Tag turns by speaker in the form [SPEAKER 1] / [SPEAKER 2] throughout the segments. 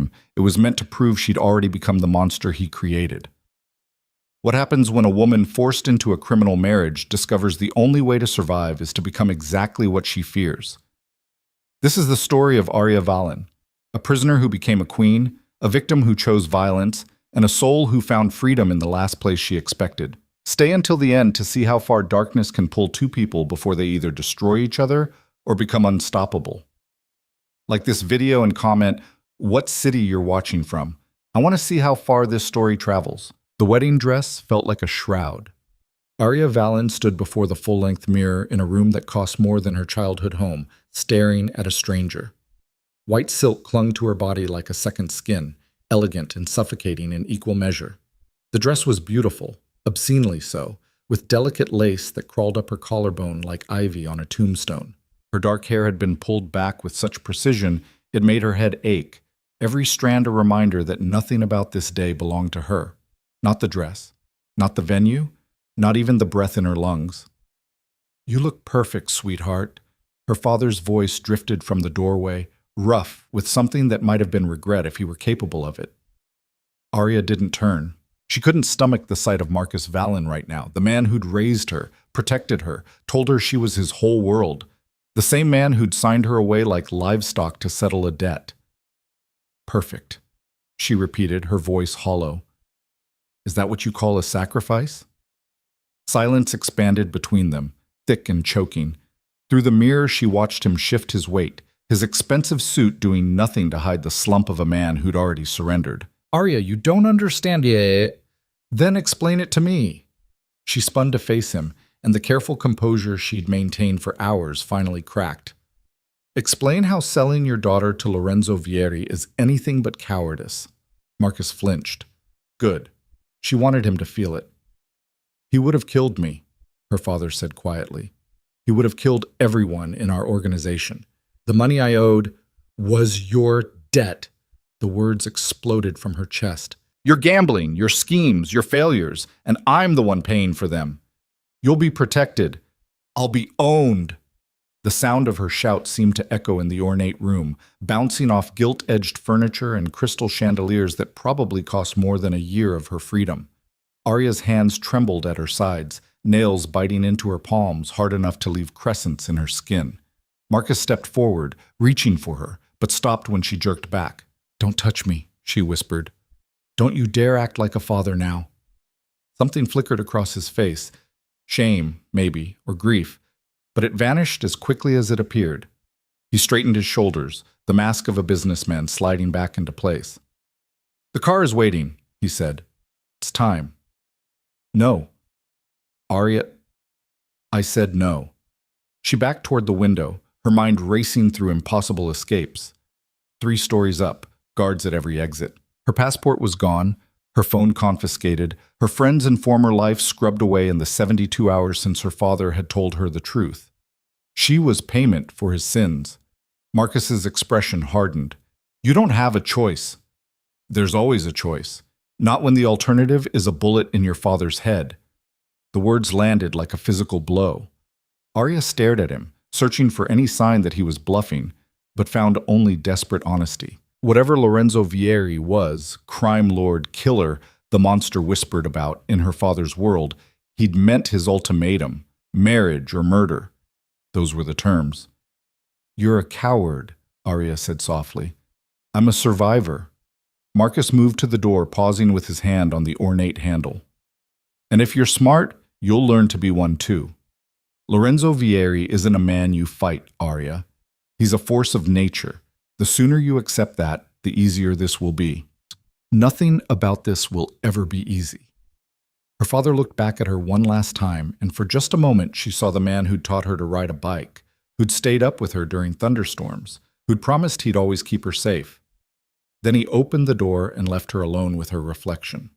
[SPEAKER 1] him. It was meant to prove she'd already become the monster he created. What happens when a woman forced into a criminal marriage discovers the only way to survive is to become exactly what she fears? This is the story of Arya Valen, a prisoner who became a queen, a victim who chose violence, and a soul who found freedom in the last place she expected. Stay until the end to see how far darkness can pull two people before they either destroy each other or become unstoppable. Like this video and comment what city you're watching from. I want to see how far this story travels. The wedding dress felt like a shroud. Arya Valen stood before the full-length mirror in a room that cost more than her childhood home, staring at a stranger. White silk clung to her body like a second skin, elegant and suffocating in equal measure. The dress was beautiful, obscenely so, with delicate lace that crawled up her collarbone like ivy on a tombstone. Her dark hair had been pulled back with such precision it made her head ache, every strand a reminder that nothing about this day belonged to her. Not the dress, not the venue, not even the breath in her lungs. "You look perfect, sweetheart." Her father's voice drifted from the doorway, rough, with something that might have been regret if he were capable of it. Arya didn't turn. She couldn't stomach the sight of Marcus Valen right now, the man who'd raised her, protected her, told her she was his whole world. The same man who'd signed her away like livestock to settle a debt. "Perfect," she repeated, her voice hollow. "Is that what you call a sacrifice?" Silence expanded between them, thick and choking. Through the mirror, she watched him shift his weight, his expensive suit doing nothing to hide the slump of a man who'd already surrendered. "Arya, you don't understand yet." "Then explain it to me." She spun to face him, and the careful composure she'd maintained for hours finally cracked. "Explain how selling your daughter to Lorenzo Vieri is anything but cowardice." Marcus flinched. Good. She wanted him to feel it. "He would have killed me," her father said quietly. "He would have killed everyone in our organization. The money I owed was your debt." The words exploded from her chest. "Your gambling, your schemes, your failures, and I'm the one paying for them. You'll be protected. I'll be owned." The sound of her shout seemed to echo in the ornate room, bouncing off gilt-edged furniture and crystal chandeliers that probably cost more than a year of her freedom. Arya's hands trembled at her sides, nails biting into her palms hard enough to leave crescents in her skin. Marcus stepped forward, reaching for her, but stopped when she jerked back. "Don't touch me," she whispered. "Don't you dare act like a father now." Something flickered across his face. Shame, maybe, or grief, but it vanished as quickly as it appeared. He straightened his shoulders, the mask of a businessman sliding back into place. "The car is waiting," he said. "It's time." "No." "Arya." I said no. She backed toward the window, her mind racing through impossible escapes. 3 stories up, guards at every exit. Her passport was gone, her phone confiscated, her friends and former life scrubbed away in the 72 hours since her father had told her the truth. She was payment for his sins. Marcus's expression hardened. "You don't have a choice." "There's always a choice. Not when the alternative is a bullet in your father's head." The words landed like a physical blow. Arya stared at him, searching for any sign that he was bluffing, but found only desperate honesty. Whatever Lorenzo Vieri was, crime lord, killer, the monster whispered about in her father's world, he'd meant his ultimatum, marriage or murder. Those were the terms. "You're a coward," Arya said softly. "I'm a survivor." Marcus moved to the door, pausing with his hand on the ornate handle. "And if you're smart, you'll learn to be one too. Lorenzo Vieri isn't a man you fight, Arya. He's a force of nature. The sooner you accept that, the easier this will be." "Nothing about this will ever be easy." Her father looked back at her one last time, and for just a moment she saw the man who'd taught her to ride a bike, who'd stayed up with her during thunderstorms, who'd promised he'd always keep her safe. Then he opened the door and left her alone with her reflection.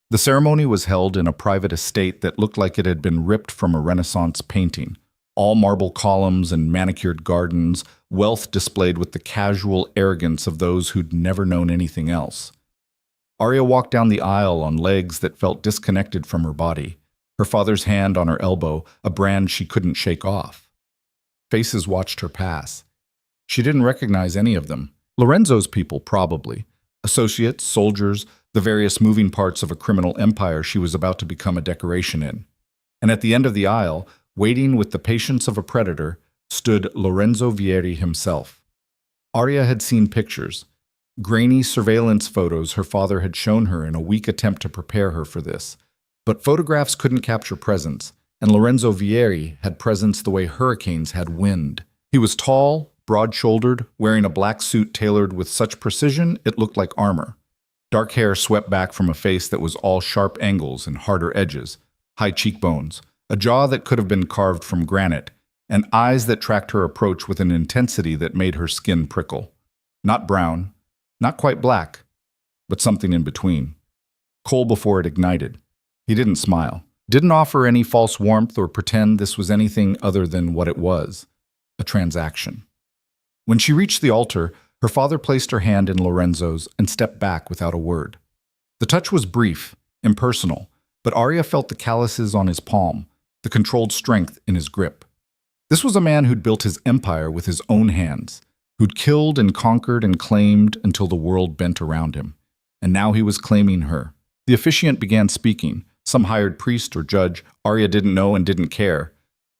[SPEAKER 1] The ceremony was held in a private estate that looked like it had been ripped from a Renaissance painting. All marble columns and manicured gardens, wealth displayed with the casual arrogance of those who'd never known anything else. Arya walked down the aisle on legs that felt disconnected from her body, her father's hand on her elbow, a brand she couldn't shake off. Faces watched her pass. She didn't recognize any of them. Lorenzo's people, probably. Associates, soldiers, the various moving parts of a criminal empire she was about to become a decoration in. And at the end of the aisle, waiting with the patience of a predator, stood Lorenzo Vieri himself. Arya had seen pictures, grainy surveillance photos her father had shown her in a weak attempt to prepare her for this. But photographs couldn't capture presence, and Lorenzo Vieri had presence the way hurricanes had wind. He was tall, broad-shouldered, wearing a black suit tailored with such precision it looked like armor. Dark hair swept back from a face that was all sharp angles and harder edges, high cheekbones, a jaw that could have been carved from granite, and eyes that tracked her approach with an intensity that made her skin prickle. Not brown, not quite black, but something in between. Coal before it ignited. He didn't smile, didn't offer any false warmth or pretend this was anything other than what it was, a transaction. When she reached the altar, her father placed her hand in Lorenzo's and stepped back without a word. The touch was brief, impersonal, but Arya felt the calluses on his palm, the controlled strength in his grip. This was a man who'd built his empire with his own hands, who'd killed and conquered and claimed until the world bent around him. And now he was claiming her. The officiant began speaking, some hired priest or judge Arya didn't know and didn't care.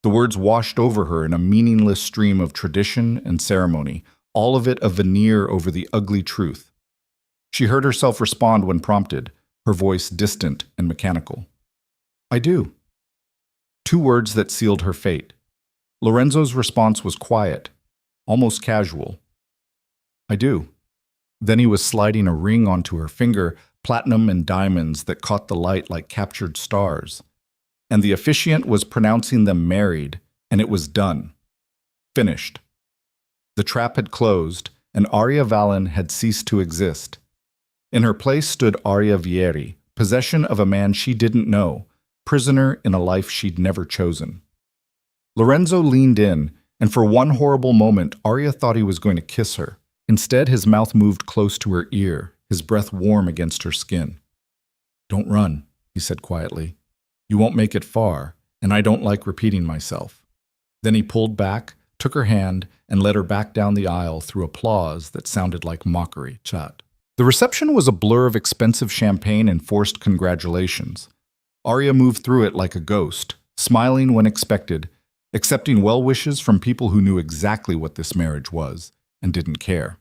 [SPEAKER 1] The words washed over her in a meaningless stream of tradition and ceremony, all of it a veneer over the ugly truth. She heard herself respond when prompted, her voice distant and mechanical. "I do." Two words that sealed her fate. Lorenzo's response was quiet, almost casual. "I do." Then he was sliding a ring onto her finger, platinum and diamonds that caught the light like captured stars. And the officiant was pronouncing them married, and it was done. Finished. The trap had closed, and Arya Valen had ceased to exist. In her place stood Arya Vieri, possession of a man she didn't know, prisoner in a life she'd never chosen. Lorenzo leaned in, and for one horrible moment, Arya thought he was going to kiss her. Instead, his mouth moved close to her ear, his breath warm against her skin. "Don't run," he said quietly. "You won't make it far, and I don't like repeating myself." Then he pulled back, took her hand, and led her back down the aisle through applause that sounded like mockery. Chat. The reception was a blur of expensive champagne and forced congratulations. Arya moved through it like a ghost, smiling when expected, accepting well wishes from people who knew exactly what this marriage was and didn't care.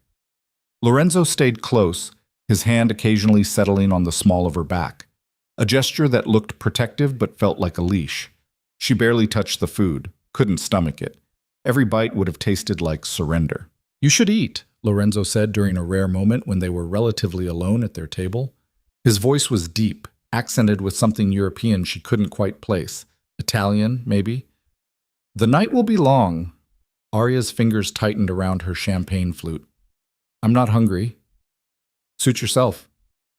[SPEAKER 1] Lorenzo stayed close, his hand occasionally settling on the small of her back, a gesture that looked protective but felt like a leash. She barely touched the food, couldn't stomach it. Every bite would have tasted like surrender. "You should eat," Lorenzo said during a rare moment when they were relatively alone at their table. His voice was deep, accented with something European she couldn't quite place. Italian, maybe? "The night will be long." Arya's fingers tightened around her champagne flute. "I'm not hungry." "Suit yourself."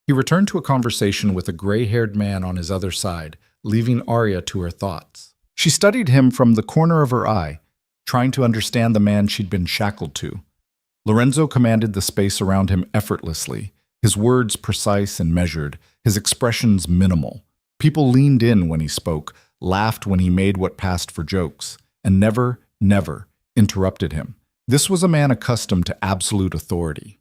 [SPEAKER 1] He returned to a conversation with a gray-haired man on his other side, leaving Arya to her thoughts. She studied him from the corner of her eye, trying to understand the man she'd been shackled to. Lorenzo commanded the space around him effortlessly, his words precise and measured, his expressions minimal. People leaned in when he spoke, laughed when he made what passed for jokes, and never, never interrupted him. This was a man accustomed to absolute authority.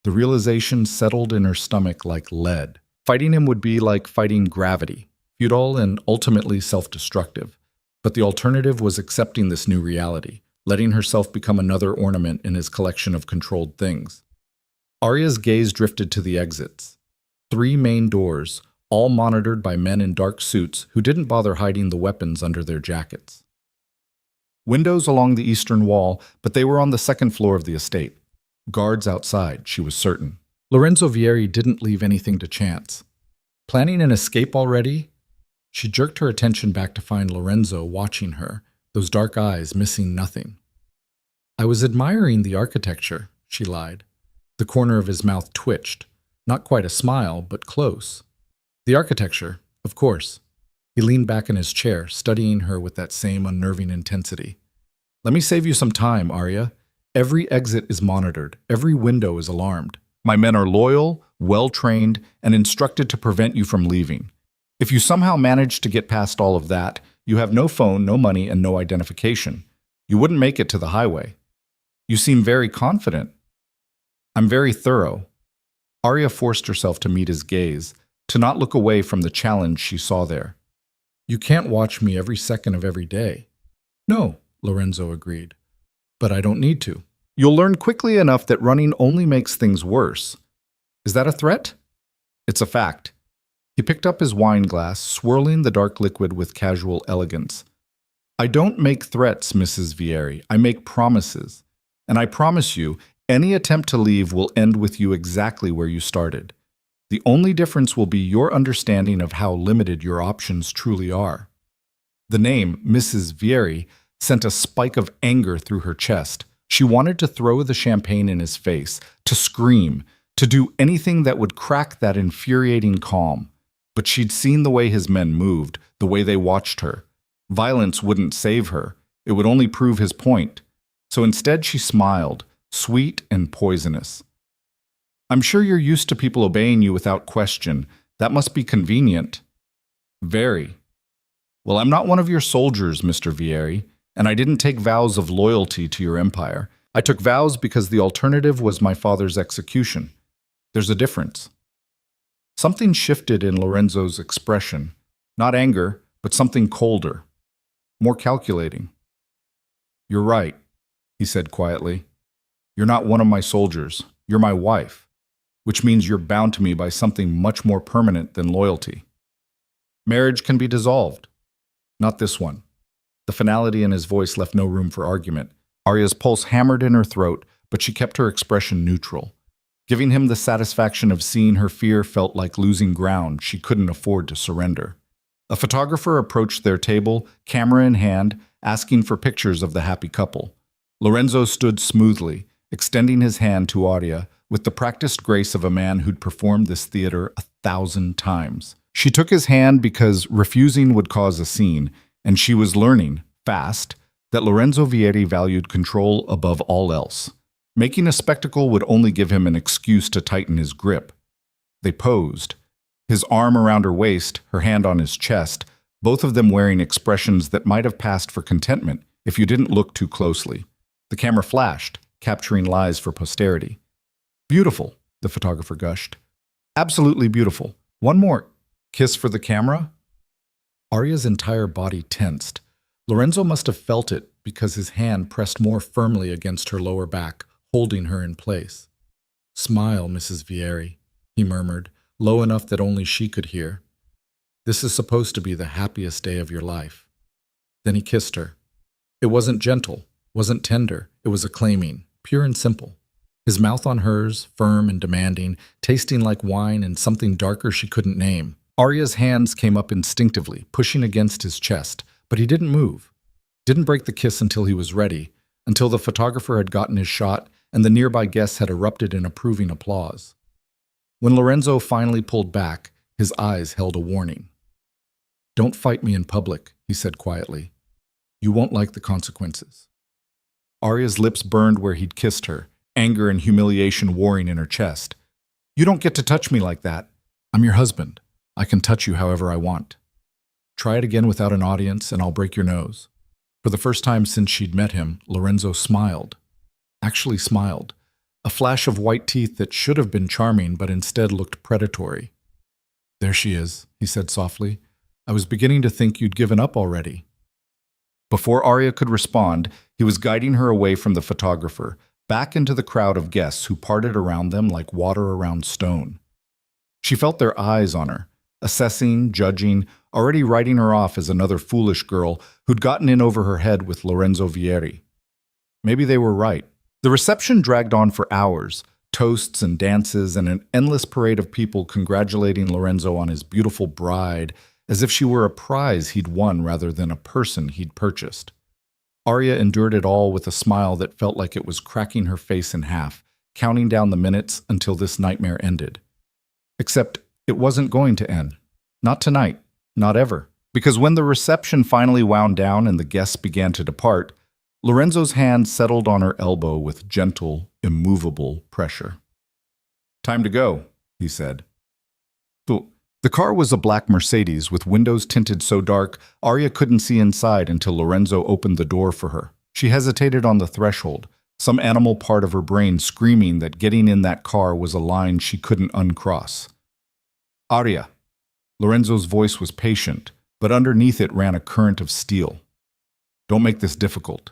[SPEAKER 1] The realization settled in her stomach like lead. Fighting him would be like fighting gravity, futile and ultimately self-destructive. But the alternative was accepting this new reality, letting herself become another ornament in his collection of controlled things. Arya's gaze drifted to the exits. 3 main doors, all monitored by men in dark suits who didn't bother hiding the weapons under their jackets. Windows along the eastern wall, but they were on the second floor of the estate. Guards outside, she was certain. Lorenzo Vieri didn't leave anything to chance. Planning an escape already? She jerked her attention back to find Lorenzo watching her, those dark eyes missing nothing. "I was admiring the architecture," she lied. The corner of his mouth twitched. Not quite a smile, but close. "The architecture, of course." He leaned back in his chair, studying her with that same unnerving intensity. "Let me save you some time, Arya. Every exit is monitored. Every window is alarmed. My men are loyal, well-trained, and instructed to prevent you from leaving. If you somehow manage to get past all of that, you have no phone, no money, and no identification. You wouldn't make it to the highway." "You seem very confident." I'm very thorough. Arya forced herself to meet his gaze, to not look away from the challenge she saw there. You can't watch me every second of every day. No, Lorenzo agreed. But I don't need to. You'll learn quickly enough that running only makes things worse. Is that a threat? It's a fact. He picked up his wine glass, swirling the dark liquid with casual elegance. I don't make threats, Mrs. Vieri. I make promises. And I promise you, any attempt to leave will end with you exactly where you started. The only difference will be your understanding of how limited your options truly are. The name, Mrs. Vieri, sent a spike of anger through her chest. She wanted to throw the champagne in his face, to scream, to do anything that would crack that infuriating calm. But she'd seen the way his men moved, the way they watched her. Violence wouldn't save her. It would only prove his point. So instead she smiled, sweet and poisonous. I'm sure you're used to people obeying you without question. That must be convenient. Very. Well, I'm not one of your soldiers, Mr. Vieri, and I didn't take vows of loyalty to your empire. I took vows because the alternative was my father's execution. There's a difference. Something shifted in Lorenzo's expression. Not anger, but something colder. More calculating. You're right, he said quietly. You're not one of my soldiers. You're my wife, which means you're bound to me by something much more permanent than loyalty. Marriage can be dissolved. Not this one. The finality in his voice left no room for argument. Arya's pulse hammered in her throat, but she kept her expression neutral. Giving him the satisfaction of seeing her fear felt like losing ground she couldn't afford to surrender. A photographer approached their table, camera in hand, asking for pictures of the happy couple. Lorenzo stood smoothly, extending his hand to Arya with the practiced grace of a man who'd performed this theater 1,000 times. She took his hand because refusing would cause a scene, and she was learning, fast, that Lorenzo Vieri valued control above all else. Making a spectacle would only give him an excuse to tighten his grip. They posed, his arm around her waist, her hand on his chest, both of them wearing expressions that might have passed for contentment if you didn't look too closely. The camera flashed, capturing lies for posterity. Beautiful, the photographer gushed. Absolutely beautiful. One more. Kiss for the camera? Arya's entire body tensed. Lorenzo must have felt it because his hand pressed more firmly against her lower back, holding her in place. Smile, Mrs. Vieri, he murmured, low enough that only she could hear. This is supposed to be the happiest day of your life. Then he kissed her. It wasn't gentle, wasn't tender, it was acclaiming, pure and simple. His mouth on hers, firm and demanding, tasting like wine and something darker she couldn't name. Arya's hands came up instinctively, pushing against his chest, but he didn't move. Didn't break the kiss until he was ready, until the photographer had gotten his shot and the nearby guests had erupted in approving applause. When Lorenzo finally pulled back, his eyes held a warning. Don't fight me in public, he said quietly. You won't like the consequences. Arya's lips burned where he'd kissed her, anger and humiliation warring in her chest. You don't get to touch me like that. I'm your husband. I can touch you however I want. Try it again without an audience and I'll break your nose. For the first time since she'd met him, Lorenzo smiled. Actually smiled. A flash of white teeth that should have been charming but instead looked predatory. There she is, he said softly. I was beginning to think you'd given up already. Before Arya could respond, he was guiding her away from the photographer, back into the crowd of guests who parted around them like water around stone. She felt their eyes on her, assessing, judging, already writing her off as another foolish girl who'd gotten in over her head with Lorenzo Vieri. Maybe they were right. The reception dragged on for hours, toasts and dances and an endless parade of people congratulating Lorenzo on his beautiful bride, as if she were a prize he'd won rather than a person he'd purchased. Arya endured it all with a smile that felt like it was cracking her face in half, counting down the minutes until this nightmare ended. Except it wasn't going to end. Not tonight. Not ever. Because when the reception finally wound down and the guests began to depart, Lorenzo's hand settled on her elbow with gentle, immovable pressure. Time to go, he said. The car was a black Mercedes with windows tinted so dark Arya couldn't see inside until Lorenzo opened the door for her. She hesitated on the threshold, some animal part of her brain screaming that getting in that car was a line she couldn't uncross. Arya. Lorenzo's voice was patient, but underneath it ran a current of steel. Don't make this difficult.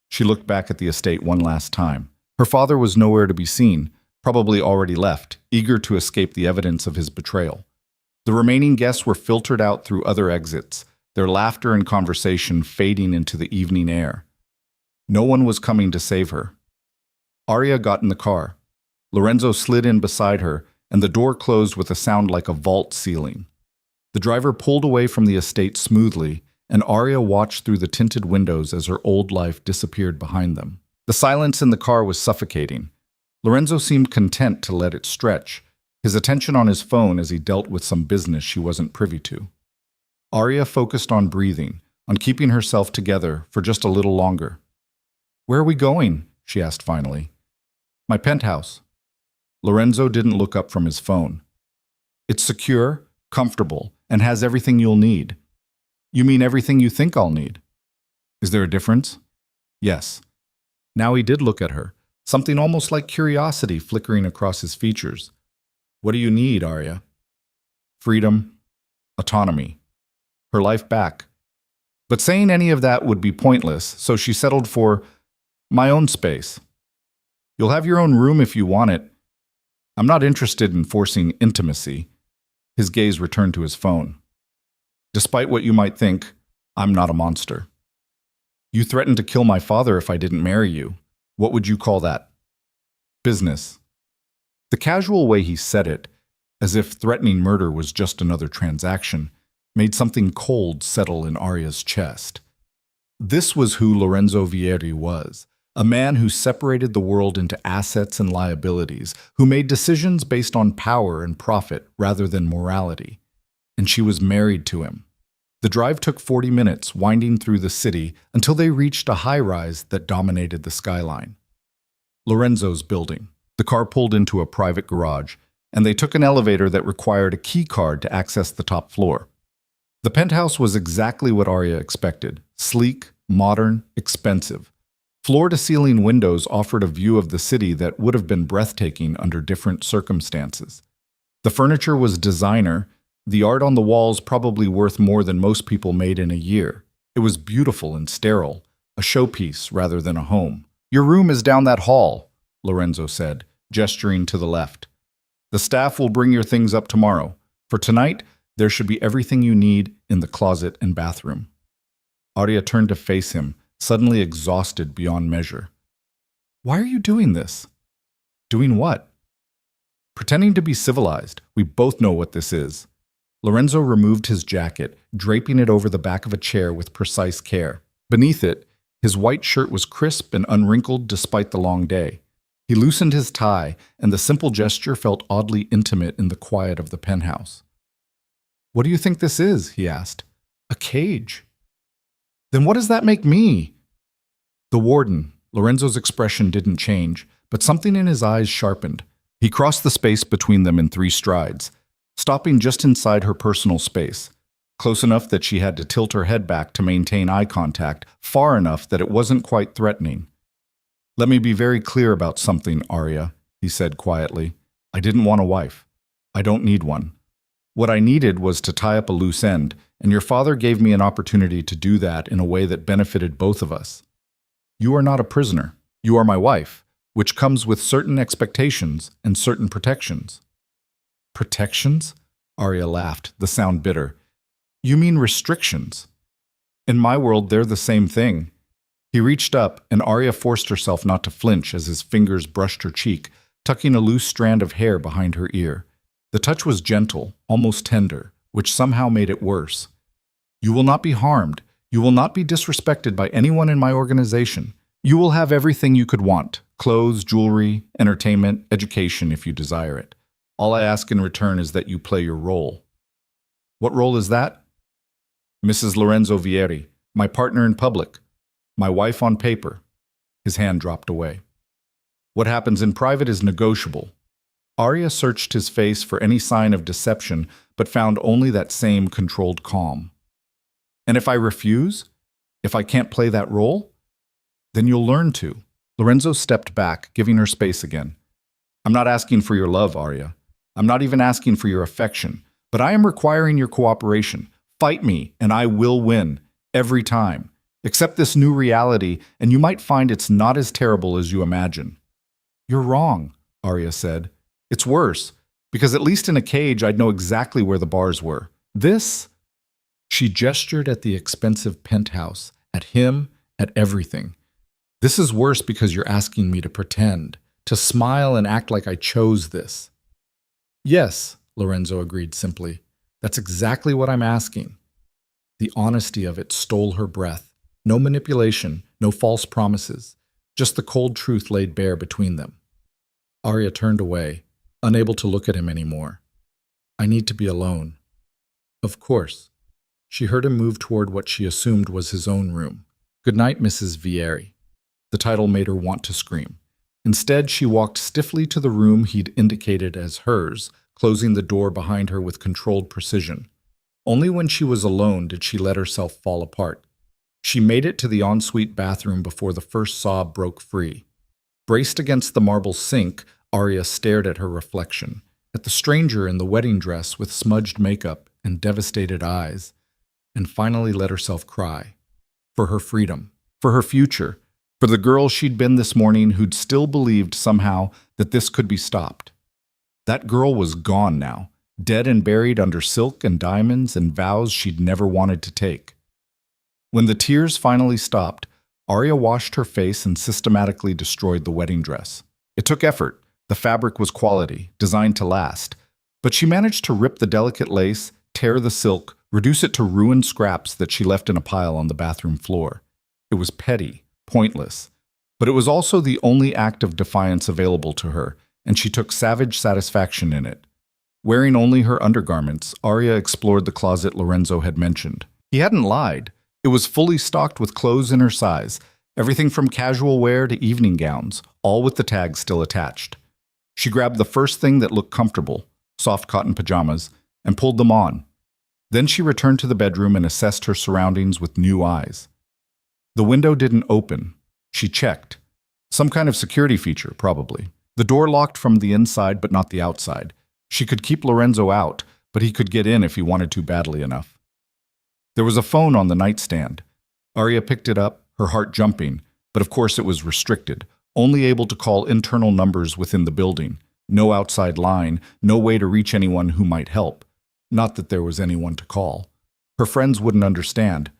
[SPEAKER 1] She looked back at the estate one last time. Her father was nowhere to be seen, probably already left, eager to escape the evidence of his betrayal. The remaining guests were filtered out through other exits, their laughter and conversation fading into the evening air. No one was coming to save her. Arya got in the car. Lorenzo slid in beside her, and the door closed with a sound like a vault ceiling. The driver pulled away from the estate smoothly, and Arya watched through the tinted windows as her old life disappeared behind them. The silence in the car was suffocating. Lorenzo seemed content to let it stretch, his attention on his phone as he dealt with some business she wasn't privy to. Arya focused on breathing, on keeping herself together for just a little longer. "Where are we going?" she asked finally. "My penthouse." Lorenzo didn't look up from his phone. "It's secure, comfortable, and has everything you'll need." "You mean everything you think I'll need?" "Is there a difference?" "Yes." Now he did look at her, something almost like curiosity flickering across his features. "What do you need, Arya?" "Freedom, autonomy, her life back." But saying any of that would be pointless, so she settled for my own space. "You'll have your own room if you want it. I'm not interested in forcing intimacy." His gaze returned to his phone. "Despite what you might think, I'm not a monster. You threatened to kill my father if I didn't marry you. What would you call that?" "Business." The casual way he said it, as if threatening murder was just another transaction, made something cold settle in Arya's chest. This was who Lorenzo Vieri was, a man who separated the world into assets and liabilities, who made decisions based on power and profit rather than morality. And she was married to him. The drive took 40 minutes, winding through the city, until they reached a high-rise that dominated the skyline. Lorenzo's building. The car pulled into a private garage, and they took an elevator that required a key card to access the top floor. The penthouse was exactly what Arya expected: sleek, modern, expensive. Floor-to-ceiling windows offered a view of the city that would have been breathtaking under different circumstances. The furniture was designer, the art on the walls probably worth more than most people made in a year. It was beautiful and sterile, a showpiece rather than a home. "Your room is down that hall," Lorenzo said, gesturing to the left. "The staff will bring your things up tomorrow. For tonight, there should be everything you need in the closet and bathroom." Arya turned to face him, suddenly exhausted beyond measure. "Why are you doing this?" "Doing what?" "Pretending to be civilized. We both know what this is." Lorenzo removed his jacket, draping it over the back of a chair with precise care. Beneath it, his white shirt was crisp and unwrinkled despite the long day. He loosened his tie, and the simple gesture felt oddly intimate in the quiet of the penthouse. "What do you think this is?" he asked. "A cage." "Then what does that make me?" "The warden." Lorenzo's expression didn't change, but something in his eyes sharpened. He crossed the space between them in 3 strides, stopping just inside her personal space, close enough that she had to tilt her head back to maintain eye contact, far enough that it wasn't quite threatening. "Let me be very clear about something, Arya," he said quietly. "I didn't want a wife. I don't need one. What I needed was to tie up a loose end, and your father gave me an opportunity to do that in a way that benefited both of us. You are not a prisoner. You are my wife, which comes with certain expectations and certain protections." "Protections?" Arya laughed, the sound bitter. "You mean restrictions?" "In my world, they're the same thing." He reached up, and Arya forced herself not to flinch as his fingers brushed her cheek, tucking a loose strand of hair behind her ear. The touch was gentle, almost tender, which somehow made it worse. "You will not be harmed. You will not be disrespected by anyone in my organization. You will have everything you could want: clothes, jewelry, entertainment, education if you desire it. All I ask in return is that you play your role." "What role is that?" "Mrs. Lorenzo Vieri, my partner in public, my wife on paper." His hand dropped away. "What happens in private is negotiable." Arya searched his face for any sign of deception, but found only that same controlled calm. "And if I refuse? If I can't play that role? Then you'll learn to." Lorenzo stepped back, giving her space again. I'm not asking for your love, Arya. I'm not even asking for your affection, but I am requiring your cooperation. Fight me, and I will win. Every time. Accept this new reality, and you might find it's not as terrible as you imagine. You're wrong, Arya said. It's worse, because at least in a cage I'd know exactly where the bars were. This? She gestured at the expensive penthouse, at him, at everything. This is worse because you're asking me to pretend, to smile and act like I chose this. Yes, Lorenzo agreed simply. That's exactly what I'm asking. The honesty of it stole her breath. No manipulation, no false promises, just the cold truth laid bare between them. Arya turned away, unable to look at him anymore. I need to be alone. Of course. She heard him move toward what she assumed was his own room. Good night, Mrs. Vieri. The title made her want to scream. Instead, she walked stiffly to the room he'd indicated as hers, closing the door behind her with controlled precision. Only when she was alone did she let herself fall apart. She made it to the ensuite bathroom before the first sob broke free. Braced against the marble sink, Arya stared at her reflection, at the stranger in the wedding dress with smudged makeup and devastated eyes, and finally let herself cry. For her freedom, for her future, for the girl she'd been this morning who'd still believed somehow that this could be stopped. That girl was gone now, dead and buried under silk and diamonds and vows she'd never wanted to take. When the tears finally stopped, Arya washed her face and systematically destroyed the wedding dress. It took effort. The fabric was quality, designed to last. But she managed to rip the delicate lace, tear the silk, reduce it to ruined scraps that she left in a pile on the bathroom floor. It was petty, pointless. But it was also the only act of defiance available to her, and she took savage satisfaction in it. Wearing only her undergarments, Arya explored the closet Lorenzo had mentioned. He hadn't lied. It was fully stocked with clothes in her size, everything from casual wear to evening gowns, all with the tags still attached. She grabbed the first thing that looked comfortable, soft cotton pajamas, and pulled them on. Then she returned to the bedroom and assessed her surroundings with new eyes. The window didn't open. She checked. Some kind of security feature, probably. The door locked from the inside but not the outside. She could keep Lorenzo out, but he could get in if he wanted to badly enough. There was a phone on the nightstand. Arya picked it up, her heart jumping, but of course it was restricted, only able to call internal numbers within the building. No outside line, no way to reach anyone who might help. Not that there was anyone to call. Her friends wouldn't understand.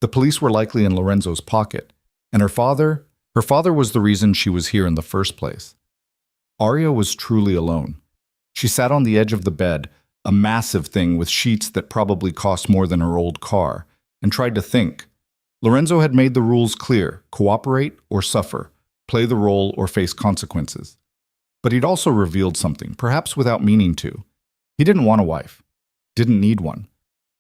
[SPEAKER 1] The police were likely in Lorenzo's pocket, and her father was the reason she was here in the first place. Arya was truly alone. She sat on the edge of the bed, a massive thing with sheets that probably cost more than her old car, and tried to think. Lorenzo had made the rules clear: cooperate or suffer, play the role or face consequences. But he'd also revealed something, perhaps without meaning to. He didn't want a wife, didn't need one.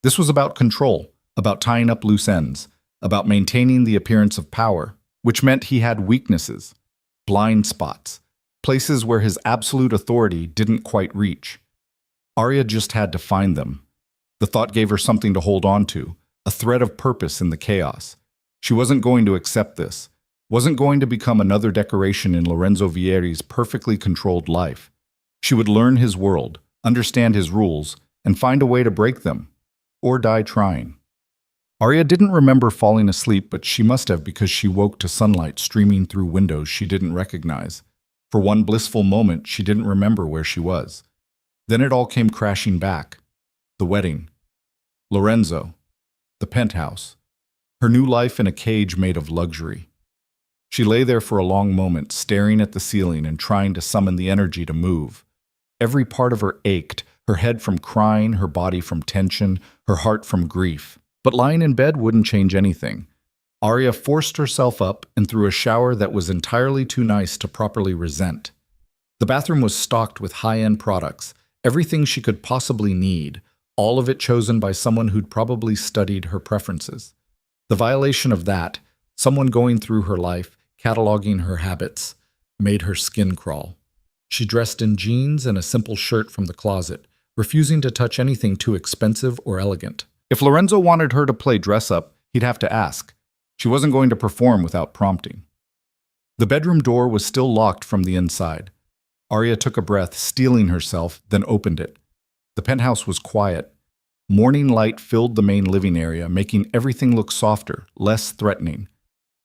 [SPEAKER 1] This was about control, about tying up loose ends, about maintaining the appearance of power, which meant he had weaknesses, blind spots, places where his absolute authority didn't quite reach. Arya just had to find them. The thought gave her something to hold on to, a thread of purpose in the chaos. She wasn't going to accept this, wasn't going to become another decoration in Lorenzo Vieri's perfectly controlled life. She would learn his world, understand his rules, and find a way to break them, or die trying. Arya didn't remember falling asleep, but she must have, because she woke to sunlight streaming through windows she didn't recognize. For one blissful moment, she didn't remember where she was. Then it all came crashing back. The wedding. Lorenzo. The penthouse. Her new life in a cage made of luxury. She lay there for a long moment, staring at the ceiling and trying to summon the energy to move. Every part of her ached, her head from crying, her body from tension, her heart from grief. But lying in bed wouldn't change anything. Arya forced herself up and threw a shower that was entirely too nice to properly resent. The bathroom was stocked with high-end products, everything she could possibly need, all of it chosen by someone who'd probably studied her preferences. The violation of that, someone going through her life, cataloging her habits, made her skin crawl. She dressed in jeans and a simple shirt from the closet, refusing to touch anything too expensive or elegant. If Lorenzo wanted her to play dress-up, he'd have to ask. She wasn't going to perform without prompting. The bedroom door was still locked from the inside. Arya took a breath, steeling herself, then opened it. The penthouse was quiet. Morning light filled the main living area, making everything look softer, less threatening.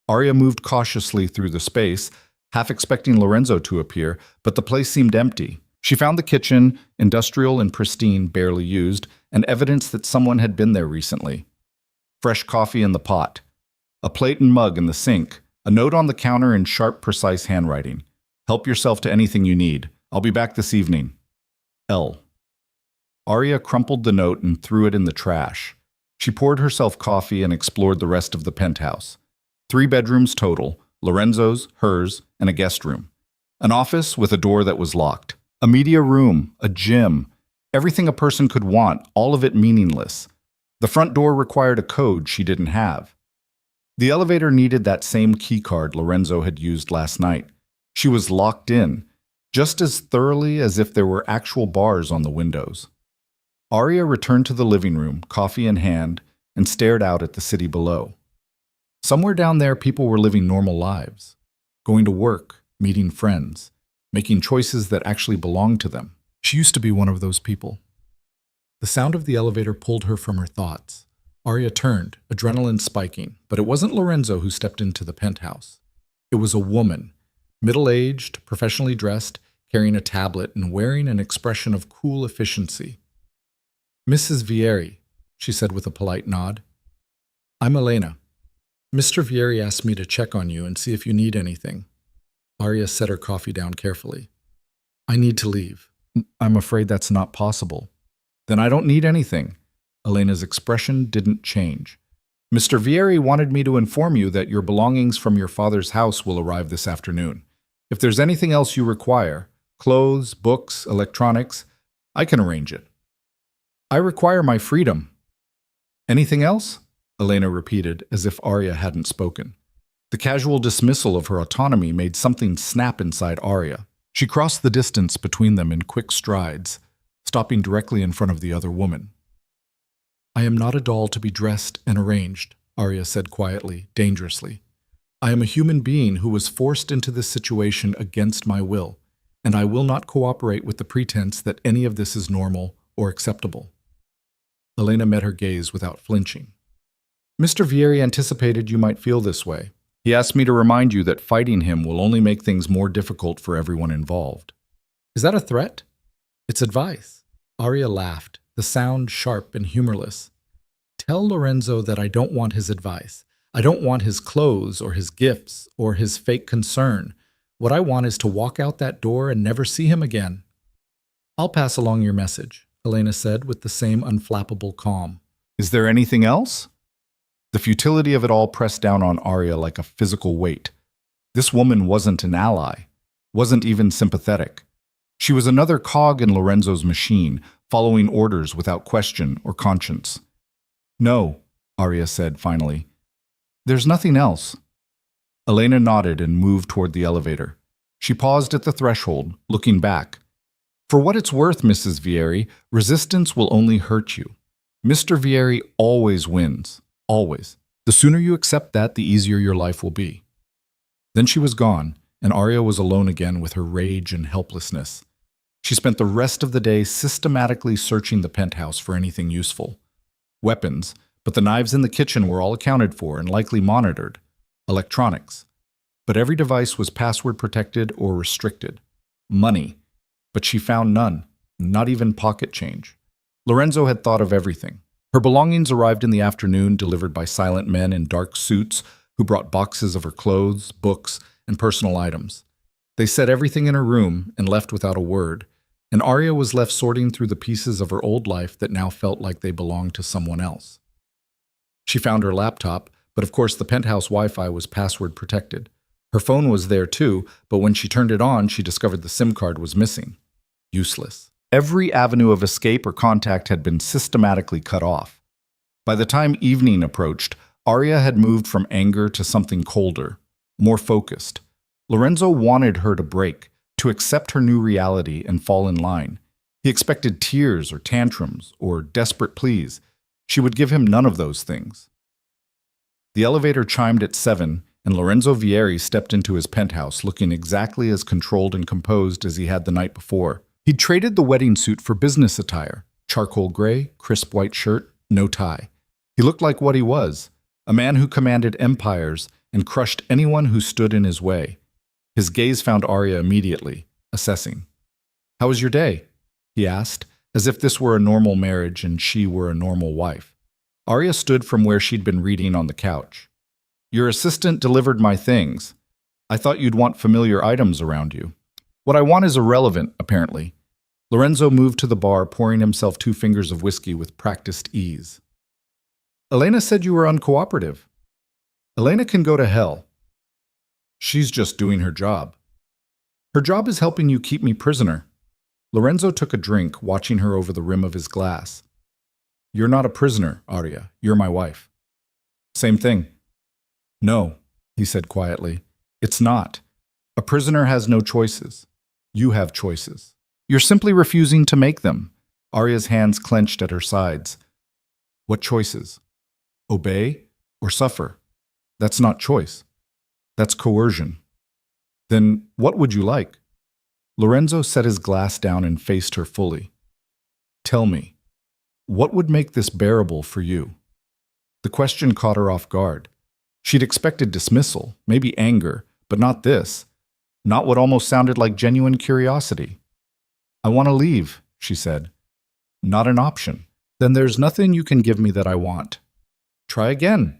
[SPEAKER 1] Arya moved cautiously through the space, half expecting Lorenzo to appear, but the place seemed empty. She found the kitchen, industrial and pristine, barely used, and evidence that someone had been there recently. Fresh coffee in the pot, a plate and mug in the sink, a note on the counter in sharp, precise handwriting. Help yourself to anything you need. I'll be back this evening. L. Arya crumpled the note and threw it in the trash. She poured herself coffee and explored the rest of the penthouse. 3 bedrooms total, Lorenzo's, hers, and a guest room. An office with a door that was locked. A media room, a gym. Everything a person could want, all of it meaningless. The front door required a code she didn't have. The elevator needed that same keycard Lorenzo had used last night. She was locked in, just as thoroughly as if there were actual bars on the windows. Arya returned to the living room, coffee in hand, and stared out at the city below. Somewhere down there, people were living normal lives, going to work, meeting friends, making choices that actually belonged to them. She used to be one of those people. The sound of the elevator pulled her from her thoughts. Arya turned, adrenaline spiking, but it wasn't Lorenzo who stepped into the penthouse. It was a woman, middle-aged, professionally dressed, carrying a tablet and wearing an expression of cool efficiency. "Mrs. Vieri," she said with a polite nod. "I'm Elena. Mr. Vieri asked me to check on you and see if you need anything." Arya set her coffee down carefully. "I need to leave." "I'm afraid that's not possible." "Then I don't need anything." Elena's expression didn't change. "Mr. Vieri wanted me to inform you that your belongings from your father's house will arrive this afternoon. If there's anything else you require, clothes, books, electronics, I can arrange it." "I require my freedom." "Anything else?" Elena repeated, as if Arya hadn't spoken. The casual dismissal of her autonomy made something snap inside Arya. She crossed the distance between them in quick strides, stopping directly in front of the other woman. "I am not a doll to be dressed and arranged," Arya said quietly, dangerously. "I am a human being who was forced into this situation against my will, and I will not cooperate with the pretense that any of this is normal or acceptable." Elena met her gaze without flinching. "Mr. Vieri anticipated you might feel this way. He asked me to remind you that fighting him will only make things more difficult for everyone involved." "Is that a threat?" "It's advice." Arya laughed, the sound sharp and humorless. "Tell Lorenzo that I don't want his advice. I don't want his clothes or his gifts or his fake concern. What I want is to walk out that door and never see him again." "I'll pass along your message," Elena said with the same unflappable calm. "Is there anything else?" The futility of it all pressed down on Arya like a physical weight. This woman wasn't an ally, wasn't even sympathetic. She was another cog in Lorenzo's machine, following orders without question or conscience. "No," Arya said finally. "There's nothing else." Elena nodded and moved toward the elevator. She paused at the threshold, looking back. "For what it's worth, Mrs. Vieri, resistance will only hurt you. Mr. Vieri always wins. Always. The sooner you accept that, the easier your life will be." Then she was gone, and Arya was alone again with her rage and helplessness. She spent the rest of the day systematically searching the penthouse for anything useful. Weapons, but the knives in the kitchen were all accounted for and likely monitored. Electronics. But every device was password protected or restricted. Money. But she found none, not even pocket change. Lorenzo had thought of everything. Her belongings arrived in the afternoon, delivered by silent men in dark suits who brought boxes of her clothes, books, and personal items. They set everything in her room and left without a word, and Arya was left sorting through the pieces of her old life that now felt like they belonged to someone else. She found her laptop, but of course the penthouse Wi-Fi was password protected. Her phone was there too, but when she turned it on, she discovered the SIM card was missing. Useless. Every avenue of escape or contact had been systematically cut off. By the time evening approached, Arya had moved from anger to something colder, more focused. Lorenzo wanted her to break, to accept her new reality and fall in line. He expected tears or tantrums or desperate pleas. She would give him none of those things. The elevator chimed at 7, and Lorenzo Vieri stepped into his penthouse looking exactly as controlled and composed as he had the night before. He'd traded the wedding suit for business attire, charcoal gray, crisp white shirt, no tie. He looked like what he was, a man who commanded empires and crushed anyone who stood in his way. His gaze found Arya immediately, assessing. "How was your day?" he asked, as if this were a normal marriage and she were a normal wife. Arya stood from where she'd been reading on the couch. "Your assistant delivered my things. I thought you'd want familiar items around you. What I want is irrelevant, apparently." Lorenzo moved to the bar, pouring himself 2 fingers of whiskey with practiced ease. "Elena said you were uncooperative." "Elena can go to hell. She's just doing her job. Her job is helping you keep me prisoner." Lorenzo took a drink, watching her over the rim of his glass. "You're not a prisoner, Arya. You're my wife." "Same thing." "No," he said quietly. "It's not. A prisoner has no choices. You have choices. You're simply refusing to make them." Arya's hands clenched at her sides. "What choices? Obey or suffer? That's not choice. That's coercion." "Then what would you like?" Lorenzo set his glass down and faced her fully. "Tell me, what would make this bearable for you?" The question caught her off guard. She'd expected dismissal, maybe anger, but not this. Not what almost sounded like genuine curiosity. "I want to leave," she said. "Not an option. Then there's nothing you can give me that I want." "Try again."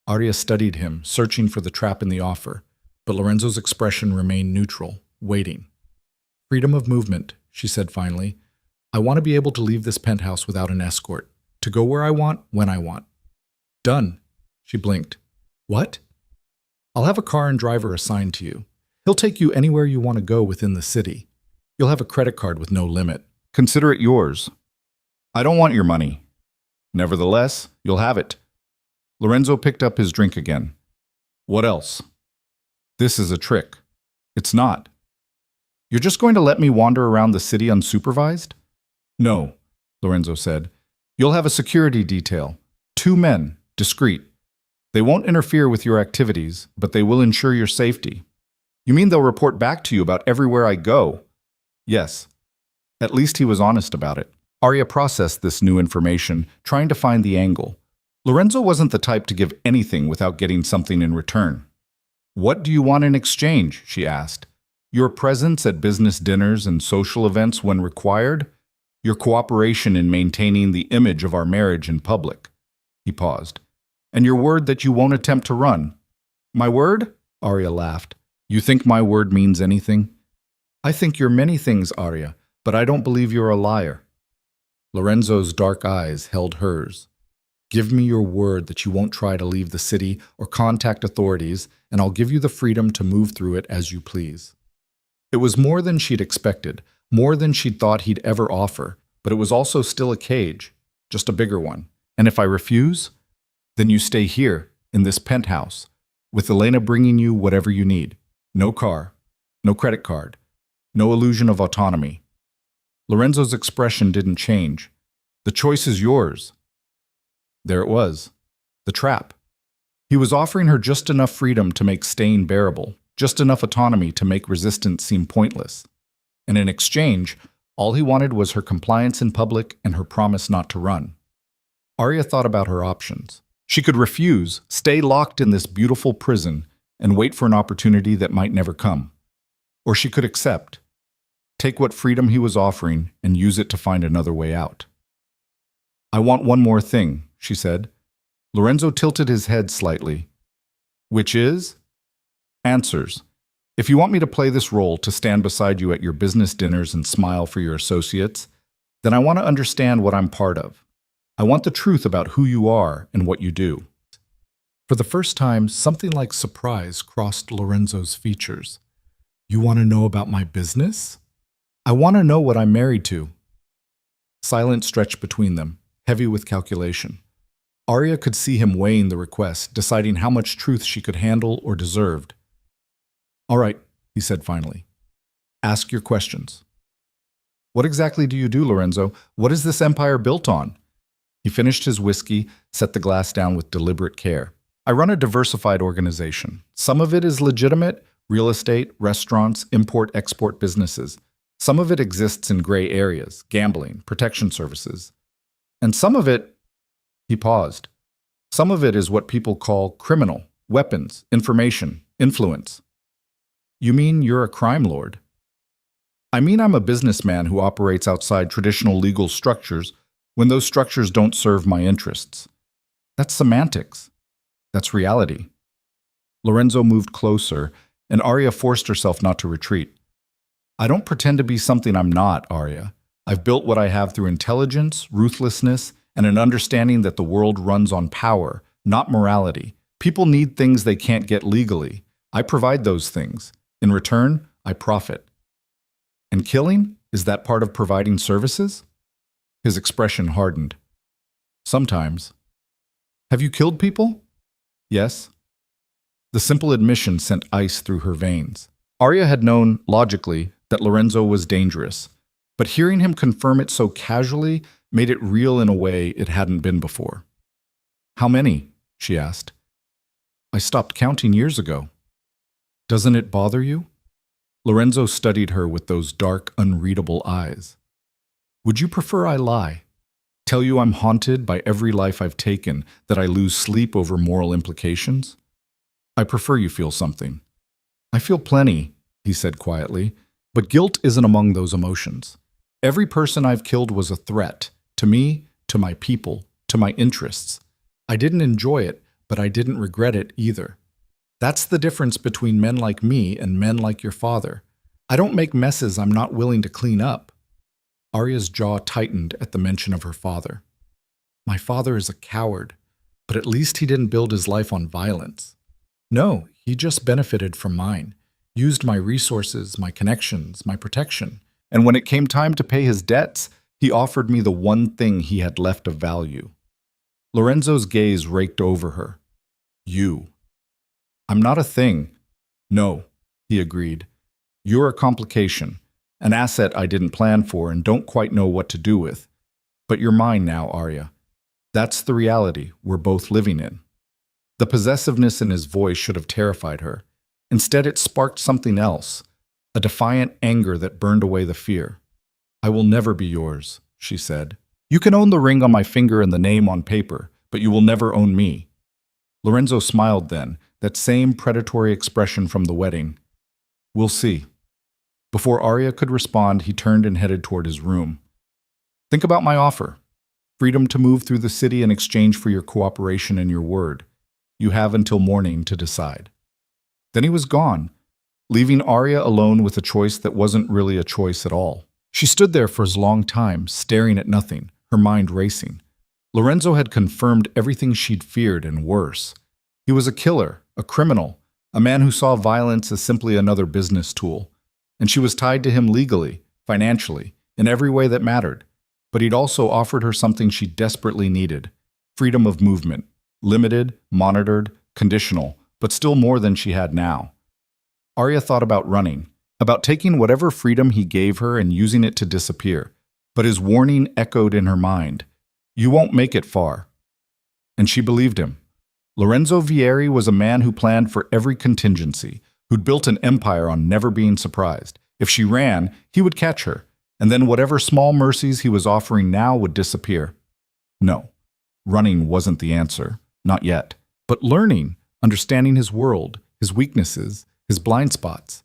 [SPEAKER 1] Arya studied him, searching for the trap in the offer, but Lorenzo's expression remained neutral, waiting. "Freedom of movement," she said finally. "I want to be able to leave this penthouse without an escort, to go where I want, when I want." "Done." She blinked. "What?" "I'll have a car and driver assigned to you. He'll take you anywhere you want to go within the city. You'll have a credit card with no limit. Consider it yours." "I don't want your money." "Nevertheless, you'll have it." Lorenzo picked up his drink again. "What else?" "This is a trick." "It's not." "You're just going to let me wander around the city unsupervised?" "No," Lorenzo said. "You'll have a security detail. 2 men, discreet. They won't interfere with your activities, but they will ensure your safety." "You mean they'll report back to you about everywhere I go?" "Yes." At least he was honest about it. Arya processed this new information, trying to find the angle. Lorenzo wasn't the type to give anything without getting something in return. "What do you want in exchange?" she asked. "Your presence at business dinners and social events when required? Your cooperation in maintaining the image of our marriage in public?" He paused. "And your word that you won't attempt to run?" "My word?" Arya laughed. "You think my word means anything?" "I think you're many things, Arya, but I don't believe you're a liar." Lorenzo's dark eyes held hers. "Give me your word that you won't try to leave the city or contact authorities, and I'll give you the freedom to move through it as you please." It was more than she'd expected, more than she'd thought he'd ever offer, but it was also still a cage, just a bigger one. "And if I refuse? Then you stay here, in this penthouse, with Elena bringing you whatever you need. No car, no credit card, no illusion of autonomy." Lorenzo's expression didn't change. "The choice is yours." There it was, the trap. He was offering her just enough freedom to make staying bearable, just enough autonomy to make resistance seem pointless. And in exchange, all he wanted was her compliance in public and her promise not to run. Arya thought about her options. She could refuse, stay locked in this beautiful prison, and wait for an opportunity that might never come. Or she could accept, take what freedom he was offering, and use it to find another way out. "I want one more thing," she said. Lorenzo tilted his head slightly. "Which is?" "Answers. If you want me to play this role, to stand beside you at your business dinners and smile for your associates, then I want to understand what I'm part of. I want the truth about who you are and what you do." For the first time, something like surprise crossed Lorenzo's features. "You want to know about my business?" "I want to know what I'm married to." Silence stretched between them, heavy with calculation. Arya could see him weighing the request, deciding how much truth she could handle or deserved. "All right," he said finally. "Ask your questions." "What exactly do you do, Lorenzo? What is this empire built on?" He finished his whiskey, set the glass down with deliberate care. I run a diversified organization. Some of it is legitimate, real estate, restaurants, import-export businesses. Some of it exists in gray areas, gambling, protection services. And some of it, he paused, some of it is what people call criminal, weapons, information, influence. You mean you're a crime lord? I mean I'm a businessman who operates outside traditional legal structures when those structures don't serve my interests. That's semantics. That's reality. Lorenzo moved closer, and Arya forced herself not to retreat. I don't pretend to be something I'm not, Arya. I've built what I have through intelligence, ruthlessness, and an understanding that the world runs on power, not morality. People need things they can't get legally. I provide those things. In return, I profit. And killing? Is that part of providing services? His expression hardened. Sometimes. Have you killed people? Yes. The simple admission sent ice through her veins. Arya had known, logically, that Lorenzo was dangerous, but hearing him confirm it so casually made it real in a way it hadn't been before. How many? She asked. I stopped counting years ago. Doesn't it bother you? Lorenzo studied her with those dark, unreadable eyes. Would you prefer I lie? Tell you I'm haunted by every life I've taken, that I lose sleep over moral implications? I prefer you feel something. I feel plenty, he said quietly, but guilt isn't among those emotions. Every person I've killed was a threat, to me, to my people, to my interests. I didn't enjoy it, but I didn't regret it either. That's the difference between men like me and men like your father. I don't make messes I'm not willing to clean up. Arya's jaw tightened at the mention of her father. My father is a coward, but at least he didn't build his life on violence. No, he just benefited from mine, used my resources, my connections, my protection. And when it came time to pay his debts, he offered me the one thing he had left of value. Lorenzo's gaze raked over her. You. I'm not a thing. No, he agreed. You're a complication, an asset I didn't plan for and don't quite know what to do with. But you're mine now, Arya. That's the reality we're both living in. The possessiveness in his voice should have terrified her. Instead, it sparked something else, a defiant anger that burned away the fear. I will never be yours, she said. You can own the ring on my finger and the name on paper, but you will never own me. Lorenzo smiled then, that same predatory expression from the wedding. We'll see. Before Arya could respond, he turned and headed toward his room. Think about my offer. Freedom to move through the city in exchange for your cooperation and your word. You have until morning to decide. Then he was gone, leaving Arya alone with a choice that wasn't really a choice at all. She stood there for a long time, staring at nothing, her mind racing. Lorenzo had confirmed everything she'd feared and worse. He was a killer, a criminal, a man who saw violence as simply another business tool. And she was tied to him legally, financially, in every way that mattered. But he'd also offered her something she desperately needed: freedom of movement, limited, monitored, conditional, but still more than she had now. Arya thought about running, about taking whatever freedom he gave her and using it to disappear. But his warning echoed in her mind. You won't make it far. And she believed him. Lorenzo Vieri was a man who planned for every contingency, who'd built an empire on never being surprised. If she ran, he would catch her, and then whatever small mercies he was offering now would disappear. No, running wasn't the answer, not yet. But learning, understanding his world, his weaknesses, his blind spots,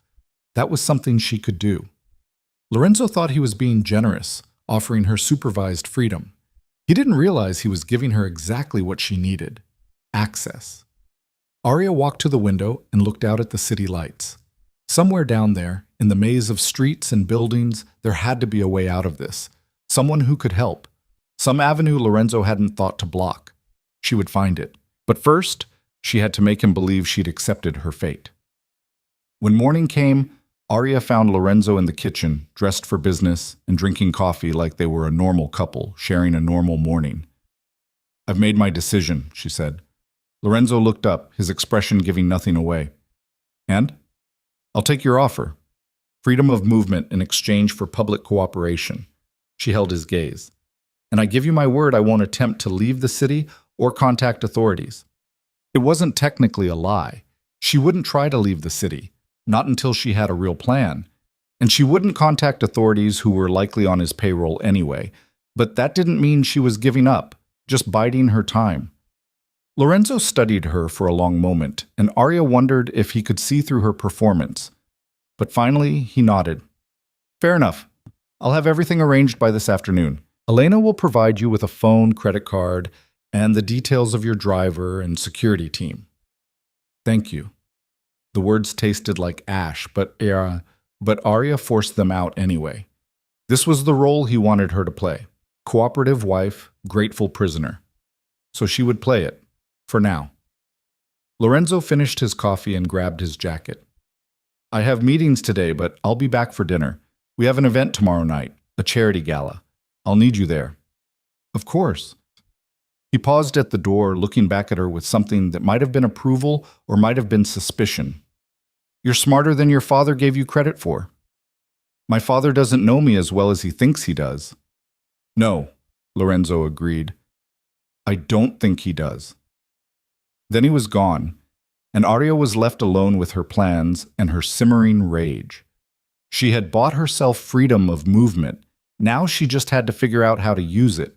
[SPEAKER 1] that was something she could do. Lorenzo thought he was being generous, offering her supervised freedom. He didn't realize he was giving her exactly what she needed: access. Arya walked to the window and looked out at the city lights. Somewhere down there, in the maze of streets and buildings, there had to be a way out of this. Someone who could help. Some avenue Lorenzo hadn't thought to block. She would find it. But first, she had to make him believe she'd accepted her fate. When morning came, Arya found Lorenzo in the kitchen, dressed for business and drinking coffee like they were a normal couple, sharing a normal morning. I've made my decision, she said. Lorenzo looked up, his expression giving nothing away. And? I'll take your offer. Freedom of movement in exchange for public cooperation. She held his gaze. And I give you my word I won't attempt to leave the city or contact authorities. It wasn't technically a lie. She wouldn't try to leave the city, not until she had a real plan. And she wouldn't contact authorities who were likely on his payroll anyway. But that didn't mean she was giving up, just biding her time. Lorenzo studied her for a long moment, and Arya wondered if he could see through her performance. But finally, he nodded. Fair enough. I'll have everything arranged by this afternoon. Elena will provide you with a phone, credit card, and the details of your driver and security team. Thank you. The words tasted like ash, but Arya forced them out anyway. This was the role he wanted her to play. Cooperative wife, grateful prisoner. So she would play it. For now. Lorenzo finished his coffee and grabbed his jacket. I have meetings today, but I'll be back for dinner. We have an event tomorrow night, a charity gala. I'll need you there. Of course. He paused at the door, looking back at her with something that might have been approval or might have been suspicion. You're smarter than your father gave you credit for. My father doesn't know me as well as he thinks he does. No, Lorenzo agreed. I don't think he does. Then he was gone, and Arya was left alone with her plans and her simmering rage. She had bought herself freedom of movement. Now she just had to figure out how to use it.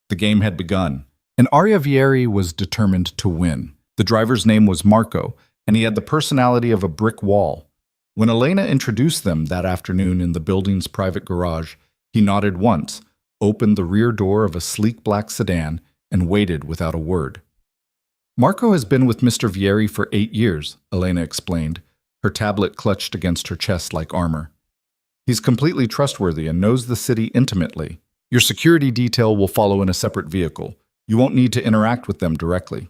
[SPEAKER 1] The game had begun, and Arya Vieri was determined to win. The driver's name was Marco, and he had the personality of a brick wall. When Elena introduced them that afternoon in the building's private garage, he nodded once, opened the rear door of a sleek black sedan, and waited without a word. Marco has been with Mr. Vieri for 8 years, Elena explained, her tablet clutched against her chest like armor. He's completely trustworthy and knows the city intimately. Your security detail will follow in a separate vehicle. You won't need to interact with them directly.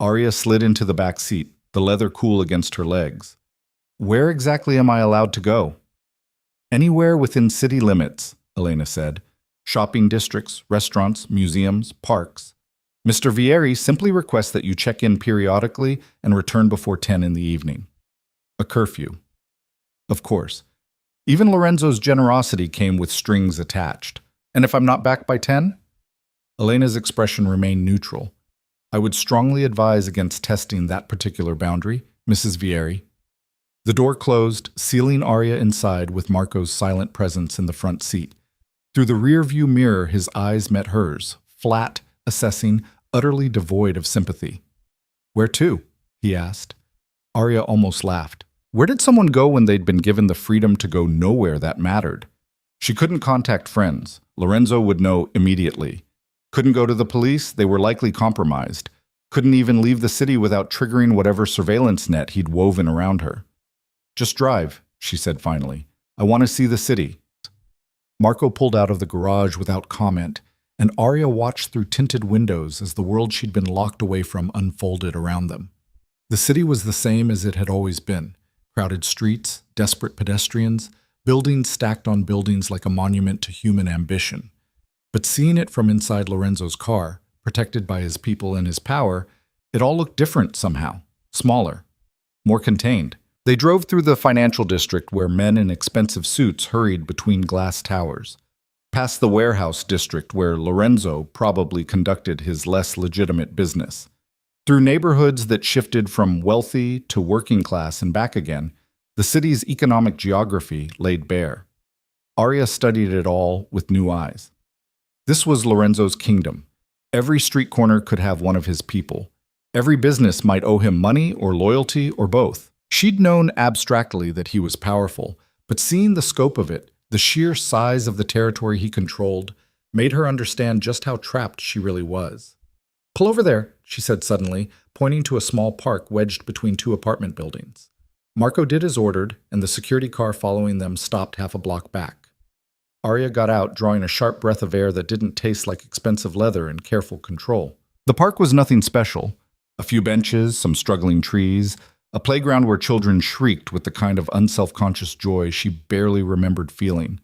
[SPEAKER 1] Arya slid into the back seat, the leather cool against her legs. Where exactly am I allowed to go? Anywhere within city limits, Elena said. Shopping districts, restaurants, museums, parks. Mr. Vieri simply requests that you check in periodically and return before 10 in the evening. A curfew. Of course. Even Lorenzo's generosity came with strings attached. And if I'm not back by 10? Elena's expression remained neutral. I would strongly advise against testing that particular boundary, Mrs. Vieri. The door closed, sealing Arya inside with Marco's silent presence in the front seat. Through the rear-view mirror, his eyes met hers, flat, assessing, utterly devoid of sympathy. Where to? He asked. Arya almost laughed. Where did someone go when they'd been given the freedom to go nowhere that mattered? She couldn't contact friends. Lorenzo would know immediately. Couldn't go to the police, they were likely compromised. Couldn't even leave the city without triggering whatever surveillance net he'd woven around her. Just drive, she said finally. I want to see the city. Marco pulled out of the garage without comment, and Arya watched through tinted windows as the world she'd been locked away from unfolded around them. The city was the same as it had always been. Crowded streets, desperate pedestrians, buildings stacked on buildings like a monument to human ambition. But seeing it from inside Lorenzo's car, protected by his people and his power, it all looked different somehow, smaller, more contained. They drove through the financial district where men in expensive suits hurried between glass towers. Past the warehouse district where Lorenzo probably conducted his less legitimate business. Through neighborhoods that shifted from wealthy to working class and back again, the city's economic geography laid bare. Arya studied it all with new eyes. This was Lorenzo's kingdom. Every street corner could have one of his people. Every business might owe him money or loyalty or both. She'd known abstractly that he was powerful, but seeing the scope of it, the sheer size of the territory he controlled, made her understand just how trapped she really was. Pull over there, she said suddenly, pointing to a small park wedged between 2 apartment buildings. Marco did as ordered, and the security car following them stopped half a block back. Arya got out, drawing a sharp breath of air that didn't taste like expensive leather in careful control. The park was nothing special. A few benches, some struggling trees, a playground where children shrieked with the kind of unselfconscious joy she barely remembered feeling.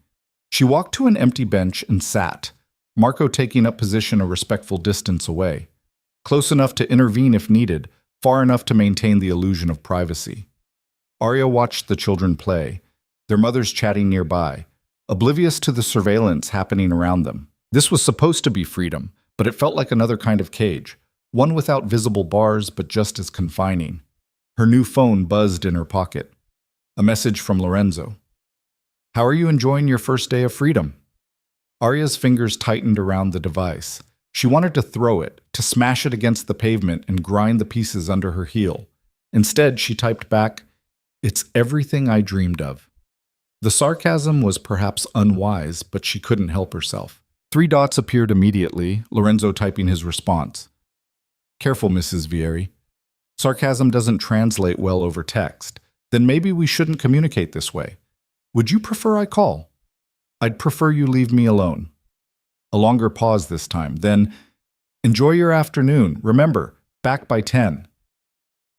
[SPEAKER 1] She walked to an empty bench and sat, Marco taking up position a respectful distance away. Close enough to intervene if needed, far enough to maintain the illusion of privacy. Arya watched the children play, their mothers chatting nearby, oblivious to the surveillance happening around them. This was supposed to be freedom, but it felt like another kind of cage, one without visible bars but just as confining. Her new phone buzzed in her pocket. A message from Lorenzo. "How are you enjoying your first day of freedom?" Arya's fingers tightened around the device. She wanted to throw it, to smash it against the pavement and grind the pieces under her heel. Instead, she typed back, "It's everything I dreamed of." The sarcasm was perhaps unwise, but she couldn't help herself. 3 dots appeared immediately, Lorenzo typing his response. "Careful, Mrs. Vieri. Sarcasm doesn't translate well over text. Then maybe we shouldn't communicate this way. Would you prefer I call?" "I'd prefer you leave me alone." A longer pause this time. Then, "Enjoy your afternoon. Remember, back by 10.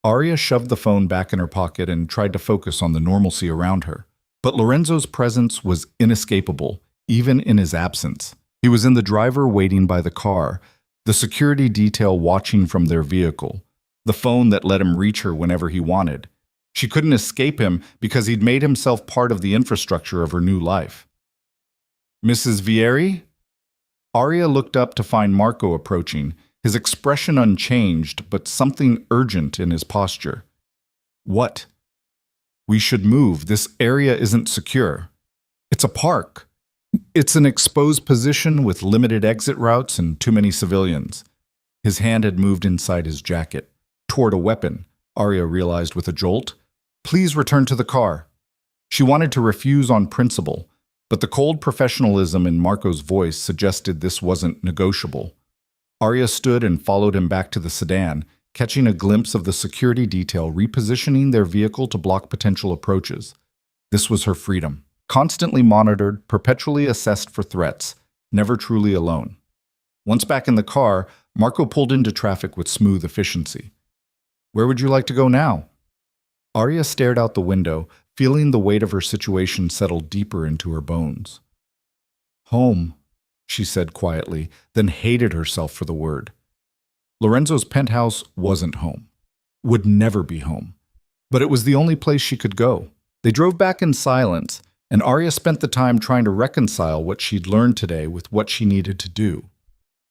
[SPEAKER 1] Arya shoved the phone back in her pocket and tried to focus on the normalcy around her. But Lorenzo's presence was inescapable, even in his absence. He was in the driver waiting by the car, the security detail watching from their vehicle, the phone that let him reach her whenever he wanted. She couldn't escape him because he'd made himself part of the infrastructure of her new life. "Mrs. Vieri?" Arya looked up to find Marco approaching, his expression unchanged, but something urgent in his posture. "What?" "We should move. This area isn't secure. It's a park. It's an exposed position with limited exit routes and too many civilians." His hand had moved inside his jacket, toward a weapon, Arya realized with a jolt. "Please return to the car." She wanted to refuse on principle, but the cold professionalism in Marco's voice suggested this wasn't negotiable. Arya stood and followed him back to the sedan, catching a glimpse of the security detail repositioning their vehicle to block potential approaches. This was her freedom. Constantly monitored, perpetually assessed for threats, never truly alone. Once back in the car, Marco pulled into traffic with smooth efficiency. "Where would you like to go now?" Arya stared out the window, feeling the weight of her situation settle deeper into her bones. "Home," she said quietly, then hated herself for the word. Lorenzo's penthouse wasn't home, would never be home, but it was the only place she could go. They drove back in silence, and Arya spent the time trying to reconcile what she'd learned today with what she needed to do.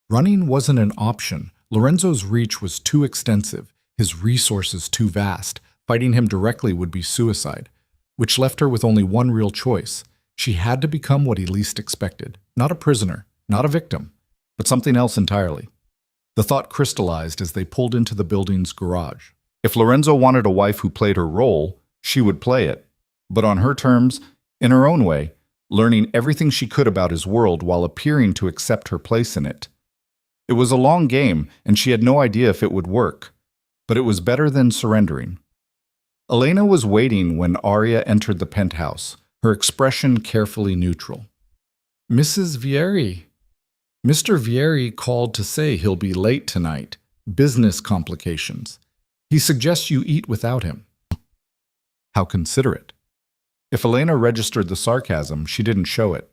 [SPEAKER 1] Running wasn't an option. Lorenzo's reach was too extensive, his resources too vast. Fighting him directly would be suicide, which left her with only one real choice. She had to become what he least expected. Not a prisoner, not a victim, but something else entirely. The thought crystallized as they pulled into the building's garage. If Lorenzo wanted a wife who played her role, she would play it, but on her terms, in her own way, learning everything she could about his world while appearing to accept her place in it. It was a long game, and she had no idea if it would work, but it was better than surrendering. Elena was waiting when Arya entered the penthouse, her expression carefully neutral. "Mrs. Vieri." "Mr. Vieri called to say he'll be late tonight. Business complications. He suggests you eat without him." How considerate. If Elena registered the sarcasm, she didn't show it.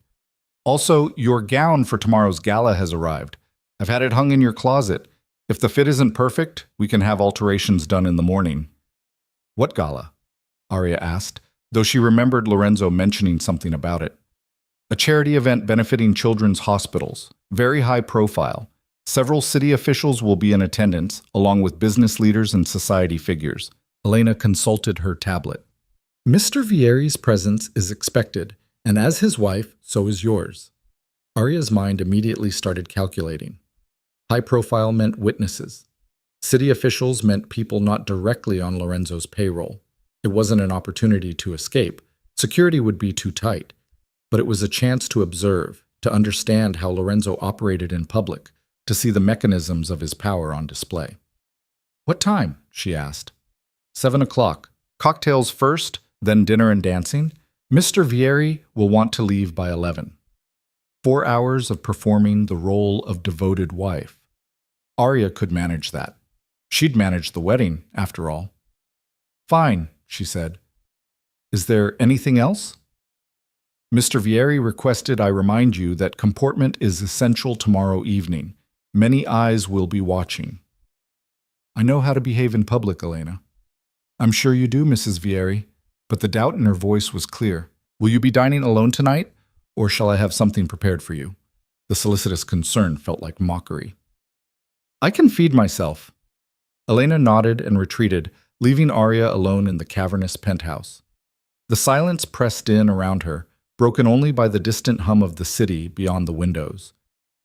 [SPEAKER 1] "Also, your gown for tomorrow's gala has arrived. I've had it hung in your closet. If the fit isn't perfect, we can have alterations done in the morning." "What gala?" Arya asked, though she remembered Lorenzo mentioning something about it. "A charity event benefiting children's hospitals. Very high profile. Several city officials will be in attendance, along with business leaders and society figures." Elena consulted her tablet. "Mr. Vieri's presence is expected, and as his wife, so is yours." Arya's mind immediately started calculating. High profile meant witnesses. City officials meant people not directly on Lorenzo's payroll. It wasn't an opportunity to escape. Security would be too tight. But it was a chance to observe, to understand how Lorenzo operated in public, to see the mechanisms of his power on display. "What time?" she asked. 7 o'clock. Cocktails first, then dinner and dancing. Mr. Vieri will want to leave by 11. 4 hours of performing the role of devoted wife. Arya could manage that. She'd manage the wedding, after all. "Fine," she said. "Is there anything else?" "Mr. Vieri requested I remind you that comportment is essential tomorrow evening. Many eyes will be watching." "I know how to behave in public, Elena." "I'm sure you do, Mrs. Vieri," but the doubt in her voice was clear. "Will you be dining alone tonight, or shall I have something prepared for you?" The solicitous concern felt like mockery. I can feed myself. Elena nodded and retreated, leaving Arya alone in the cavernous penthouse. The silence pressed in around her, broken only by the distant hum of the city beyond the windows.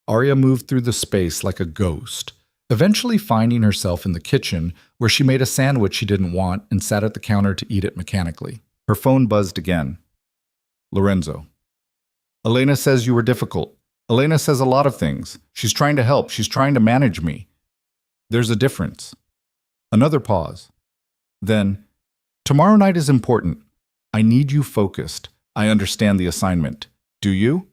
[SPEAKER 1] Arya moved through the space like a ghost, eventually finding herself in the kitchen where she made a sandwich she didn't want and sat at the counter to eat it mechanically. Her phone buzzed again. Lorenzo. Elena says you were difficult. Elena says a lot of things. She's trying to help. She's trying to manage me. There's a difference. Another pause. Then, tomorrow night is important. I need you focused. I understand the assignment. Do you?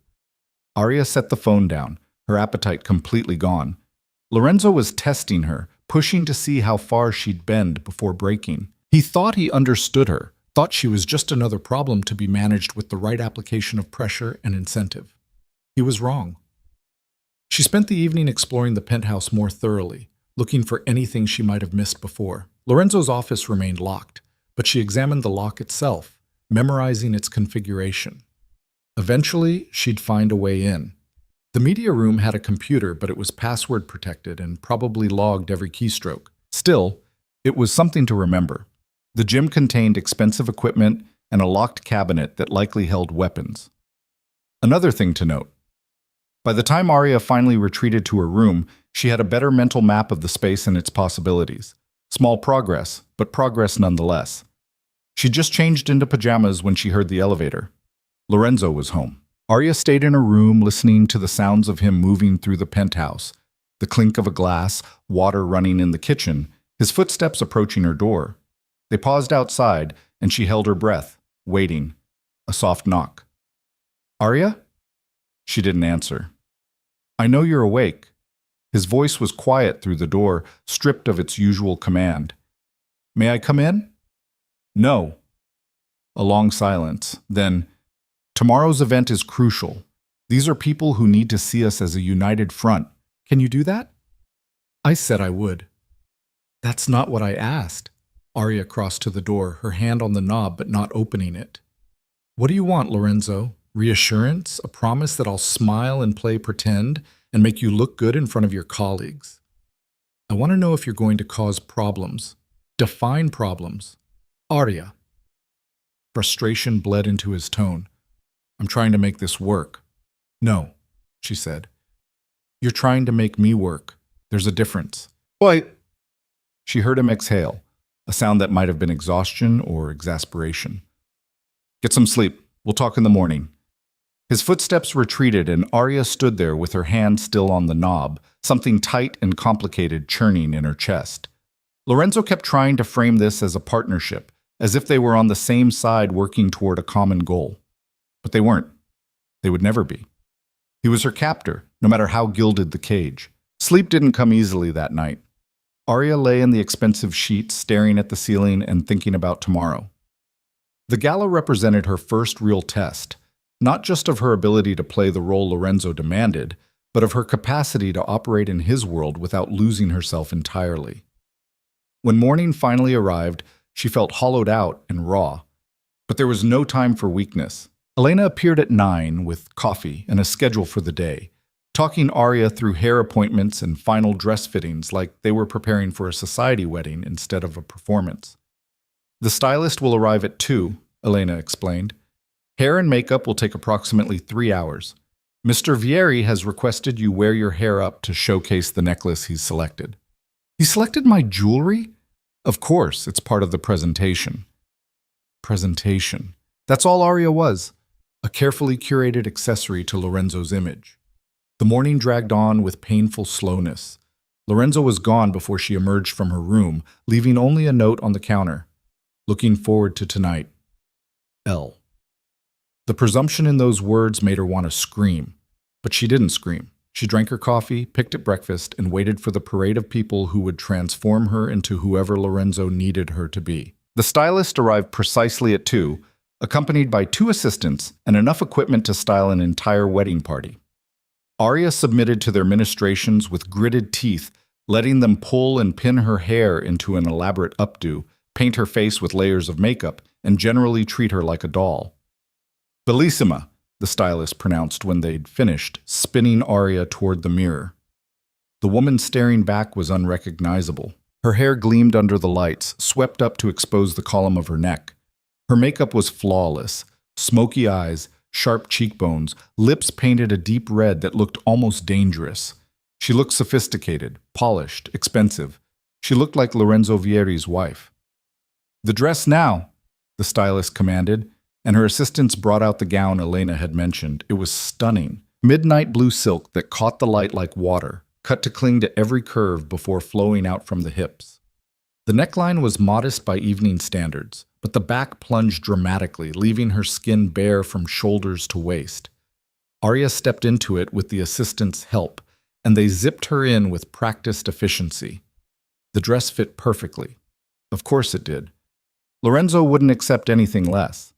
[SPEAKER 1] Arya set the phone down, her appetite completely gone. Lorenzo was testing her, pushing to see how far she'd bend before breaking. He thought he understood her, thought she was just another problem to be managed with the right application of pressure and incentive. He was wrong. She spent the evening exploring the penthouse more thoroughly, looking for anything she might have missed before. Lorenzo's office remained locked, but she examined the lock itself, memorizing its configuration. Eventually, she'd find a way in. The media room had a computer, but it was password protected and probably logged every keystroke. Still, it was something to remember. The gym contained expensive equipment and a locked cabinet that likely held weapons. Another thing to note. By the time Arya finally retreated to her room, she had a better mental map of the space and its possibilities. Small progress, but progress nonetheless. She just changed into pajamas when she heard the elevator. Lorenzo was home. Arya stayed in her room listening to the sounds of him moving through the penthouse, the clink of a glass, water running in the kitchen, his footsteps approaching her door. They paused outside, and she held her breath, waiting. A soft knock. Arya? She didn't answer. I know you're awake. His voice was quiet through the door, stripped of its usual command. May I come in? No. A long silence. Then, tomorrow's event is crucial. These are people who need to see us as a united front. Can you do that? I said I would. That's not what I asked. Arya crossed to the door, her hand on the knob but not opening it. What do you want, Lorenzo? Reassurance? A promise that I'll smile and play pretend and make you look good in front of your colleagues? I want to know if you're going to cause problems. Define problems. Arya. Frustration bled into his tone. I'm trying to make this work. No, she said. You're trying to make me work. There's a difference. Why? She heard him exhale, a sound that might have been exhaustion or exasperation. Get some sleep. We'll talk in the morning. His footsteps retreated, and Arya stood there with her hand still on the knob, something tight and complicated churning in her chest. Lorenzo kept trying to frame this as a partnership, as if they were on the same side working toward a common goal. But they weren't. They would never be. He was her captor, no matter how gilded the cage. Sleep didn't come easily that night. Arya lay in the expensive sheets, staring at the ceiling and thinking about tomorrow. The gala represented her first real test, not just of her ability to play the role Lorenzo demanded, but of her capacity to operate in his world without losing herself entirely. When morning finally arrived, she felt hollowed out and raw. But there was no time for weakness. Elena appeared at 9 with coffee and a schedule for the day, talking Arya through hair appointments and final dress fittings like they were preparing for a society wedding instead of a performance. The stylist will arrive at 2, Elena explained. Hair and makeup will take approximately 3 hours. Mr. Vieri has requested you wear your hair up to showcase the necklace he's selected. He selected my jewelry? Of course, it's part of the presentation. Presentation. That's all Arya was. A carefully curated accessory to Lorenzo's image. The morning dragged on with painful slowness. Lorenzo was gone before she emerged from her room, leaving only a note on the counter. Looking forward to tonight. L. The presumption in those words made her want to scream. But she didn't scream. She drank her coffee, picked at breakfast, and waited for the parade of people who would transform her into whoever Lorenzo needed her to be. The stylist arrived precisely at 2, accompanied by 2 assistants and enough equipment to style an entire wedding party. Arya submitted to their ministrations with gritted teeth, letting them pull and pin her hair into an elaborate updo, paint her face with layers of makeup, and generally treat her like a doll. Bellissima, the stylist pronounced when they'd finished, spinning Arya toward the mirror. The woman staring back was unrecognizable. Her hair gleamed under the lights, swept up to expose the column of her neck. Her makeup was flawless. Smoky eyes, sharp cheekbones, lips painted a deep red that looked almost dangerous. She looked sophisticated, polished, expensive. She looked like Lorenzo Vieri's wife. "The dress now," the stylist commanded, and her assistants brought out the gown Elena had mentioned. It was stunning. Midnight blue silk that caught the light like water, cut to cling to every curve before flowing out from the hips. The neckline was modest by evening standards, but the back plunged dramatically, leaving her skin bare from shoulders to waist. Arya stepped into it with the assistant's help, and they zipped her in with practiced efficiency. The dress fit perfectly. Of course it did. Lorenzo wouldn't accept anything less.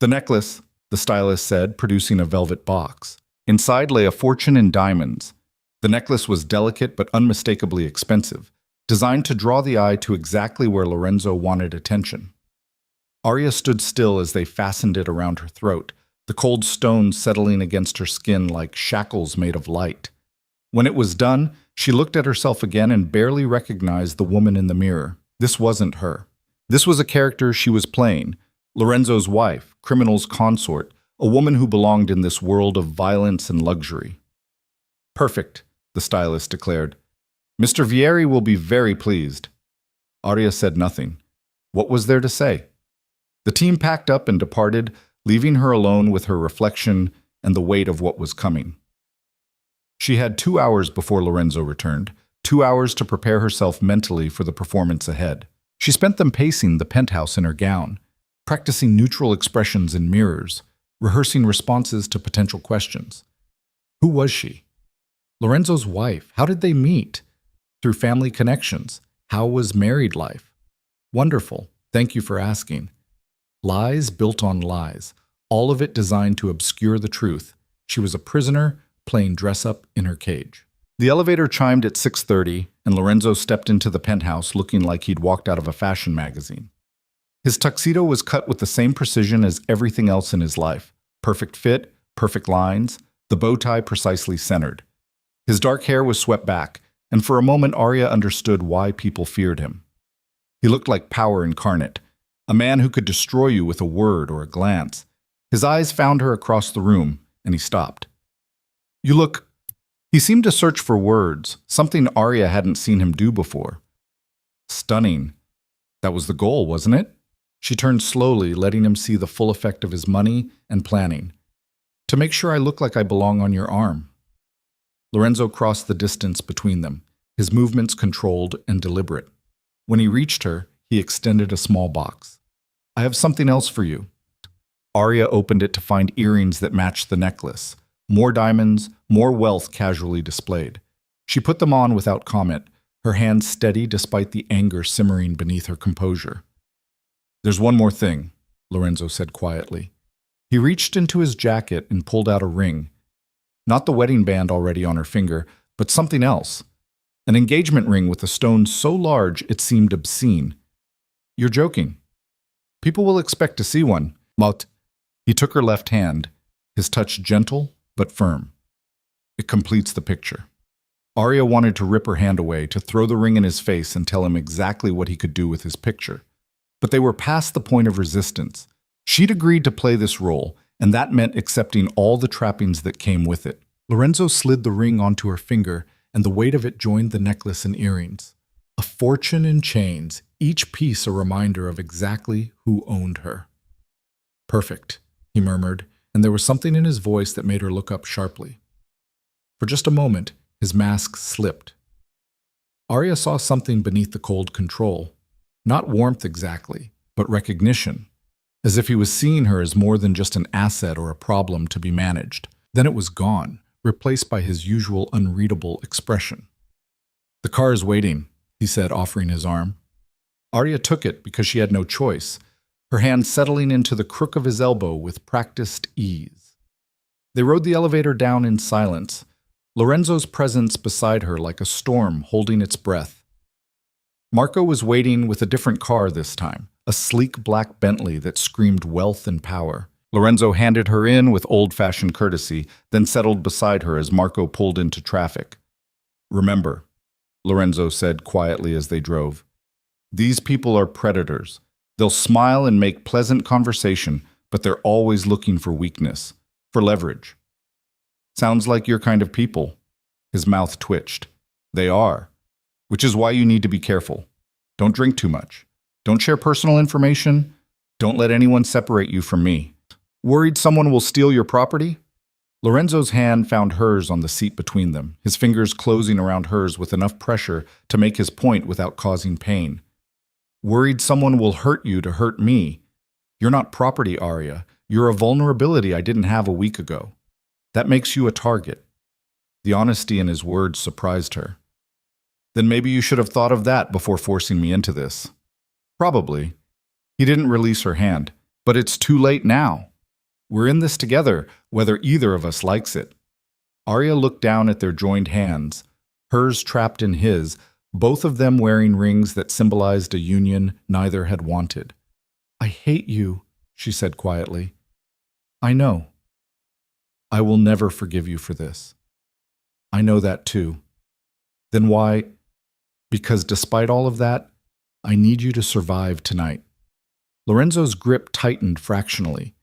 [SPEAKER 1] "The necklace," the stylist said, producing a velvet box. Inside lay a fortune in diamonds. The necklace was delicate but unmistakably expensive, designed to draw the eye to exactly where Lorenzo wanted attention. Arya stood still as they fastened it around her throat, the cold stones settling against her skin like shackles made of light. When it was done, she looked at herself again and barely recognized the woman in the mirror. This wasn't her. This was a character she was playing, Lorenzo's wife, criminal's consort, a woman who belonged in this world of violence and luxury. "Perfect," the stylist declared. "Mr. Vieri will be very pleased." Arya said nothing. What was there to say? The team packed up and departed, leaving her alone with her reflection and the weight of what was coming. She had 2 hours before Lorenzo returned, 2 hours to prepare herself mentally for the performance ahead. She spent them pacing the penthouse in her gown, practicing neutral expressions in mirrors, rehearsing responses to potential questions. Who was she? Lorenzo's wife. How did they meet? Through family connections. How was married life? Wonderful. Thank you for asking. Lies built on lies, all of it designed to obscure the truth. She was a prisoner playing dress-up in her cage. The elevator chimed at 6:30, and Lorenzo stepped into the penthouse looking like he'd walked out of a fashion magazine. His tuxedo was cut with the same precision as everything else in his life. Perfect fit, perfect lines, the bow tie precisely centered. His dark hair was swept back, and for a moment Arya understood why people feared him. He looked like power incarnate, a man who could destroy you with a word or a glance. His eyes found her across the room, and he stopped. "You look..." He seemed to search for words, something Arya hadn't seen him do before. "Stunning." That was the goal, wasn't it? She turned slowly, letting him see the full effect of his money and planning. "To make sure I look like I belong on your arm." Lorenzo crossed the distance between them, his movements controlled and deliberate. When he reached her, he extended a small box. "I have something else for you." Arya opened it to find earrings that matched the necklace. More diamonds, more wealth casually displayed. She put them on without comment, her hands steady despite the anger simmering beneath her composure. "There's one more thing," Lorenzo said quietly. He reached into his jacket and pulled out a ring. Not the wedding band already on her finger, but something else. An engagement ring with a stone so large it seemed obscene. "You're joking. People will expect to see one." He took her left hand, his touch gentle but firm. "It completes the picture." Arya wanted to rip her hand away, to throw the ring in his face and tell him exactly what he could do with his picture. But they were past the point of resistance. She'd agreed to play this role, and that meant accepting all the trappings that came with it. Lorenzo slid the ring onto her finger, and the weight of it joined the necklace and earrings. A fortune in chains, each piece a reminder of exactly who owned her. "Perfect," he murmured, and there was something in his voice that made her look up sharply. For just a moment, his mask slipped. Arya saw something beneath the cold control. Not warmth exactly, but recognition, as if he was seeing her as more than just an asset or a problem to be managed. Then it was gone, replaced by his usual unreadable expression. "The car is waiting," he said, offering his arm. Arya took it because she had no choice, her hand settling into the crook of his elbow with practiced ease. They rode the elevator down in silence, Lorenzo's presence beside her like a storm holding its breath. Marco was waiting with a different car this time, a sleek black Bentley that screamed wealth and power. Lorenzo handed her in with old-fashioned courtesy, then settled beside her as Marco pulled into traffic. Remember, Lorenzo said quietly as they drove, these people are predators. They'll smile and make pleasant conversation, but they're always looking for weakness, for leverage. Sounds like your kind of people. His mouth twitched. They are, which is why you need to be careful. Don't drink too much. Don't share personal information. Don't let anyone separate you from me. Worried someone will steal your property? Lorenzo's hand found hers on the seat between them, his fingers closing around hers with enough pressure to make his point without causing pain. Worried someone will hurt you to hurt me. You're not property, Arya. You're a vulnerability I didn't have a week ago. That makes you a target. The honesty in his words surprised her. Then maybe you should have thought of that before forcing me into this. Probably. He didn't release her hand. But it's too late now. We're in this together, whether either of us likes it. Arya looked down at their joined hands, hers trapped in his, both of them wearing rings that symbolized a union neither had wanted. I hate you, she said quietly. I know. I will never forgive you for this. I know that too. Then why? Because despite all of that, I need you to survive tonight. Lorenzo's grip tightened fractionally.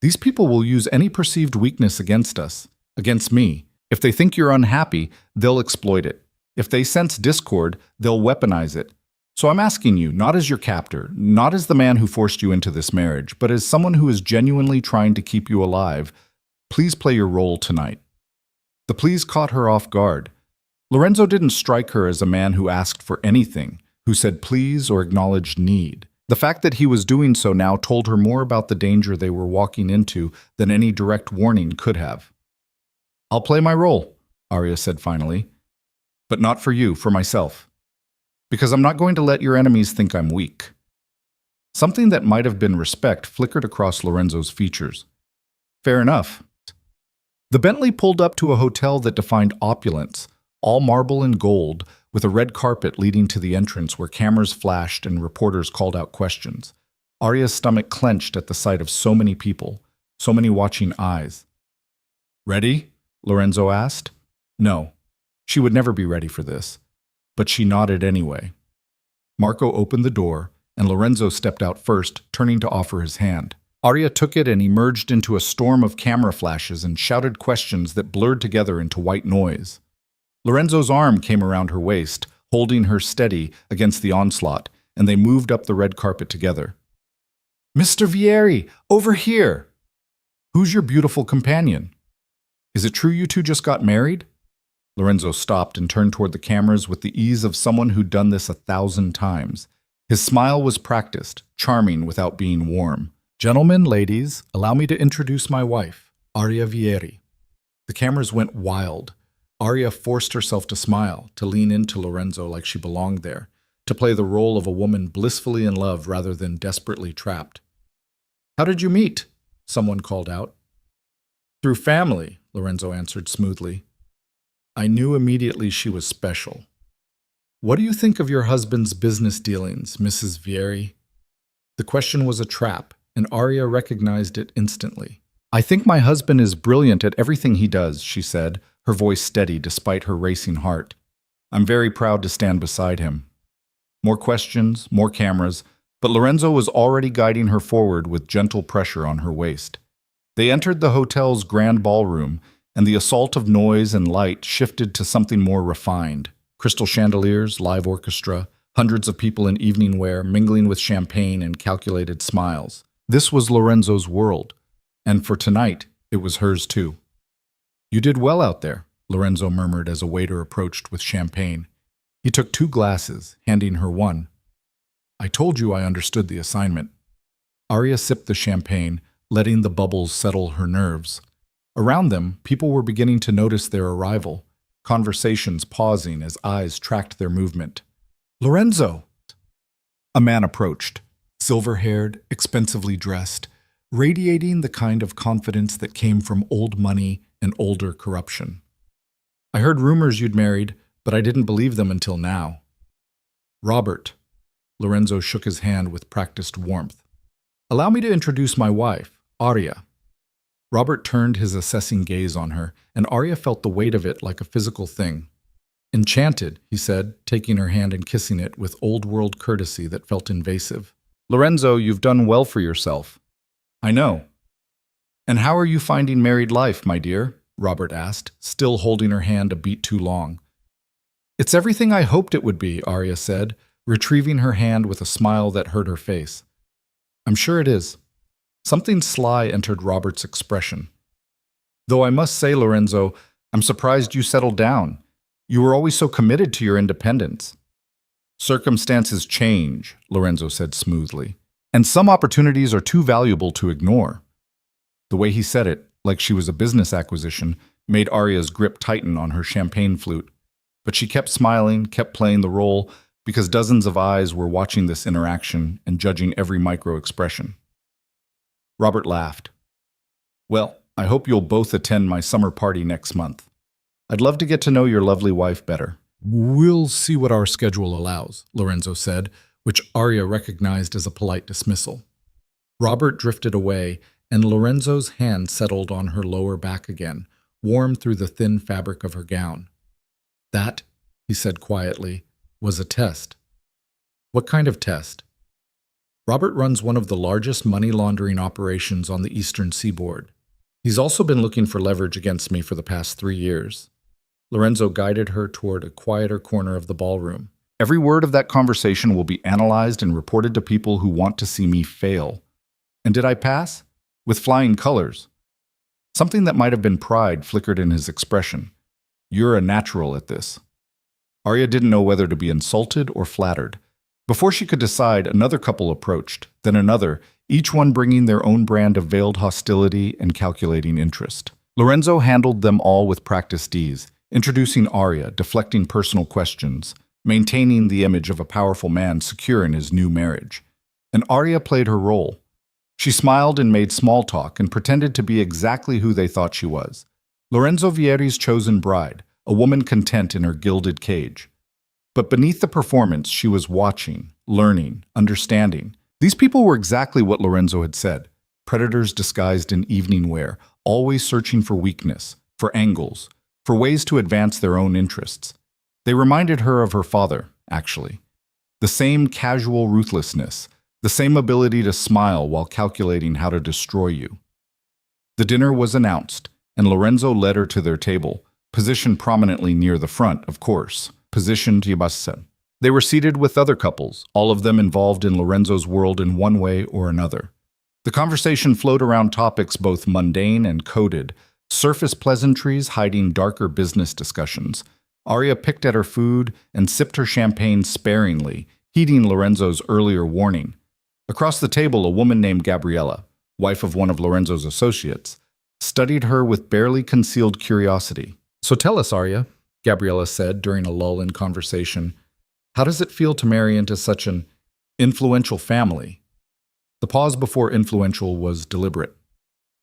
[SPEAKER 1] These people will use any perceived weakness against us, against me. If they think you're unhappy, they'll exploit it. If they sense discord, they'll weaponize it. So I'm asking you, not as your captor, not as the man who forced you into this marriage, but as someone who is genuinely trying to keep you alive, please play your role tonight. The please caught her off guard. Lorenzo didn't strike her as a man who asked for anything, who said please or acknowledged need. The fact that he was doing so now told her more about the danger they were walking into than any direct warning could have. I'll play my role, Arya said finally. But not for you, for myself. Because I'm not going to let your enemies think I'm weak. Something that might have been respect flickered across Lorenzo's features. Fair enough. The Bentley pulled up to a hotel that defined opulence, all marble and gold, with a red carpet leading to the entrance where cameras flashed and reporters called out questions. Arya's stomach clenched at the sight of so many people, so many watching eyes. Ready? Lorenzo asked. No. She would never be ready for this, but she nodded anyway. Marco opened the door, and Lorenzo stepped out first, turning to offer his hand. Arya took it and emerged into a storm of camera flashes and shouted questions that blurred together into white noise. Lorenzo's arm came around her waist, holding her steady against the onslaught, and they moved up the red carpet together. Mr. Vieri, over here! Who's your beautiful companion? Is it true you two just got married? Lorenzo stopped and turned toward the cameras with the ease of someone who'd done this 1,000 times. His smile was practiced, charming without being warm. Gentlemen, ladies, allow me to introduce my wife, Arya Vieri. The cameras went wild. Arya forced herself to smile, to lean into Lorenzo like she belonged there, to play the role of a woman blissfully in love rather than desperately trapped. How did you meet? Someone called out. Through family, Lorenzo answered smoothly. I knew immediately she was special. What do you think of your husband's business dealings, Mrs. Vieri? The question was a trap, and Arya recognized it instantly. I think my husband is brilliant at everything he does, she said, her voice steady despite her racing heart. I'm very proud to stand beside him. More questions, more cameras, but Lorenzo was already guiding her forward with gentle pressure on her waist. They entered the hotel's grand ballroom, and the assault of noise and light shifted to something more refined. Crystal chandeliers, live orchestra, hundreds of people in evening wear mingling with champagne and calculated smiles. This was Lorenzo's world, and for tonight, it was hers too. You did well out there, Lorenzo murmured as a waiter approached with champagne. He took 2 glasses, handing her one. I told you I understood the assignment. Arya sipped the champagne, letting the bubbles settle her nerves. Around them, people were beginning to notice their arrival, conversations pausing as eyes tracked their movement. Lorenzo! A man approached, silver-haired, expensively dressed, radiating the kind of confidence that came from old money and older corruption. I heard rumors you'd married, but I didn't believe them until now. Robert. Lorenzo shook his hand with practiced warmth. Allow me to introduce my wife, Arya. Robert turned his assessing gaze on her, and Arya felt the weight of it like a physical thing. Enchanted, he said, taking her hand and kissing it with old-world courtesy that felt invasive. Lorenzo, you've done well for yourself. I know. And how are you finding married life, my dear? Robert asked, still holding her hand a beat too long. It's everything I hoped it would be, Arya said, retrieving her hand with a smile that hurt her face. I'm sure it is. Something sly entered Robert's expression. Though I must say, Lorenzo, I'm surprised you settled down. You were always so committed to your independence. Circumstances change, Lorenzo said smoothly, and some opportunities are too valuable to ignore. The way he said it, like she was a business acquisition, made Arya's grip tighten on her champagne flute. But she kept smiling, kept playing the role, because dozens of eyes were watching this interaction and judging every micro-expression. Robert laughed. Well, I hope you'll both attend my summer party next month. I'd love to get to know your lovely wife better. We'll see what our schedule allows, Lorenzo said, which Arya recognized as a polite dismissal. Robert drifted away, and Lorenzo's hand settled on her lower back again, warm through the thin fabric of her gown. That, he said quietly, was a test. What kind of test? Robert runs one of the largest money laundering operations on the eastern seaboard. He's also been looking for leverage against me for the past 3 years. Lorenzo guided her toward a quieter corner of the ballroom. Every word of that conversation will be analyzed and reported to people who want to see me fail. And did I pass? With flying colors. Something that might have been pride flickered in his expression. You're a natural at this. Arya didn't know whether to be insulted or flattered. Before she could decide, another couple approached, then another, each one bringing their own brand of veiled hostility and calculating interest. Lorenzo handled them all with practiced ease, introducing Arya, deflecting personal questions, maintaining the image of a powerful man secure in his new marriage. And Arya played her role. She smiled and made small talk and pretended to be exactly who they thought she was. Lorenzo Vieri's chosen bride, a woman content in her gilded cage. But beneath the performance, she was watching, learning, understanding. These people were exactly what Lorenzo had said, predators disguised in evening wear, always searching for weakness, for angles, for ways to advance their own interests. They reminded her of her father, actually. The same casual ruthlessness, the same ability to smile while calculating how to destroy you. The dinner was announced, and Lorenzo led her to their table, positioned prominently near the front, of course, positioned Yabasa. They were seated with other couples, all of them involved in Lorenzo's world in one way or another. The conversation flowed around topics both mundane and coded, surface pleasantries hiding darker business discussions. Arya picked at her food and sipped her champagne sparingly, heeding Lorenzo's earlier warning. Across the table, a woman named Gabriella, wife of one of Lorenzo's associates, studied her with barely concealed curiosity. So tell us, Arya, Gabriella said during a lull in conversation, how does it feel to marry into such an influential family? The pause before influential was deliberate.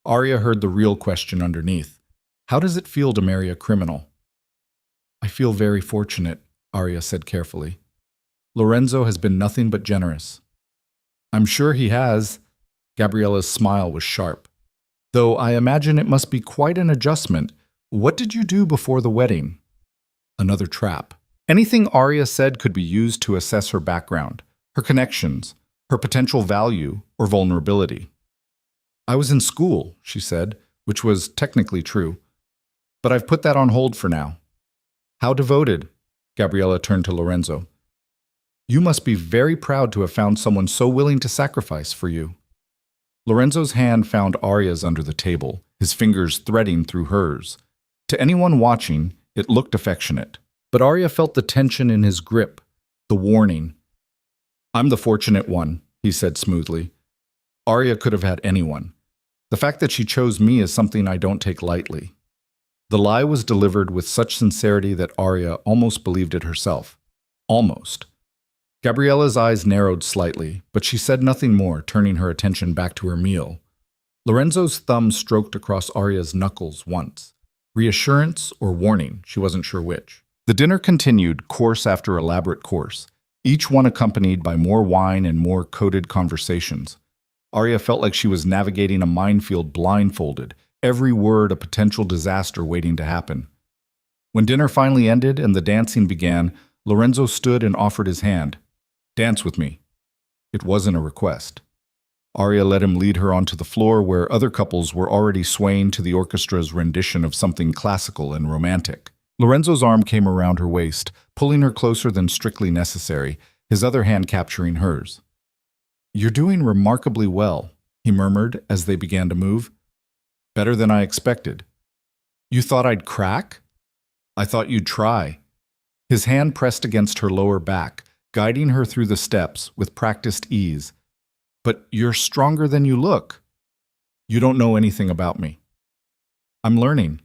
[SPEAKER 1] Arya heard the real question underneath. How does it feel to marry a criminal? I feel very fortunate, Arya said carefully. Lorenzo has been nothing but generous. I'm sure he has. Gabriella's smile was sharp. Though I imagine it must be quite an adjustment. What did you do before the wedding? Another trap. Anything Arya said could be used to assess her background, her connections, her potential value or vulnerability. I was in school, she said, which was technically true. But I've put that on hold for now. How devoted? Gabriella turned to Lorenzo. You must be very proud to have found someone so willing to sacrifice for you. Lorenzo's hand found Arya's under the table, his fingers threading through hers. To anyone watching, it looked affectionate. But Arya felt the tension in his grip, the warning. I'm the fortunate one, he said smoothly. Arya could have had anyone. The fact that she chose me is something I don't take lightly. The lie was delivered with such sincerity that Arya almost believed it herself. Almost. Gabriella's eyes narrowed slightly, but she said nothing more, turning her attention back to her meal. Lorenzo's thumb stroked across Arya's knuckles once. Reassurance or warning, she wasn't sure which. The dinner continued, course after elaborate course, each one accompanied by more wine and more coded conversations. Arya felt like she was navigating a minefield blindfolded, every word a potential disaster waiting to happen. When dinner finally ended and the dancing began, Lorenzo stood and offered his hand. "Dance with me." It wasn't a request. Aria let him lead her onto the floor where other couples were already swaying to the orchestra's rendition of something classical and romantic. Lorenzo's arm came around her waist, pulling her closer than strictly necessary, his other hand capturing hers. "You're doing remarkably well," he murmured as they began to move. "Better than I expected." "You thought I'd crack?" "I thought you'd try." His hand pressed against her lower back, guiding her through the steps with practiced ease. "But you're stronger than you look." "You don't know anything about me." "I'm learning."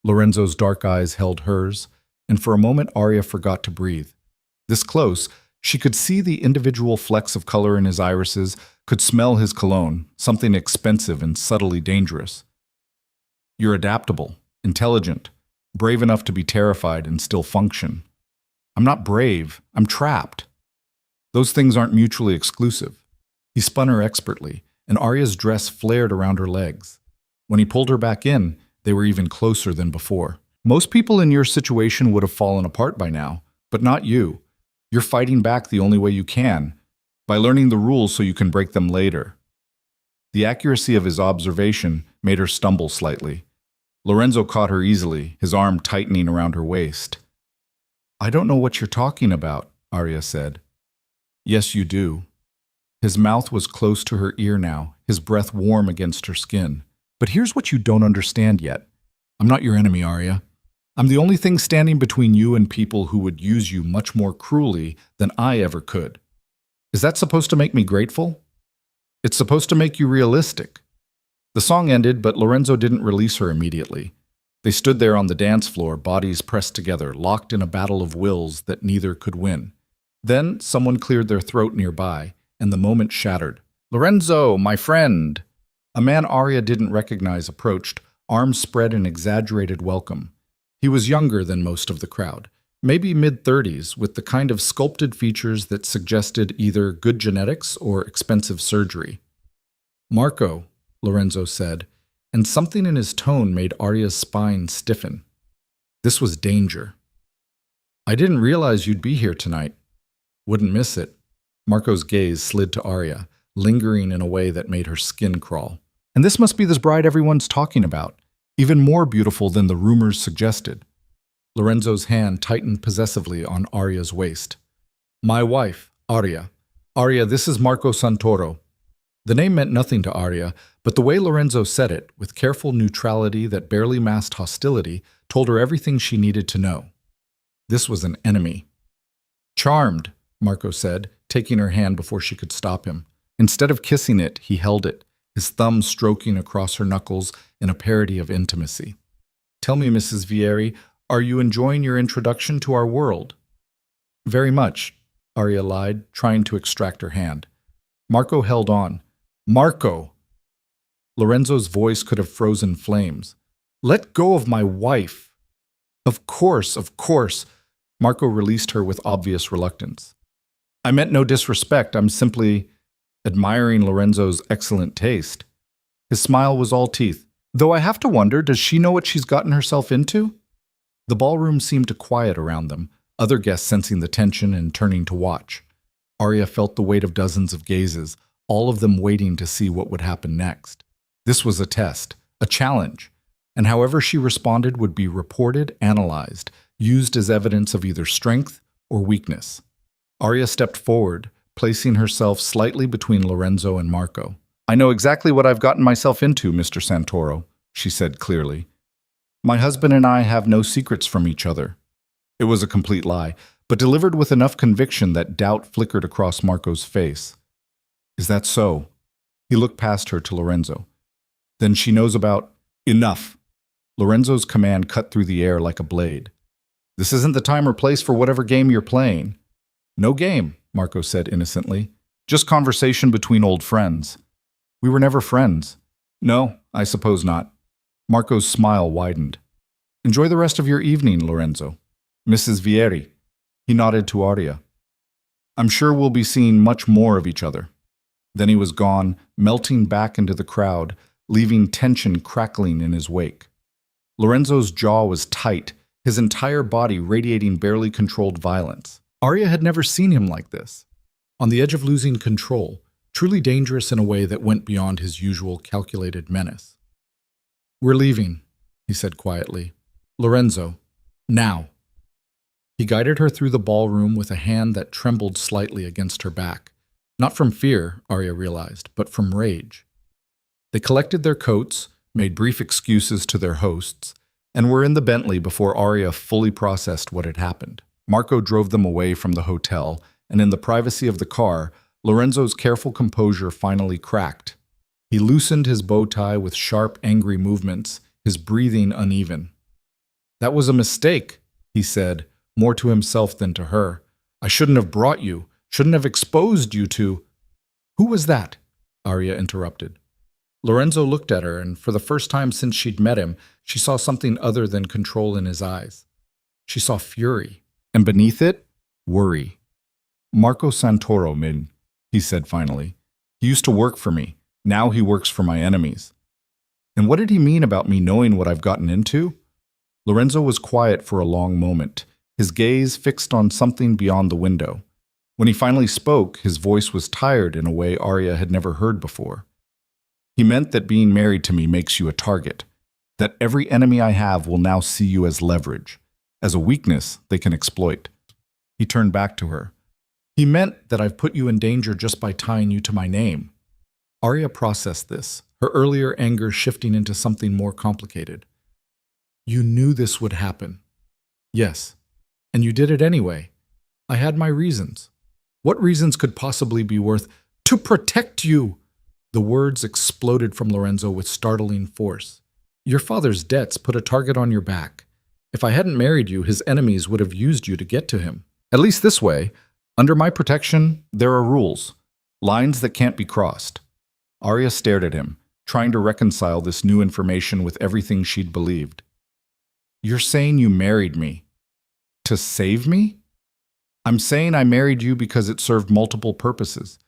[SPEAKER 1] Lorenzo's dark eyes held hers, and for a moment Aria forgot to breathe. This close, she could see the individual flecks of color in his irises, could smell his cologne, something expensive and subtly dangerous. "You're adaptable, intelligent, brave enough to be terrified and still function." "I'm not brave, I'm trapped." "Those things aren't mutually exclusive." He spun her expertly, and Arya's dress flared around her legs. When he pulled her back in, they were even closer than before. "Most people in your situation would have fallen apart by now, but not you. You're fighting back the only way you can, by learning the rules so you can break them later." The accuracy of his observation made her stumble slightly. Lorenzo caught her easily, his arm tightening around her waist. "I don't know what you're talking about," Arya said. "Yes, you do." His mouth was close to her ear now, his breath warm against her skin. "But here's what you don't understand yet. I'm not your enemy, Arya. I'm the only thing standing between you and people who would use you much more cruelly than I ever could. Is that supposed to make me grateful? It's supposed to make you realistic." The song ended, but Lorenzo didn't release her immediately. They stood there on the dance floor, bodies pressed together, locked in a battle of wills that neither could win. Then someone cleared their throat nearby, and the moment shattered. "Lorenzo, my friend!" A man Arya didn't recognize approached, arms spread in exaggerated welcome. He was younger than most of the crowd, maybe mid-30s, with the kind of sculpted features that suggested either good genetics or expensive surgery. "Marco," Lorenzo said, and something in his tone made Arya's spine stiffen. This was danger. "I didn't realize you'd be here tonight. Wouldn't miss it." Marco's gaze slid to Arya, lingering in a way that made her skin crawl. "And this must be the bride everyone's talking about, even more beautiful than the rumors suggested." Lorenzo's hand tightened possessively on Arya's waist. "My wife, Arya. Arya, this is Marco Santoro." The name meant nothing to Arya, but the way Lorenzo said it, with careful neutrality that barely masked hostility, told her everything she needed to know. This was an enemy. "Charmed," Marco said, taking her hand before she could stop him. Instead of kissing it, he held it, his thumb stroking across her knuckles in a parody of intimacy. "Tell me, Mrs. Vieri, are you enjoying your introduction to our world?" "Very much," Arya lied, trying to extract her hand. Marco held on. "Marco!" Lorenzo's voice could have frozen flames. "Let go of my wife!" Of course. Marco released her with obvious reluctance. "I meant no disrespect, I'm simply admiring Lorenzo's excellent taste." His smile was all teeth. "Though I have to wonder, does she know what she's gotten herself into?" The ballroom seemed to quiet around them, other guests sensing the tension and turning to watch. Arya felt the weight of dozens of gazes, all of them waiting to see what would happen next. This was a test, a challenge, and however she responded would be reported, analyzed, used as evidence of either strength or weakness. Arya stepped forward, placing herself slightly between Lorenzo and Marco. "I know exactly what I've gotten myself into, Mr. Santoro," she said clearly. "My husband and I have no secrets from each other." It was a complete lie, but delivered with enough conviction that doubt flickered across Marco's face. "Is that so?" He looked past her to Lorenzo. "Then she knows about—" "Enough!" Lorenzo's command cut through the air like a blade. "This isn't the time or place for whatever game you're playing." "No game," Marco said innocently. "Just conversation between old friends." "We were never friends." "No, I suppose not." Marco's smile widened. "Enjoy the rest of your evening, Lorenzo. Mrs. Vieri." He nodded to Arya. "I'm sure we'll be seeing much more of each other." Then he was gone, melting back into the crowd, leaving tension crackling in his wake. Lorenzo's jaw was tight, his entire body radiating barely controlled violence. Arya had never seen him like this. On the edge of losing control, truly dangerous in a way that went beyond his usual calculated menace. "We're leaving," he said quietly. "Lorenzo, now." He guided her through the ballroom with a hand that trembled slightly against her back. Not from fear, Arya realized, but from rage. They collected their coats, made brief excuses to their hosts, and were in the Bentley before Arya fully processed what had happened. Marco drove them away from the hotel, and in the privacy of the car, Lorenzo's careful composure finally cracked. He loosened his bow tie with sharp, angry movements, his breathing uneven. "That was a mistake," he said, more to himself than to her. "I shouldn't have brought you, shouldn't have exposed you to—" "Who was that?" Arya interrupted. Lorenzo looked at her, and for the first time since she'd met him, she saw something other than control in his eyes. She saw fury, and beneath it, worry. "Marco Santoro, Min," he said finally. "He used to work for me. Now he works for my enemies." "And what did he mean about me knowing what I've gotten into?" Lorenzo was quiet for a long moment, his gaze fixed on something beyond the window. When he finally spoke, his voice was tired in a way Arya had never heard before. "He meant that being married to me makes you a target, that every enemy I have will now see you as leverage, as a weakness they can exploit." He turned back to her. "He meant that I've put you in danger just by tying you to my name." Arya processed this, her earlier anger shifting into something more complicated. "You knew this would happen." "Yes, and you did it anyway. I had my reasons." "What reasons could possibly be worth—" "To protect you!" The words exploded from Lorenzo with startling force. "Your father's debts put a target on your back. If I hadn't married you, his enemies would have used you to get to him. At least this way, under my protection, there are rules, lines that can't be crossed." Arya stared at him, trying to reconcile this new information with everything she'd believed. "You're saying you married me to save me?" "I'm saying I married you because it served multiple purposes.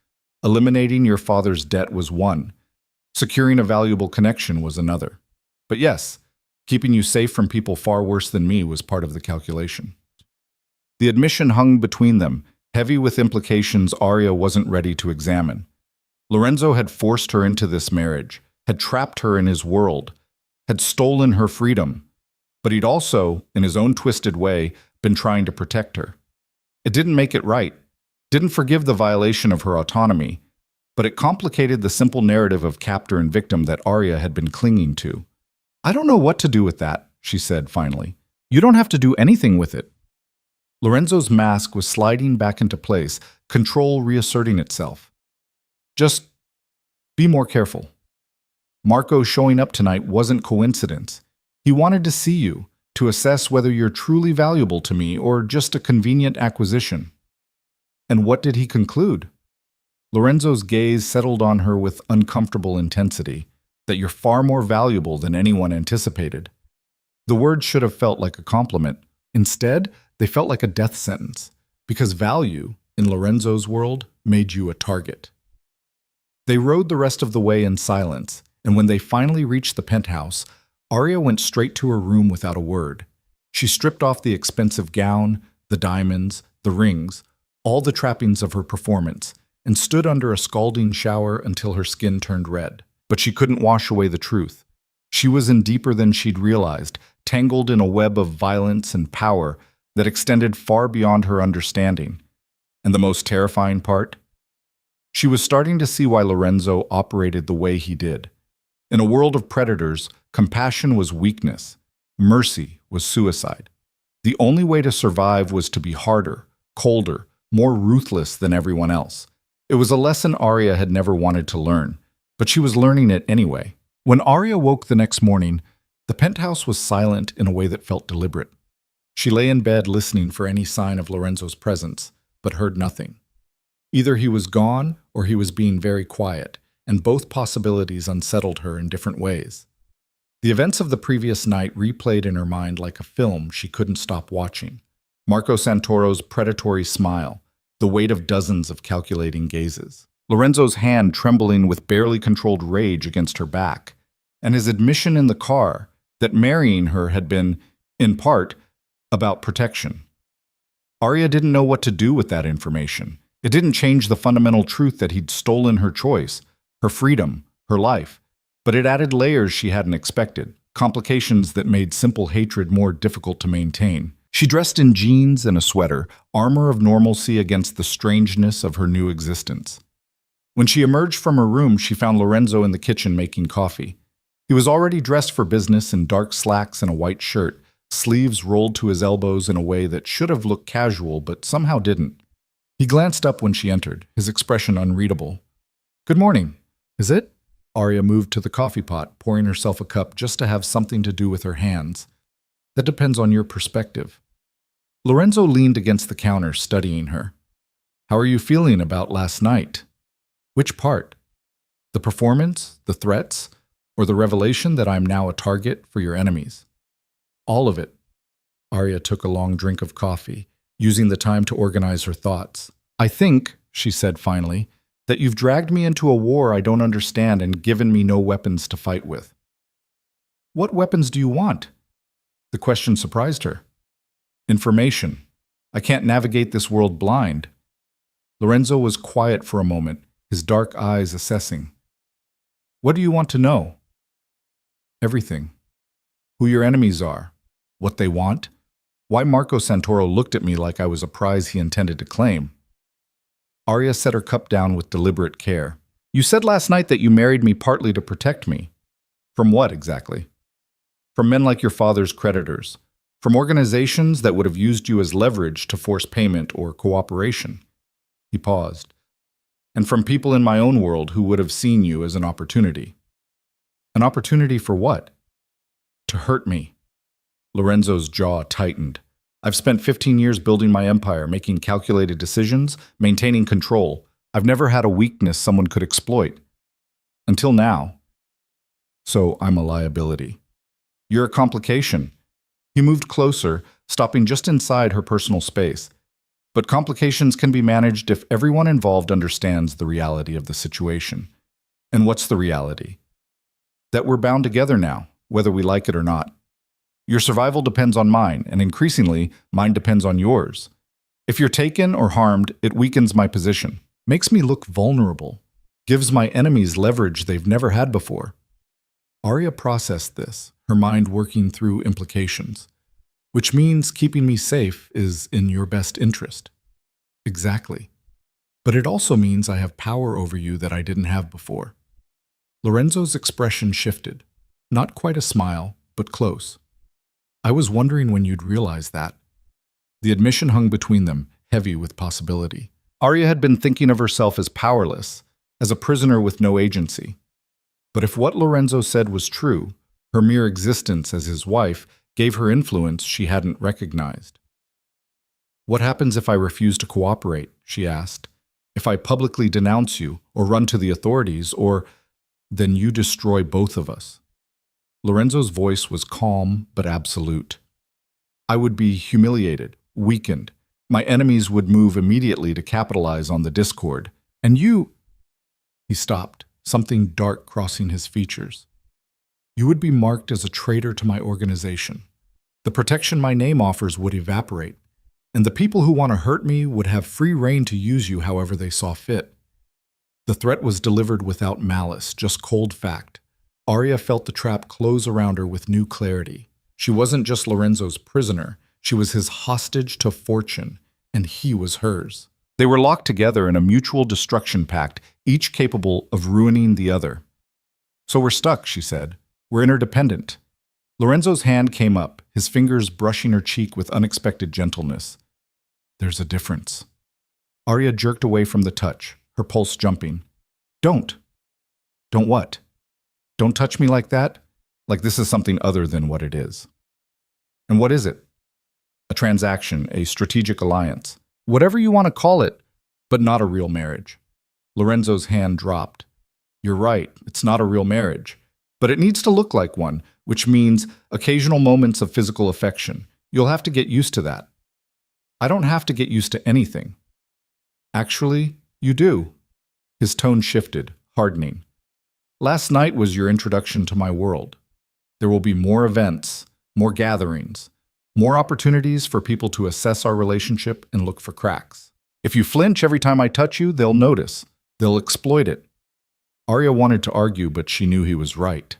[SPEAKER 1] Eliminating your father's debt was one. Securing a valuable connection was another. But yes, keeping you safe from people far worse than me was part of the calculation." The admission hung between them, heavy with implications Arya wasn't ready to examine. Lorenzo had forced her into this marriage, had trapped her in his world, had stolen her freedom, but he'd also, in his own twisted way, been trying to protect her. It didn't make it right, didn't forgive the violation of her autonomy, but it complicated the simple narrative of captor and victim that Arya had been clinging to. "I don't know what to do with that," she said finally. "You don't have to do anything with it." Lorenzo's mask was sliding back into place, control reasserting itself. "Just be more careful. Marco showing up tonight wasn't coincidence. He wanted to see you, to assess whether you're truly valuable to me or just a convenient acquisition." "And what did he conclude?" Lorenzo's gaze settled on her with uncomfortable intensity, "that you're far more valuable than anyone anticipated." The words should have felt like a compliment. Instead, they felt like a death sentence, because value, in Lorenzo's world, made you a target. They rode the rest of the way in silence, and when they finally reached the penthouse, Arya went straight to her room without a word. She stripped off the expensive gown, the diamonds, the rings, all the trappings of her performance, and stood under a scalding shower until her skin turned red. But she couldn't wash away the truth. She was in deeper than she'd realized, tangled in a web of violence and power that extended far beyond her understanding. And the most terrifying part? She was starting to see why Lorenzo operated the way he did. In a world of predators, compassion was weakness. Mercy was suicide. The only way to survive was to be harder, colder, more ruthless than everyone else. It was a lesson Arya had never wanted to learn, but she was learning it anyway. When Arya woke the next morning, the penthouse was silent in a way that felt deliberate. She lay in bed listening for any sign of Lorenzo's presence, but heard nothing. Either he was gone or he was being very quiet, and both possibilities unsettled her in different ways. The events of the previous night replayed in her mind like a film she couldn't stop watching. Marco Santoro's predatory smile, the weight of dozens of calculating gazes. Lorenzo's hand trembling with barely controlled rage against her back, and his admission in the car that marrying her had been, in part, about protection. Arya didn't know what to do with that information. It didn't change the fundamental truth that he'd stolen her choice, her freedom, her life, but it added layers she hadn't expected, complications that made simple hatred more difficult to maintain. She dressed in jeans and a sweater, armor of normalcy against the strangeness of her new existence. When she emerged from her room, she found Lorenzo in the kitchen making coffee. He was already dressed for business in dark slacks and a white shirt, sleeves rolled to his elbows in a way that should have looked casual but somehow didn't. He glanced up when she entered, his expression unreadable. "Good morning. Is it?" Arya moved to the coffee pot, pouring herself a cup just to have something to do with her hands. "That depends on your perspective." Lorenzo leaned against the counter, studying her. "How are you feeling about last night?" "Which part? The performance, the threats, or the revelation that I'm now a target for your enemies?" "All of it." Arya took a long drink of coffee, using the time to organize her thoughts. "I think," she said finally, "that you've dragged me into a war I don't understand and given me no weapons to fight with." "What weapons do you want?" The question surprised her. "Information. I can't navigate this world blind." Lorenzo was quiet for a moment, his dark eyes assessing. "What do you want to know?" "Everything. Who your enemies are, what they want, why Marco Santoro looked at me like I was a prize he intended to claim." Arya set her cup down with deliberate care. "You said last night that you married me partly to protect me. From what exactly?" "From men like your father's creditors. From organizations that would have used you as leverage to force payment or cooperation." He paused. "And from people in my own world who would have seen you as an opportunity." "An opportunity for what?" "To hurt me." Lorenzo's jaw tightened. "I've spent 15 years building my empire, making calculated decisions, maintaining control. I've never had a weakness someone could exploit. Until now. So I'm a liability. You're a complication." He moved closer, stopping just inside her personal space. "But complications can be managed if everyone involved understands the reality of the situation." "And what's the reality?" "That we're bound together now, whether we like it or not. Your survival depends on mine, and increasingly, mine depends on yours. If you're taken or harmed, it weakens my position, makes me look vulnerable, gives my enemies leverage they've never had before." Arya processed this, her mind working through implications. "Which means keeping me safe is in your best interest." "Exactly. But it also means I have power over you that I didn't have before." Lorenzo's expression shifted. Not quite a smile, but close. "I was wondering when you'd realize that." The admission hung between them, heavy with possibility. Arya had been thinking of herself as powerless, as a prisoner with no agency. But if what Lorenzo said was true, her mere existence as his wife gave her influence she hadn't recognized. "What happens if I refuse to cooperate?" she asked. "If I publicly denounce you, or run to the authorities, or then you destroy both of us." Lorenzo's voice was calm but absolute. "I would be humiliated, weakened. My enemies would move immediately to capitalize on the discord. And you—" He stopped, something dark crossing his features. "You would be marked as a traitor to my organization. The protection my name offers would evaporate, and the people who want to hurt me would have free rein to use you however they saw fit." The threat was delivered without malice, just cold fact. Arya felt the trap close around her with new clarity. She wasn't just Lorenzo's prisoner, she was his hostage to fortune, and he was hers. They were locked together in a mutual destruction pact, each capable of ruining the other. "So we're stuck," she said. "We're interdependent." Lorenzo's hand came up, his fingers brushing her cheek with unexpected gentleness. "There's a difference." Arya jerked away from the touch, her pulse jumping. "Don't." "Don't what?" "Don't touch me like that, like this is something other than what it is." "And what is it?" "A transaction, a strategic alliance. Whatever you want to call it, but not a real marriage." Lorenzo's hand dropped. "You're right, it's not a real marriage. But it needs to look like one, which means occasional moments of physical affection. You'll have to get used to that." "I don't have to get used to anything." "Actually, you do." His tone shifted, hardening. "Last night was your introduction to my world. There will be more events, more gatherings, More opportunities for people to assess our relationship and look for cracks. If you flinch every time I touch you, they'll notice. They'll exploit it. Arya wanted to argue, but she knew he was right.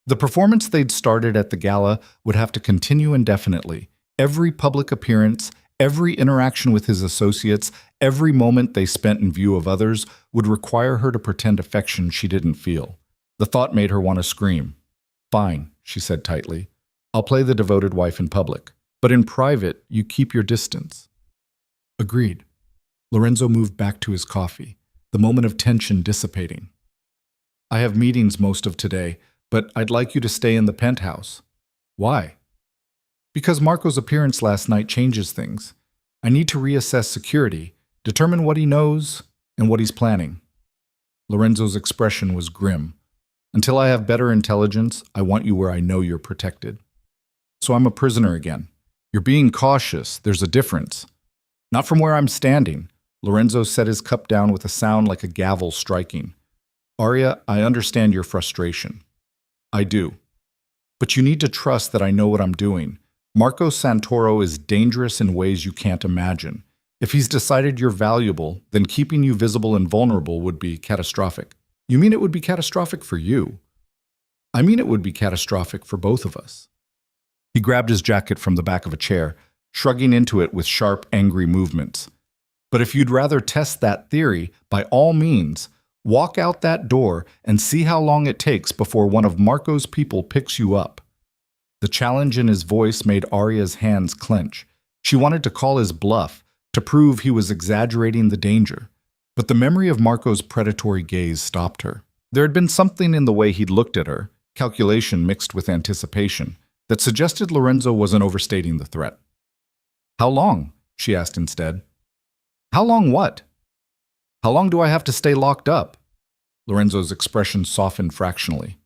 [SPEAKER 1] The performance they'd started at the gala would have to continue indefinitely. Every public appearance, every interaction with his associates, every moment they spent in view of others would require her to pretend affection she didn't feel. The thought made her want to scream. "Fine," she said tightly. "I'll play the devoted wife in public. But in private, you keep your distance." Agreed. Lorenzo moved back to his coffee, the moment of tension dissipating. "I have meetings most of today, but I'd like you to stay in the penthouse." "Why?" "Because Marco's appearance last night changes things. I need to reassess security, determine what he knows and what he's planning." Lorenzo's expression was grim. "Until I have better intelligence, I want you where I know you're protected." "So I'm a prisoner again." "You're being cautious. There's a difference." "Not from where I'm standing." Lorenzo set his cup down with a sound like a gavel striking. "Arya, I understand your frustration." "I do. But you need to trust that I know what I'm doing. Marco Santoro is dangerous in ways you can't imagine. If he's decided you're valuable, then keeping you visible and vulnerable would be catastrophic." "You mean it would be catastrophic for you?" "I mean it would be catastrophic for both of us." He grabbed his jacket from the back of a chair, shrugging into it with sharp, angry movements. "But if you'd rather test that theory, by all means, walk out that door and see how long it takes before one of Marco's people picks you up." The challenge in his voice made Arya's hands clench. She wanted to call his bluff, to prove he was exaggerating the danger. But the memory of Marco's predatory gaze stopped her. There had been something in the way he'd looked at her, calculation mixed with anticipation, that suggested Lorenzo wasn't overstating the threat. "How long?" she asked instead. "How long what?" "How long do I have to stay locked up?" Lorenzo's expression softened fractionally.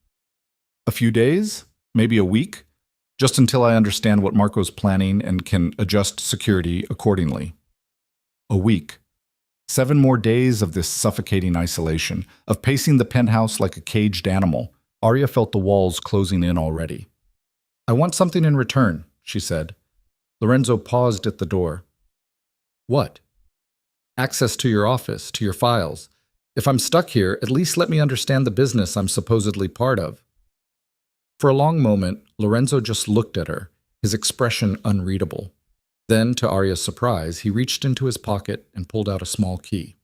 [SPEAKER 1] "A few days? Maybe a week? Just until I understand what Marco's planning and can adjust security accordingly." A week. 7 more days of this suffocating isolation, of pacing the penthouse like a caged animal. Arya felt the walls closing in already. "I want something in return," she said. Lorenzo paused at the door. "What?" "Access to your office, to your files. If I'm stuck here, at least let me understand the business I'm supposedly part of." For a long moment, Lorenzo just looked at her, his expression unreadable. Then, to Arya's surprise, he reached into his pocket and pulled out a small key.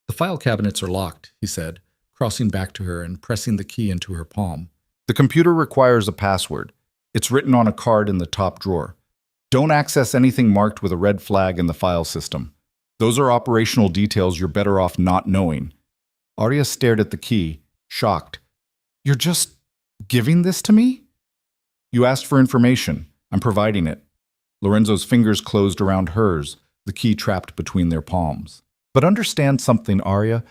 [SPEAKER 1] "The file cabinets are locked," he said, crossing back to her and pressing the key into her palm. "The computer requires a password. It's written on a card in the top drawer. Don't access anything marked with a red flag in the file system. Those are operational details you're better off not knowing." Arya stared at the key, shocked. "You're just giving this to me?" "You asked for information. I'm providing it." Lorenzo's fingers closed around hers, the key trapped between their palms. "But understand something, Arya.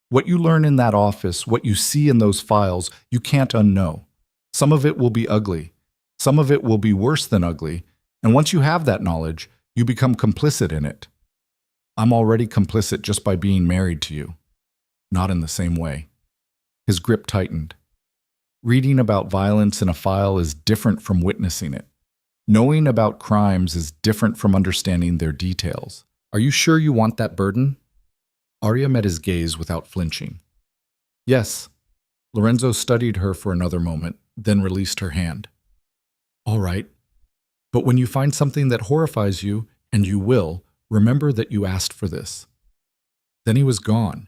[SPEAKER 1] What you learn in that office, what you see in those files, you can't unknow. Some of it will be ugly. Some of it will be worse than ugly. And once you have that knowledge, you become complicit in it." "I'm already complicit just by being married to you." "Not in the same way." His grip tightened. Reading about violence in a file is different from witnessing it. Knowing about crimes is different from understanding their details. "Are you sure you want that burden?" Arya met his gaze without flinching. "Yes." Lorenzo studied her for another moment, then released her hand. "All right. But when you find something that horrifies you, and you will, remember that you asked for this." Then he was gone,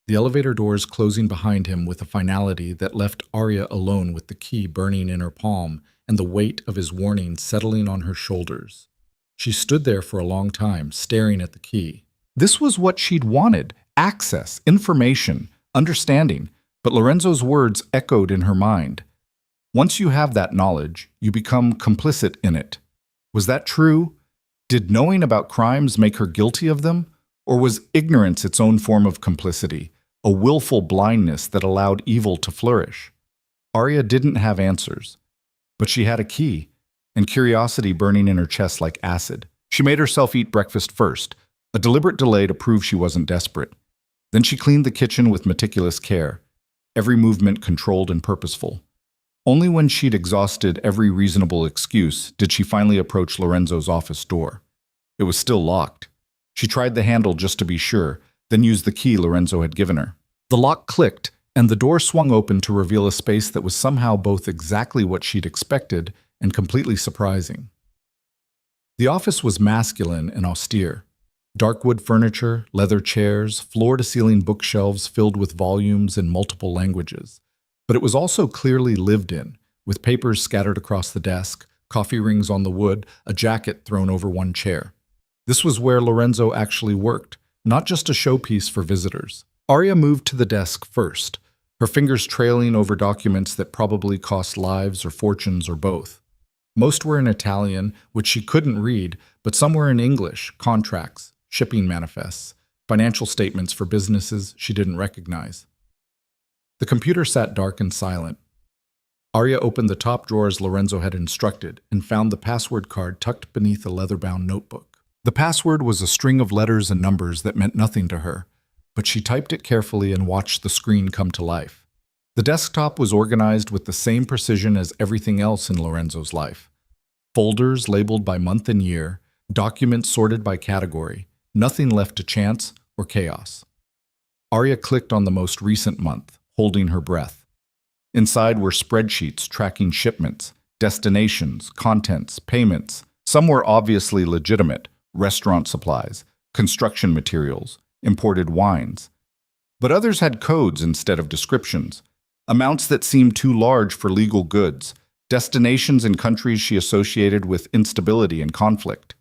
[SPEAKER 1] the elevator doors closing behind him with a finality that left Arya alone with the key burning in her palm and the weight of his warning settling on her shoulders. She stood there for a long time, staring at the key. This was what she'd wanted: access, information, understanding. But Lorenzo's words echoed in her mind. Once you have that knowledge, you become complicit in it. Was that true? Did knowing about crimes make her guilty of them? Or was ignorance its own form of complicity, a willful blindness that allowed evil to flourish? Arya didn't have answers, but she had a key, and curiosity burning in her chest like acid. She made herself eat breakfast first, a deliberate delay to prove she wasn't desperate. Then she cleaned the kitchen with meticulous care, every movement controlled and purposeful. Only when she'd exhausted every reasonable excuse did she finally approach Lorenzo's office door. It was still locked. She tried the handle just to be sure, then used the key Lorenzo had given her. The lock clicked, and the door swung open to reveal a space that was somehow both exactly what she'd expected and completely surprising. The office was masculine and austere. Dark wood furniture, leather chairs, floor-to-ceiling bookshelves filled with volumes in multiple languages. But it was also clearly lived in, with papers scattered across the desk, coffee rings on the wood, a jacket thrown over one chair. This was where Lorenzo actually worked, not just a showpiece for visitors. Arya moved to the desk first, her fingers trailing over documents that probably cost lives or fortunes or both. Most were in Italian, which she couldn't read, but some were in English, contracts, shipping manifests, financial statements for businesses she didn't recognize. The computer sat dark and silent. Arya opened the top drawer as Lorenzo had instructed and found the password card tucked beneath a leather-bound notebook. The password was a string of letters and numbers that meant nothing to her, but she typed it carefully and watched the screen come to life. The desktop was organized with the same precision as everything else in Lorenzo's life. Folders labeled by month and year, documents sorted by category, nothing left to chance or chaos. Arya clicked on the most recent month, holding her breath. Inside were spreadsheets tracking shipments, destinations, contents, payments. Some were obviously legitimate: restaurant supplies, construction materials, imported wines. But others had codes instead of descriptions, amounts that seemed too large for legal goods, destinations in countries she associated with instability and conflict.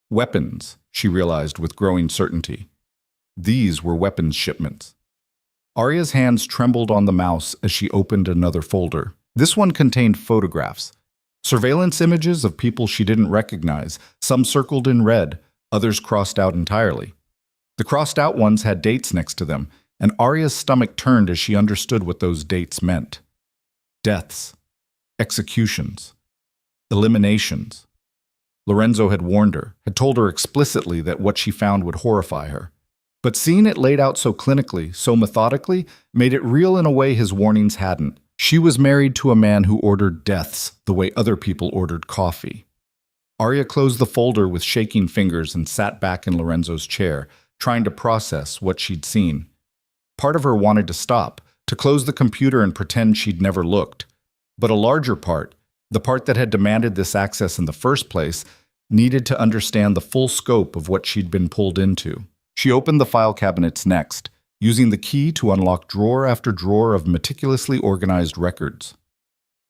[SPEAKER 1] Weapons, she realized with growing certainty. These were weapons shipments. Arya's hands trembled on the mouse as she opened another folder. This one contained photographs. Surveillance images of people she didn't recognize, some circled in red, others crossed out entirely. The crossed-out ones had dates next to them, and Arya's stomach turned as she understood what those dates meant. Deaths, executions, eliminations. Lorenzo had warned her, had told her explicitly that what she found would horrify her. But seeing it laid out so clinically, so methodically, made it real in a way his warnings hadn't. She was married to a man who ordered deaths the way other people ordered coffee. Arya closed the folder with shaking fingers and sat back in Lorenzo's chair, trying to process what she'd seen. Part of her wanted to stop, to close the computer and pretend she'd never looked. But a larger part, the part that had demanded this access in the first place, needed to understand the full scope of what she'd been pulled into. She opened the file cabinets next, using the key to unlock drawer after drawer of meticulously organized records.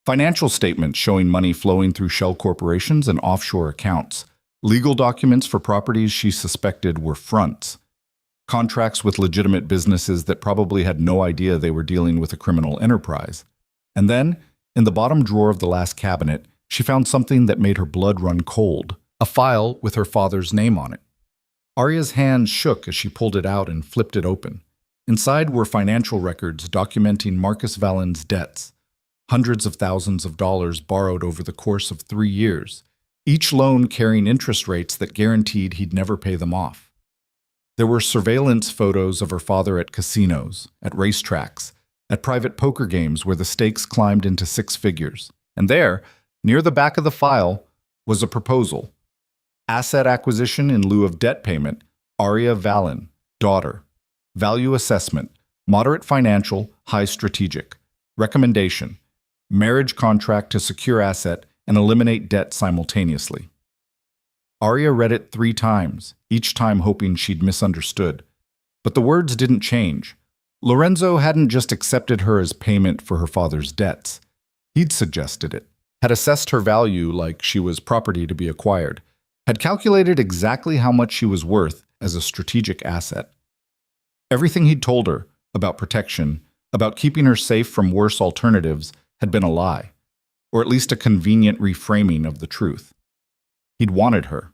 [SPEAKER 1] Financial statements showing money flowing through shell corporations and offshore accounts. Legal documents for properties she suspected were fronts. Contracts with legitimate businesses that probably had no idea they were dealing with a criminal enterprise. And then, in the bottom drawer of the last cabinet, she found something that made her blood run cold. A file with her father's name on it. Arya's hands shook as she pulled it out and flipped it open. Inside were financial records documenting Marcus Vallen's debts. Hundreds of thousands of dollars borrowed over the course of 3 years, each loan carrying interest rates that guaranteed he'd never pay them off. There were surveillance photos of her father at casinos, at racetracks, at private poker games where the stakes climbed into 6 figures. And there, near the back of the file, was a proposal. Asset acquisition in lieu of debt payment, Arya Vallen, daughter. Value assessment, moderate financial, high strategic. Recommendation, marriage contract to secure asset and eliminate debt simultaneously. Arya read it 3 times, each time hoping she'd misunderstood. But the words didn't change. Lorenzo hadn't just accepted her as payment for her father's debts. He'd suggested it, had assessed her value like she was property to be acquired, had calculated exactly how much she was worth as a strategic asset. Everything he'd told her about protection, about keeping her safe from worse alternatives, had been a lie, or at least a convenient reframing of the truth. He'd wanted her.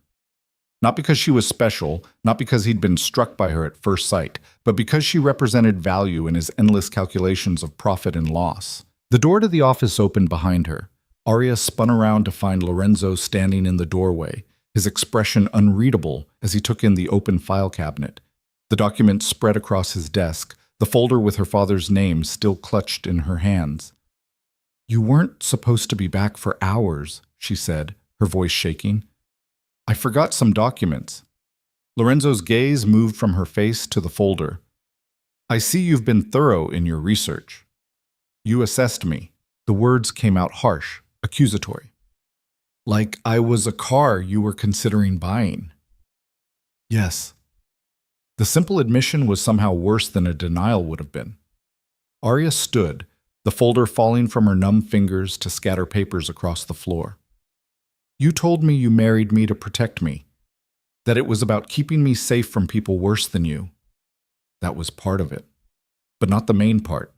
[SPEAKER 1] Not because she was special, not because he'd been struck by her at first sight, but because she represented value in his endless calculations of profit and loss. The door to the office opened behind her. Arya spun around to find Lorenzo standing in the doorway, his expression unreadable as he took in the open file cabinet. The documents spread across his desk, the folder with her father's name still clutched in her hands. You weren't supposed to be back for hours, she said, her voice shaking. I forgot some documents. Lorenzo's gaze moved from her face to the folder. I see you've been thorough in your research. You assessed me. The words came out harsh, accusatory. Like I was a car you were considering buying. Yes. The simple admission was somehow worse than a denial would have been. Arya stood, the folder falling from her numb fingers to scatter papers across the floor. You told me you married me to protect me, that it was about keeping me safe from people worse than you. That was part of it, but not the main part.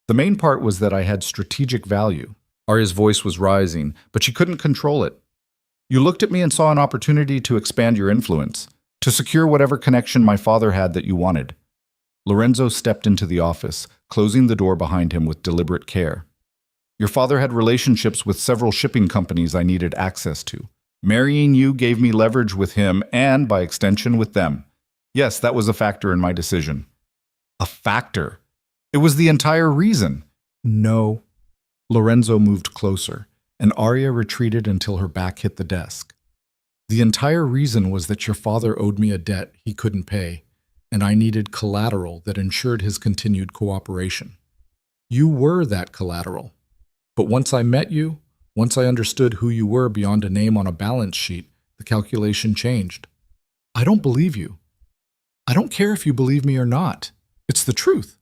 [SPEAKER 1] The main part was that I had strategic value. Arya's voice was rising, but she couldn't control it. You looked at me and saw an opportunity to expand your influence, to secure whatever connection my father had that you wanted. Lorenzo stepped into the office, closing the door behind him with deliberate care. Your father had relationships with several shipping companies I needed access to. Marrying you gave me leverage with him and, by extension, with them. Yes, that was a factor in my decision. A factor? It was the entire reason. No. Lorenzo moved closer, and Arya retreated until her back hit the desk. The entire reason was that your father owed me a debt he couldn't pay, and I needed collateral that ensured his continued cooperation. You were that collateral. But once I met you, once I understood who you were beyond a name on a balance sheet, the calculation changed. I don't believe you. I don't care if you believe me or not. It's the truth.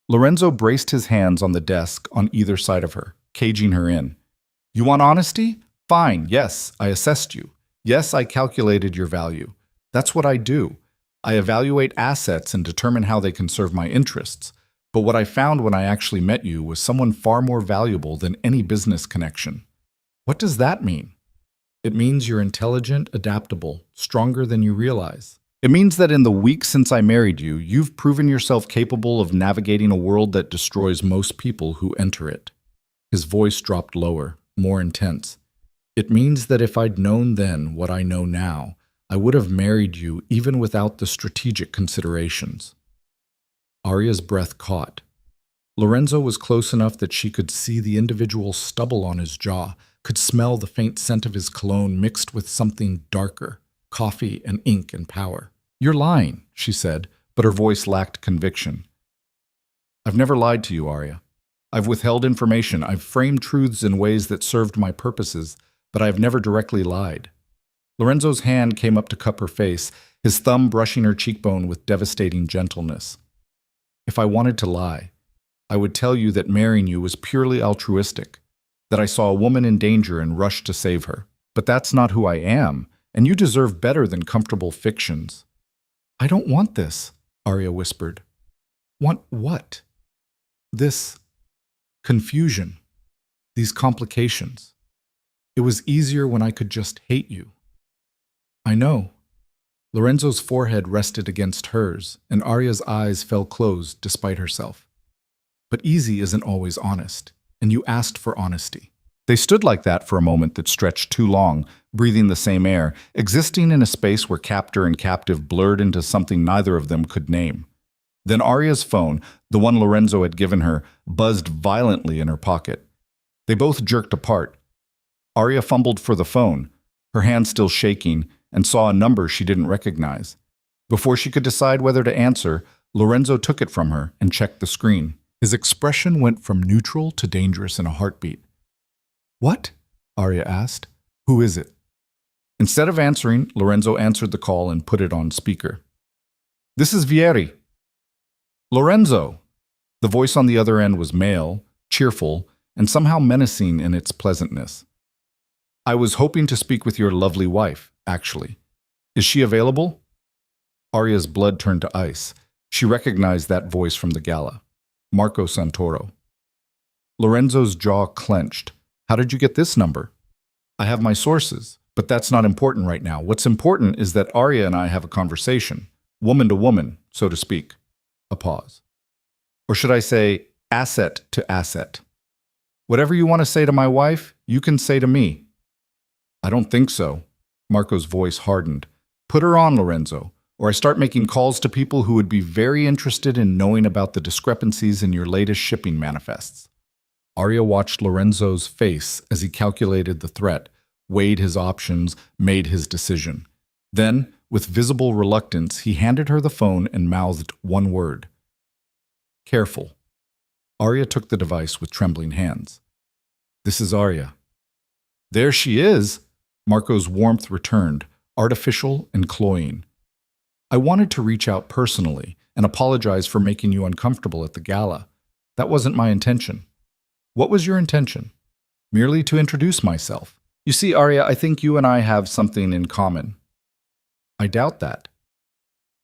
[SPEAKER 1] Lorenzo braced his hands on the desk on either side of her, caging her in. You want honesty? Fine, yes, I assessed you. Yes, I calculated your value. That's what I do. I evaluate assets and determine how they can serve my interests. But what I found when I actually met you was someone far more valuable than any business connection. What does that mean? It means you're intelligent, adaptable, stronger than you realize. It means that in the weeks since I married you, you've proven yourself capable of navigating a world that destroys most people who enter it. His voice dropped lower, more intense. It means that if I'd known then what I know now, I would have married you even without the strategic considerations. Arya's breath caught. Lorenzo was close enough that she could see the individual stubble on his jaw, could smell the faint scent of his cologne mixed with something darker. Coffee and ink and power. You're lying, she said, but her voice lacked conviction. I've never lied to you, Arya. I've withheld information, I've framed truths in ways that served my purposes, but I've never directly lied. Lorenzo's hand came up to cup her face, his thumb brushing her cheekbone with devastating gentleness. If I wanted to lie, I would tell you that marrying you was purely altruistic, that I saw a woman in danger and rushed to save her. But that's not who I am. And you deserve better than comfortable fictions. I don't want this, Arya whispered. Want what? This confusion, these complications. It was easier when I could just hate you. I know. Lorenzo's forehead rested against hers, and Arya's eyes fell closed despite herself. But easy isn't always honest, and you asked for honesty. They stood like that for a moment that stretched too long, breathing the same air, existing in a space where captor and captive blurred into something neither of them could name. Then Arya's phone, the one Lorenzo had given her, buzzed violently in her pocket. They both jerked apart. Arya fumbled for the phone, her hand still shaking, and saw a number she didn't recognize. Before she could decide whether to answer, Lorenzo took it from her and checked the screen. His expression went from neutral to dangerous in a heartbeat. What? Arya asked. Who is it? Instead of answering, Lorenzo answered the call and put it on speaker. This is Vieri. Lorenzo! The voice on the other end was male, cheerful, and somehow menacing in its pleasantness. I was hoping to speak with your lovely wife, actually. Is she available? Arya's blood turned to ice. She recognized that voice from the gala. Marco Santoro. Lorenzo's jaw clenched. How did you get this number? I have my sources, but that's not important right now. What's important is that Arya and I have a conversation, woman to woman, so to speak. A pause. Or should I say, asset to asset. Whatever you want to say to my wife, you can say to me. I don't think so. Marco's voice hardened. Put her on, Lorenzo, or I start making calls to people who would be very interested in knowing about the discrepancies in your latest shipping manifests. Arya watched Lorenzo's face as he calculated the threat, weighed his options, made his decision. Then, with visible reluctance, he handed her the phone and mouthed one word. Careful. Arya took the device with trembling hands. This is Arya. There she is! Marco's warmth returned, artificial and cloying. I wanted to reach out personally and apologize for making you uncomfortable at the gala. That wasn't my intention. What was your intention? Merely to introduce myself. You see, Arya, I think you and I have something in common. I doubt that.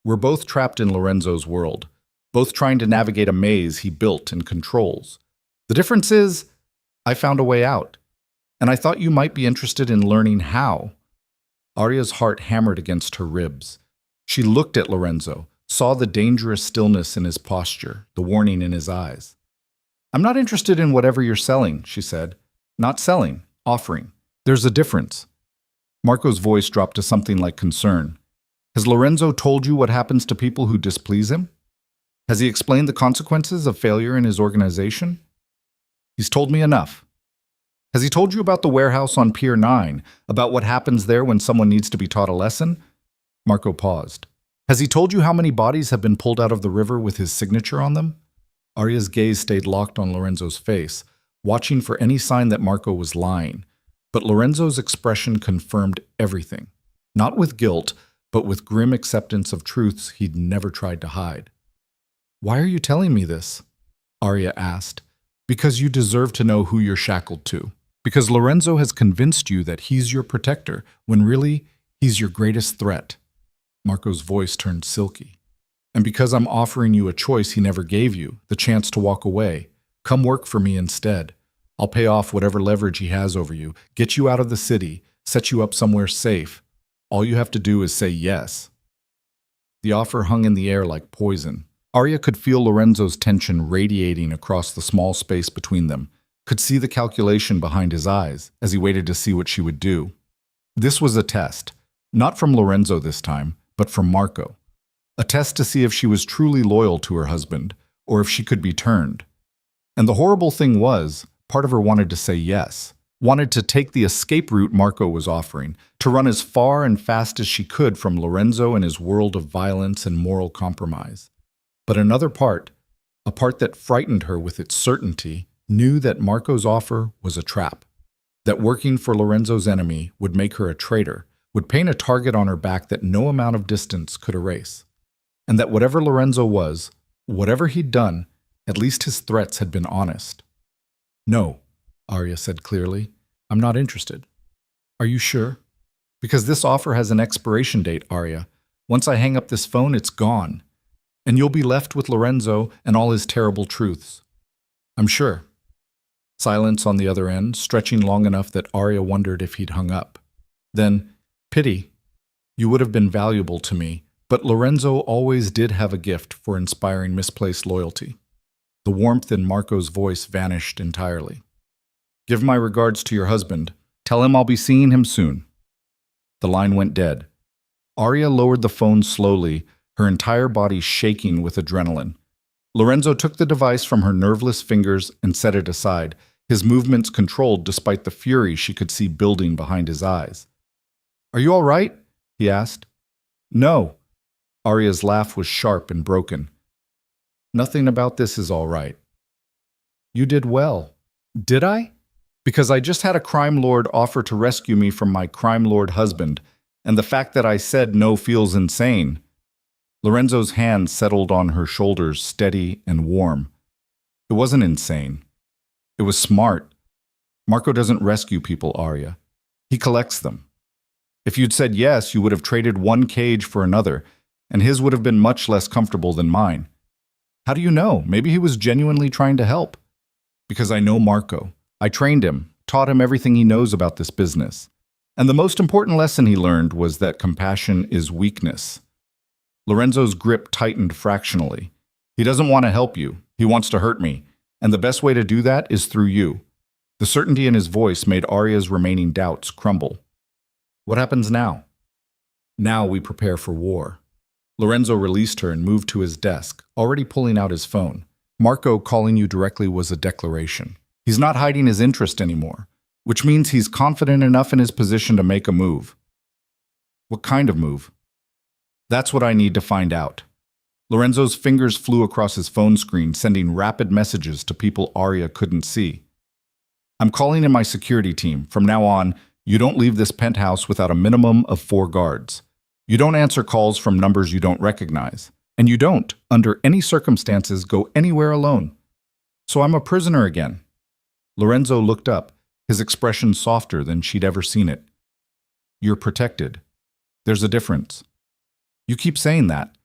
[SPEAKER 1] We're both trapped in Lorenzo's world, both trying to navigate a maze he built and controls. The difference is, I found a way out, and I thought you might be interested in learning how. Arya's heart hammered against her ribs. She looked at Lorenzo, saw the dangerous stillness in his posture, the warning in his eyes. I'm not interested in whatever you're selling, she said. Not selling, offering. There's a difference. Marco's voice dropped to something like concern. Has Lorenzo told you what happens to people who displease him? Has he explained the consequences of failure in his organization? He's told me enough. Has he told you about the warehouse on Pier 9, about what happens there when someone needs to be taught a lesson? Marco paused. Has he told you how many bodies have been pulled out of the river with his signature on them? Arya's gaze stayed locked on Lorenzo's face, watching for any sign that Marco was lying. But Lorenzo's expression confirmed everything. Not with guilt, but with grim acceptance of truths he'd never tried to hide. Why are you telling me this? Arya asked. Because you deserve to know who you're shackled to. Because Lorenzo has convinced you that he's your protector, when really, he's your greatest threat. Marco's voice turned silky. And because I'm offering you a choice he never gave you, the chance to walk away. Come work for me instead. I'll pay off whatever leverage he has over you, get you out of the city, set you up somewhere safe. All you have to do is say yes. The offer hung in the air like poison. Arya could feel Lorenzo's tension radiating across the small space between them, could see the calculation behind his eyes as he waited to see what she would do. This was a test, not from Lorenzo this time, but from Marco. A test to see if she was truly loyal to her husband, or if she could be turned. And the horrible thing was, part of her wanted to say yes, wanted to take the escape route Marco was offering, to run as far and fast as she could from Lorenzo and his world of violence and moral compromise. But another part, a part that frightened her with its certainty, knew that Marco's offer was a trap, that working for Lorenzo's enemy would make her a traitor, would paint a target on her back that no amount of distance could erase. And that whatever Lorenzo was, whatever he'd done, at least his threats had been honest. No, Arya said clearly. I'm not interested. Are you sure? Because this offer has an expiration date, Arya. Once I hang up this phone, it's gone. And you'll be left with Lorenzo and all his terrible truths. I'm sure. Silence on the other end, stretching long enough that Arya wondered if he'd hung up. Then, pity. You would have been valuable to me. But Lorenzo always did have a gift for inspiring misplaced loyalty. The warmth in Marco's voice vanished entirely. Give my regards to your husband. Tell him I'll be seeing him soon. The line went dead. Arya lowered the phone slowly, her entire body shaking with adrenaline. Lorenzo took the device from her nerveless fingers and set it aside, his movements controlled despite the fury she could see building behind his eyes. Are you all right? He asked. No. Arya's laugh was sharp and broken. Nothing about this is all right. You did well. Did I? Because I just had a crime lord offer to rescue me from my crime lord husband, and the fact that I said no feels insane. Lorenzo's hand settled on her shoulders, steady and warm. It wasn't insane. It was smart. Marco doesn't rescue people, Arya. He collects them. If you'd said yes, you would have traded one cage for another, and his would have been much less comfortable than mine. How do you know? Maybe he was genuinely trying to help. Because I know Marco. I trained him, taught him everything he knows about this business. And the most important lesson he learned was that compassion is weakness. Lorenzo's grip tightened fractionally. He doesn't want to help you. He wants to hurt me. And the best way to do that is through you. The certainty in his voice made Arya's remaining doubts crumble. What happens now? Now we prepare for war. Lorenzo released her and moved to his desk, already pulling out his phone. Marco calling you directly was a declaration. He's not hiding his interest anymore, which means he's confident enough in his position to make a move. What kind of move? That's what I need to find out. Lorenzo's fingers flew across his phone screen, sending rapid messages to people Arya couldn't see. I'm calling in my security team. From now on, you don't leave this penthouse without a minimum of 4 guards. You don't answer calls from numbers you don't recognize. And you don't, under any circumstances, go anywhere alone. So I'm a prisoner again. Lorenzo looked up, his expression softer than she'd ever seen it. You're protected. There's a difference. You keep saying that,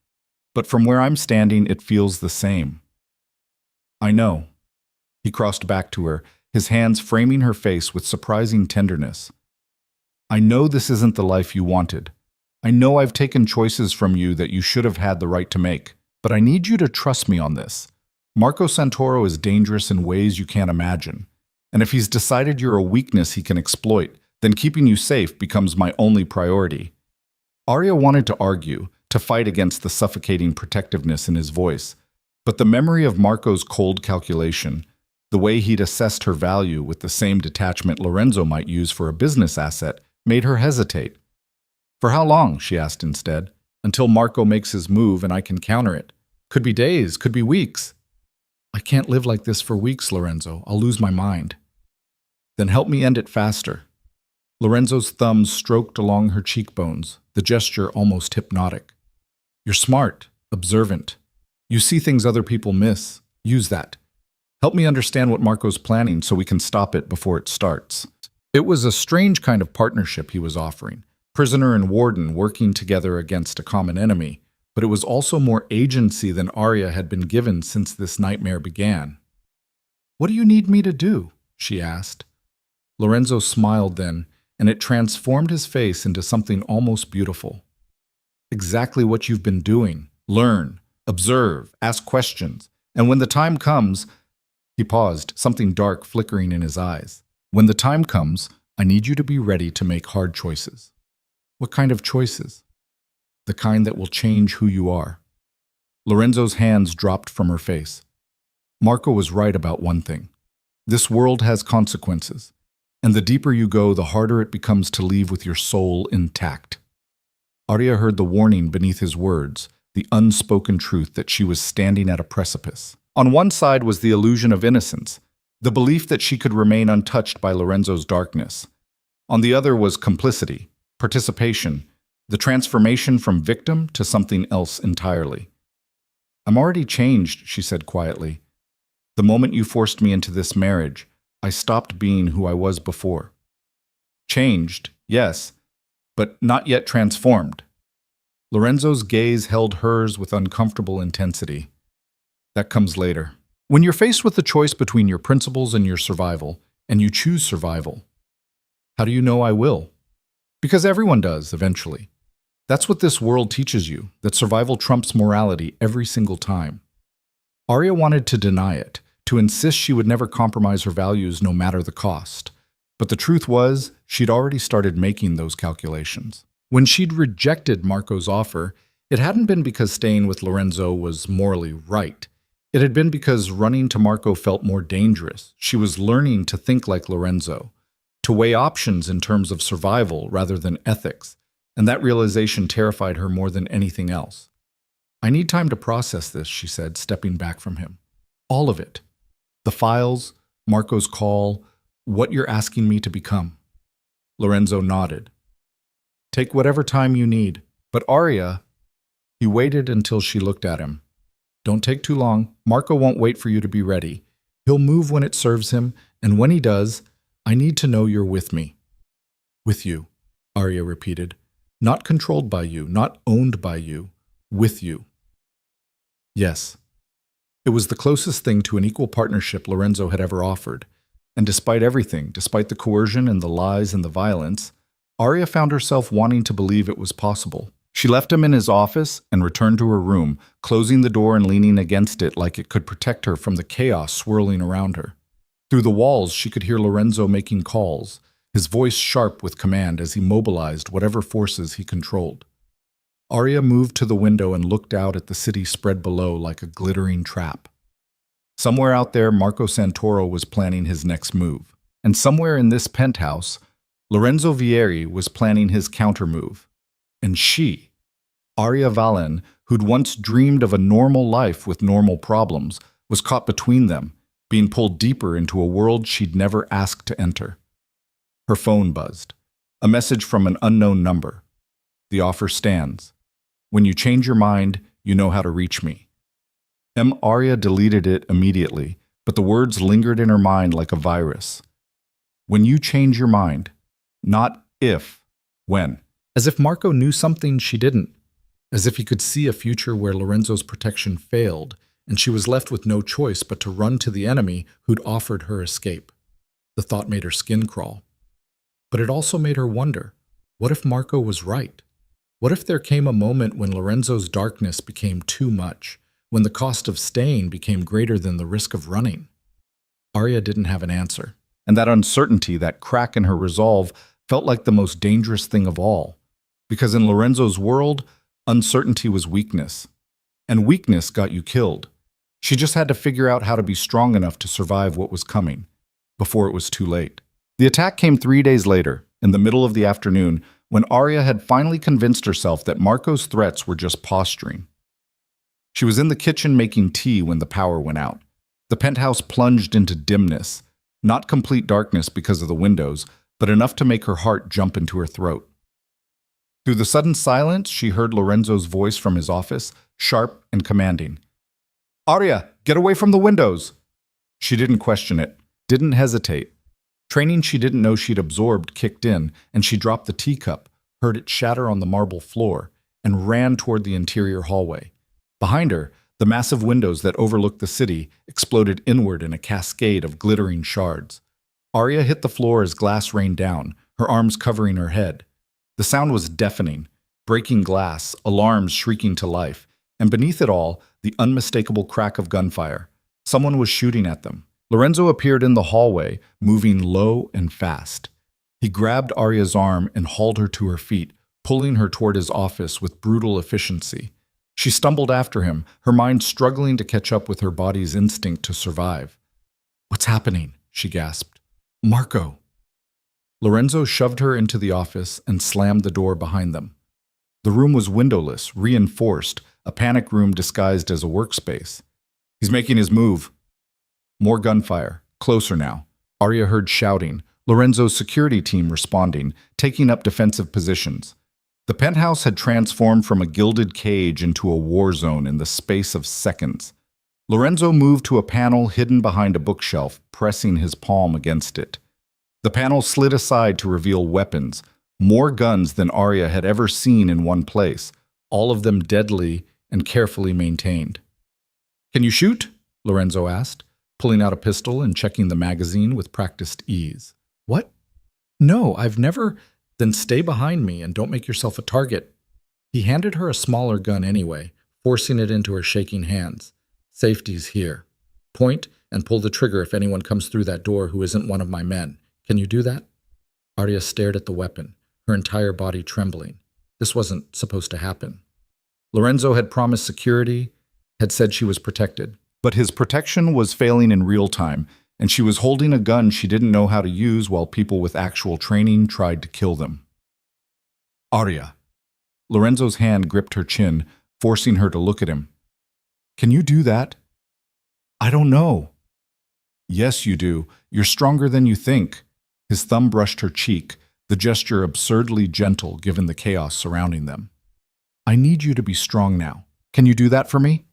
[SPEAKER 1] but from where I'm standing, it feels the same. I know. He crossed back to her, his hands framing her face with surprising tenderness. I know this isn't the life you wanted. I know I've taken choices from you that you should have had the right to make, but I need you to trust me on this. Marco Santoro is dangerous in ways you can't imagine, and if he's decided you're a weakness he can exploit, then keeping you safe becomes my only priority. Arya wanted to argue, to fight against the suffocating protectiveness in his voice, but the memory of Marco's cold calculation, the way he'd assessed her value with the same detachment Lorenzo might use for a business asset, made her hesitate. For how long, she asked instead, until Marco makes his move and I can counter it. Could be days, could be weeks. I can't live like this for weeks, Lorenzo. I'll lose my mind. Then help me end it faster. Lorenzo's thumbs stroked along her cheekbones, the gesture almost hypnotic. You're smart, observant. You see things other people miss. Use that. Help me understand what Marco's planning so we can stop it before it starts. It was a strange kind of partnership he was offering. Prisoner and warden working together against a common enemy, but it was also more agency than Arya had been given since this nightmare began. What do you need me to do? She asked. Lorenzo smiled then, and it transformed his face into something almost beautiful. Exactly what you've been doing. Learn, observe, ask questions, and when the time comes, he paused, something dark flickering in his eyes. When the time comes, I need you to be ready to make hard choices. What kind of choices? The kind that will change who you are. Lorenzo's hands dropped from her face. Marco was right about one thing. This world has consequences, and the deeper you go, the harder it becomes to leave with your soul intact. Arya heard the warning beneath his words, the unspoken truth that she was standing at a precipice. On one side was the illusion of innocence, the belief that she could remain untouched by Lorenzo's darkness. On the other was complicity, participation, the transformation from victim to something else entirely. I'm already changed, she said quietly. The moment you forced me into this marriage, I stopped being who I was before. Changed, yes, but not yet transformed. Lorenzo's gaze held hers with uncomfortable intensity. That comes later. When you're faced with the choice between your principles and your survival, and you choose survival, how do you know I will? Because everyone does, eventually. That's what this world teaches you, that survival trumps morality every single time. Arya wanted to deny it, to insist she would never compromise her values no matter the cost. But the truth was, she'd already started making those calculations. When she'd rejected Marco's offer, it hadn't been because staying with Lorenzo was morally right. It had been because running to Marco felt more dangerous. She was learning to think like Lorenzo, to weigh options in terms of survival rather than ethics, and that realization terrified her more than anything else. I need time to process this, she said, stepping back from him. All of it. The files, Marco's call, what you're asking me to become. Lorenzo nodded. Take whatever time you need. But Arya, he waited until she looked at him. Don't take too long. Marco won't wait for you to be ready. He'll move when it serves him, and when he does, I need to know you're with me. With you, Arya repeated. Not controlled by you, not owned by you. With you. Yes. It was the closest thing to an equal partnership Lorenzo had ever offered. And despite everything, despite the coercion and the lies and the violence, Arya found herself wanting to believe it was possible. She left him in his office and returned to her room, closing the door and leaning against it like it could protect her from the chaos swirling around her. Through the walls, she could hear Lorenzo making calls, his voice sharp with command as he mobilized whatever forces he controlled. Arya moved to the window and looked out at the city spread below like a glittering trap. Somewhere out there, Marco Santoro was planning his next move. And somewhere in this penthouse, Lorenzo Vieri was planning his countermove. And she, Arya Valen, who'd once dreamed of a normal life with normal problems, was caught between them, being pulled deeper into a world she'd never asked to enter. Her phone buzzed. A message from an unknown number. The offer stands. When you change your mind, you know how to reach me. Arya deleted it immediately, but the words lingered in her mind like a virus. When you change your mind, not if, when. As if Marco knew something she didn't. As if he could see a future where Lorenzo's protection failed, and she was left with no choice but to run to the enemy who'd offered her escape. The thought made her skin crawl. But it also made her wonder, what if Marco was right? What if there came a moment when Lorenzo's darkness became too much, when the cost of staying became greater than the risk of running? Arya didn't have an answer, and that uncertainty, that crack in her resolve, felt like the most dangerous thing of all. Because in Lorenzo's world, uncertainty was weakness. And weakness got you killed. She just had to figure out how to be strong enough to survive what was coming, before it was too late. The attack came 3 days later, in the middle of the afternoon, when Arya had finally convinced herself that Marco's threats were just posturing. She was in the kitchen making tea when the power went out. The penthouse plunged into dimness, not complete darkness because of the windows, but enough to make her heart jump into her throat. Through the sudden silence, she heard Lorenzo's voice from his office, sharp and commanding. "Arya, get away from the windows!" She didn't question it, didn't hesitate. Training she didn't know she'd absorbed kicked in, and she dropped the teacup, heard it shatter on the marble floor, and ran toward the interior hallway. Behind her, the massive windows that overlooked the city exploded inward in a cascade of glittering shards. Arya hit the floor as glass rained down, her arms covering her head. The sound was deafening, breaking glass, alarms shrieking to life, and beneath it all, the unmistakable crack of gunfire. Someone was shooting at them. Lorenzo appeared in the hallway, moving low and fast. He grabbed Arya's arm and hauled her to her feet, pulling her toward his office with brutal efficiency. She stumbled after him, her mind struggling to catch up with her body's instinct to survive. "What's happening?" she gasped. "Marco." Lorenzo shoved her into the office and slammed the door behind them. The room was windowless, reinforced, a panic room disguised as a workspace. "He's making his move." More gunfire, closer now. Arya heard shouting, Lorenzo's security team responding, taking up defensive positions. The penthouse had transformed from a gilded cage into a war zone in the space of seconds. Lorenzo moved to a panel hidden behind a bookshelf, pressing his palm against it. The panel slid aside to reveal weapons, more guns than Arya had ever seen in one place, all of them deadly and carefully maintained. "Can you shoot?" Lorenzo asked, pulling out a pistol and checking the magazine with practiced ease. "What? No, I've never—" "Then stay behind me and don't make yourself a target." He handed her a smaller gun anyway, forcing it into her shaking hands. "Safety's here. Point and pull the trigger if anyone comes through that door who isn't one of my men. Can you do that?" Arya stared at the weapon, her entire body trembling. This wasn't supposed to happen. Lorenzo had promised security, had said she was protected. But his protection was failing in real time, and she was holding a gun she didn't know how to use while people with actual training tried to kill them. "Arya." Lorenzo's hand gripped her chin, forcing her to look at him. "Can you do that?" "I don't know." "Yes, you do. You're stronger than you think." His thumb brushed her cheek, the gesture absurdly gentle given the chaos surrounding them. "I need you to be strong now. Can you do that for me?"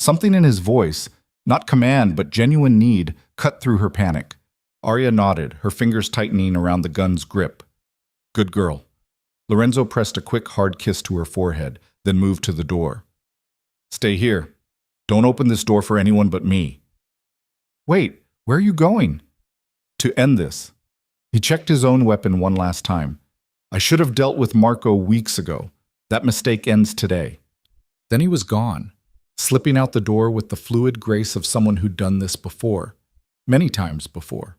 [SPEAKER 1] Something in his voice, not command but genuine need, cut through her panic. Arya nodded, her fingers tightening around the gun's grip. "Good girl." Lorenzo pressed a quick, hard kiss to her forehead, then moved to the door. "Stay here. Don't open this door for anyone but me." "Wait, where are you going?" "To end this." He checked his own weapon one last time. "I should have dealt with Marco weeks ago. That mistake ends today." Then he was gone, slipping out the door with the fluid grace of someone who'd done this before, many times before.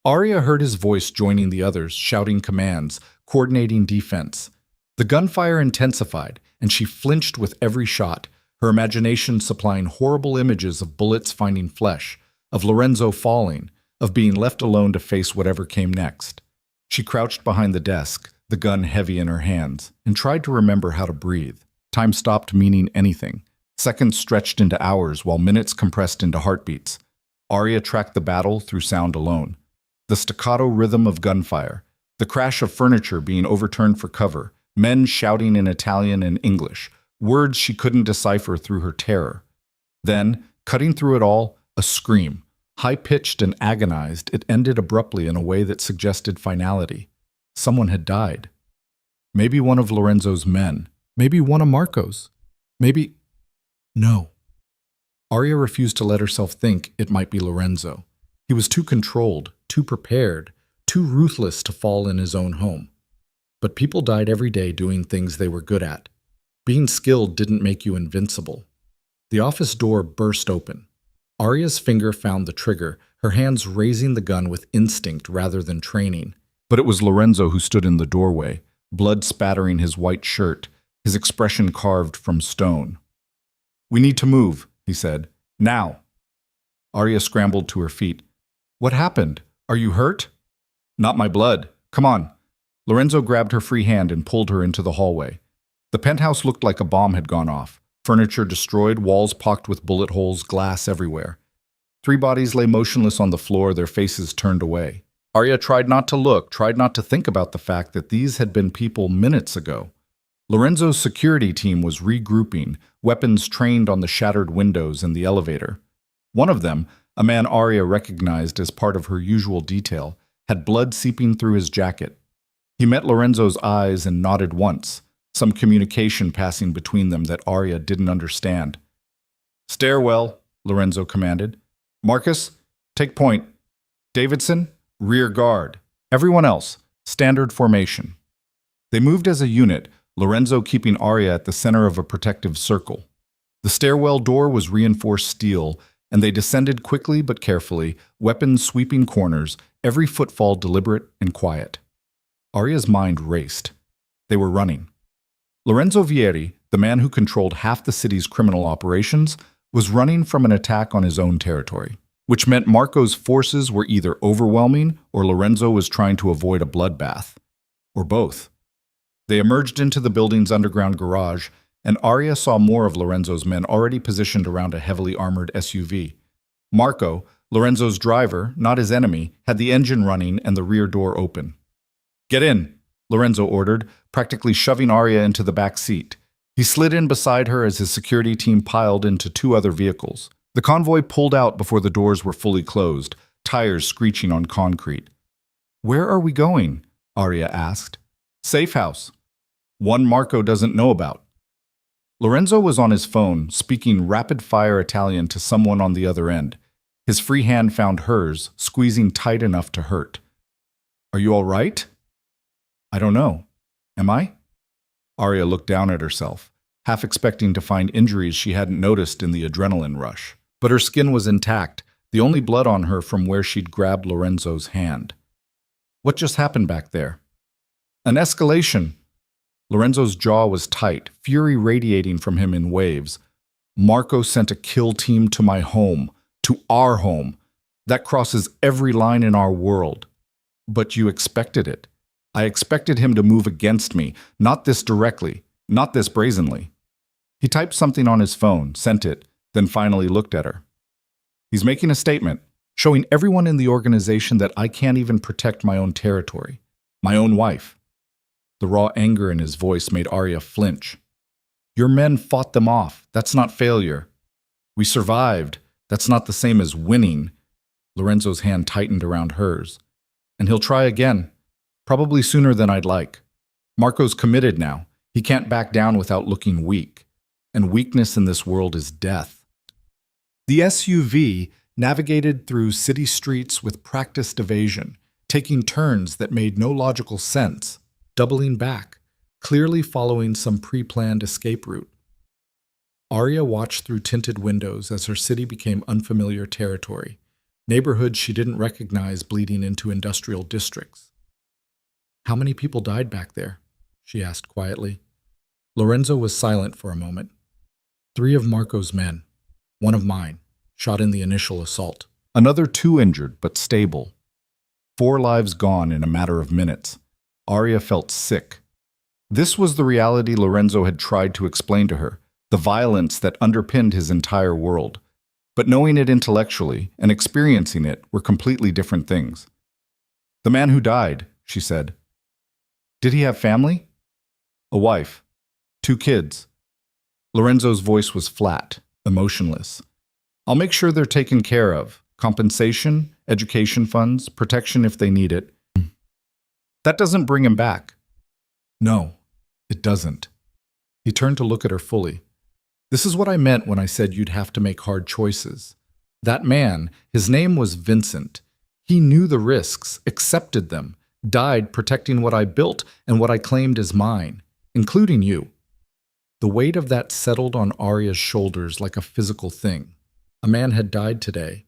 [SPEAKER 1] Arya heard his voice joining the others, shouting commands, coordinating defense. The gunfire intensified, and she flinched with every shot, her imagination supplying horrible images of bullets finding flesh, of Lorenzo falling, of being left alone to face whatever came next. She crouched behind the desk, the gun heavy in her hands, and tried to remember how to breathe. Time stopped meaning anything. Seconds stretched into hours while minutes compressed into heartbeats. Arya tracked the battle through sound alone. The staccato rhythm of gunfire, the crash of furniture being overturned for cover, men shouting in Italian and English, words she couldn't decipher through her terror. Then, cutting through it all, a scream. High-pitched and agonized, it ended abruptly in a way that suggested finality. Someone had died. Maybe one of Lorenzo's men. Maybe one of Marco's. Maybe... No. Arya refused to let herself think it might be Lorenzo. He was too controlled, too prepared, too ruthless to fall in his own home. But people died every day doing things they were good at. Being skilled didn't make you invincible. The office door burst open. Arya's finger found the trigger, her hands raising the gun with instinct rather than training. But it was Lorenzo who stood in the doorway, blood spattering his white shirt, his expression carved from stone. "We need to move," he said. "Now." Arya scrambled to her feet. "What happened? Are you hurt?" "Not my blood. Come on." Lorenzo grabbed her free hand and pulled her into the hallway. The penthouse looked like a bomb had gone off. Furniture destroyed, walls pocked with bullet holes, glass everywhere. 3 bodies lay motionless on the floor, their faces turned away. Arya tried not to look, tried not to think about the fact that these had been people minutes ago. Lorenzo's security team was regrouping, weapons trained on the shattered windows in the elevator. One of them, a man Arya recognized as part of her usual detail, had blood seeping through his jacket. He met Lorenzo's eyes and nodded once, some communication passing between them that Arya didn't understand. "Stairwell," Lorenzo commanded. "Marcus, take point. Davidson, rear guard. Everyone else, standard formation." They moved as a unit, Lorenzo keeping Arya at the center of a protective circle. The stairwell door was reinforced steel, and they descended quickly but carefully, weapons sweeping corners, every footfall deliberate and quiet. Arya's mind raced. They were running. Lorenzo Vieri, the man who controlled half the city's criminal operations, was running from an attack on his own territory, which meant Marco's forces were either overwhelming or Lorenzo was trying to avoid a bloodbath. Or both. They emerged into the building's underground garage, and Arya saw more of Lorenzo's men already positioned around a heavily armored SUV. Marco, Lorenzo's driver, not his enemy, had the engine running and the rear door open. "Get in," Lorenzo ordered, practically shoving Arya into the back seat. He slid in beside her as his security team piled into 2 other vehicles. The convoy pulled out before the doors were fully closed, tires screeching on concrete. "Where are we going?" Arya asked. "Safe house. One Marco doesn't know about." Lorenzo was on his phone, speaking rapid-fire Italian to someone on the other end. His free hand found hers, squeezing tight enough to hurt. "Are you all right?" "I don't know. Am I?" Arya looked down at herself, half expecting to find injuries she hadn't noticed in the adrenaline rush. But her skin was intact, the only blood on her from where she'd grabbed Lorenzo's hand. "What just happened back there?" "An escalation." Lorenzo's jaw was tight, fury radiating from him in waves. "Marco sent a kill team to my home, to our home. That crosses every line in our world. But you expected it. I expected him to move against me, not this directly, not this brazenly." He typed something on his phone, sent it, then finally looked at her. "He's making a statement, showing everyone in the organization that I can't even protect my own territory, my own wife." The raw anger in his voice made Arya flinch. "Your men fought them off. That's not failure. We survived. That's not the same as winning." Lorenzo's hand tightened around hers. "And he'll try again. Probably sooner than I'd like. Marco's committed now. He can't back down without looking weak. And weakness in this world is death." The SUV navigated through city streets with practiced evasion, taking turns that made no logical sense, doubling back, clearly following some pre-planned escape route. Arya watched through tinted windows as her city became unfamiliar territory, neighborhoods she didn't recognize bleeding into industrial districts. "How many people died back there?" she asked quietly. Lorenzo was silent for a moment.
[SPEAKER 2] 3 of Marco's men, 1 of mine, shot in the initial assault.
[SPEAKER 1] Another 2 injured, but stable. 4 lives gone in a matter of minutes. Arya felt sick. This was the reality Lorenzo had tried to explain to her, the violence that underpinned his entire world. But knowing it intellectually and experiencing it were completely different things. "The man who died," she said. "Did he have family?" "A wife. 2 kids." Lorenzo's voice was flat, emotionless. "I'll make sure they're taken care of. Compensation, education funds, protection if they need it." "That doesn't bring him back." "No, it doesn't." He turned to look at her fully. "This is what I meant when I said you'd have to make hard choices. That man, his name was Vincent. He knew the risks, accepted them, died protecting what I built and what I claimed as mine, including you." The weight of that settled on Arya's shoulders like a physical thing. A man had died today,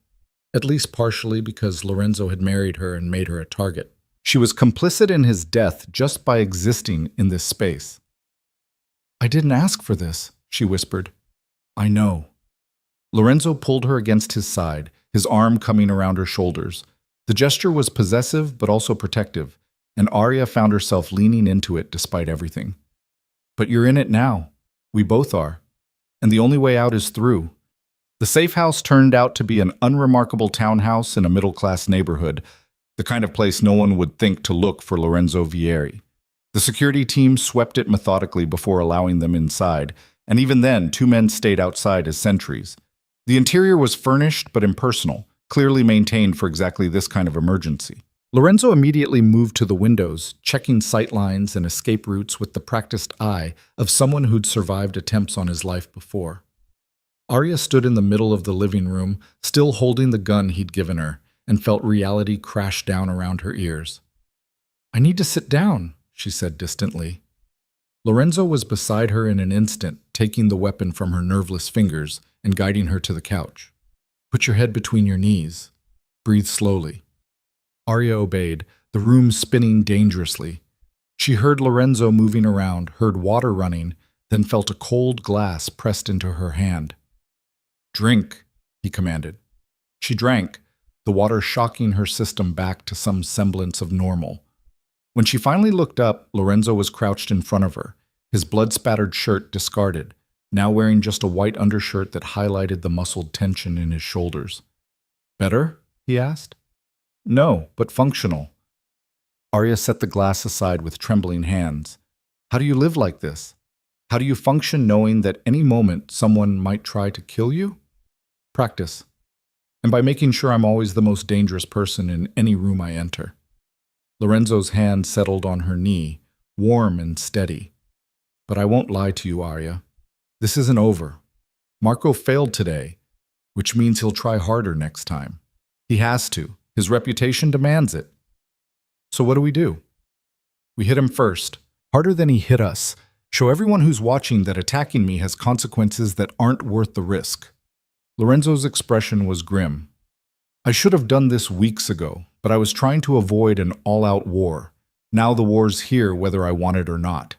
[SPEAKER 1] at least partially because Lorenzo had married her and made her a target. She was complicit in his death just by existing in this space. "I didn't ask for this," she whispered. "I know." Lorenzo pulled her against his side, his arm coming around her shoulders. The gesture was possessive but also protective, and Arya found herself leaning into it despite everything. "But you're in it now. We both are. And the only way out is through." The safe house turned out to be an unremarkable townhouse in a middle-class neighborhood, the kind of place no one would think to look for Lorenzo Vieri. The security team swept it methodically before allowing them inside, and even then 2 men stayed outside as sentries. The interior was furnished but impersonal, clearly maintained for exactly this kind of emergency. Lorenzo immediately moved to the windows, checking sight lines and escape routes with the practiced eye of someone who'd survived attempts on his life before. Arya stood in the middle of the living room, still holding the gun he'd given her, and felt reality crash down around her ears. "I need to sit down," she said distantly. Lorenzo was beside her in an instant, taking the weapon from her nerveless fingers and guiding her to the couch. "Put your head between your knees. Breathe slowly." Arya obeyed, the room spinning dangerously. She heard Lorenzo moving around, heard water running, then felt a cold glass pressed into her hand. "Drink," he commanded. She drank, the water shocking her system back to some semblance of normal. When she finally looked up, Lorenzo was crouched in front of her, his blood-spattered shirt discarded, now wearing just a white undershirt that highlighted the muscled tension in his shoulders. "Better?" he asked. "No, but functional." Arya set the glass aside with trembling hands. "How do you live like this? How do you function knowing that any moment someone might try to kill you?" "Practice. And by making sure I'm always the most dangerous person in any room I enter." Lorenzo's hand settled on her knee, warm and steady. "But I won't lie to you, Arya. This isn't over. Marco failed today, which means he'll try harder next time. He has to. His reputation demands it. So what do? We hit him first, harder than he hit us. Show everyone who's watching that attacking me has consequences that aren't worth the risk." Lorenzo's expression was grim. "I should have done this weeks ago, but I was trying to avoid an all-out war. Now the war's here whether I want it or not."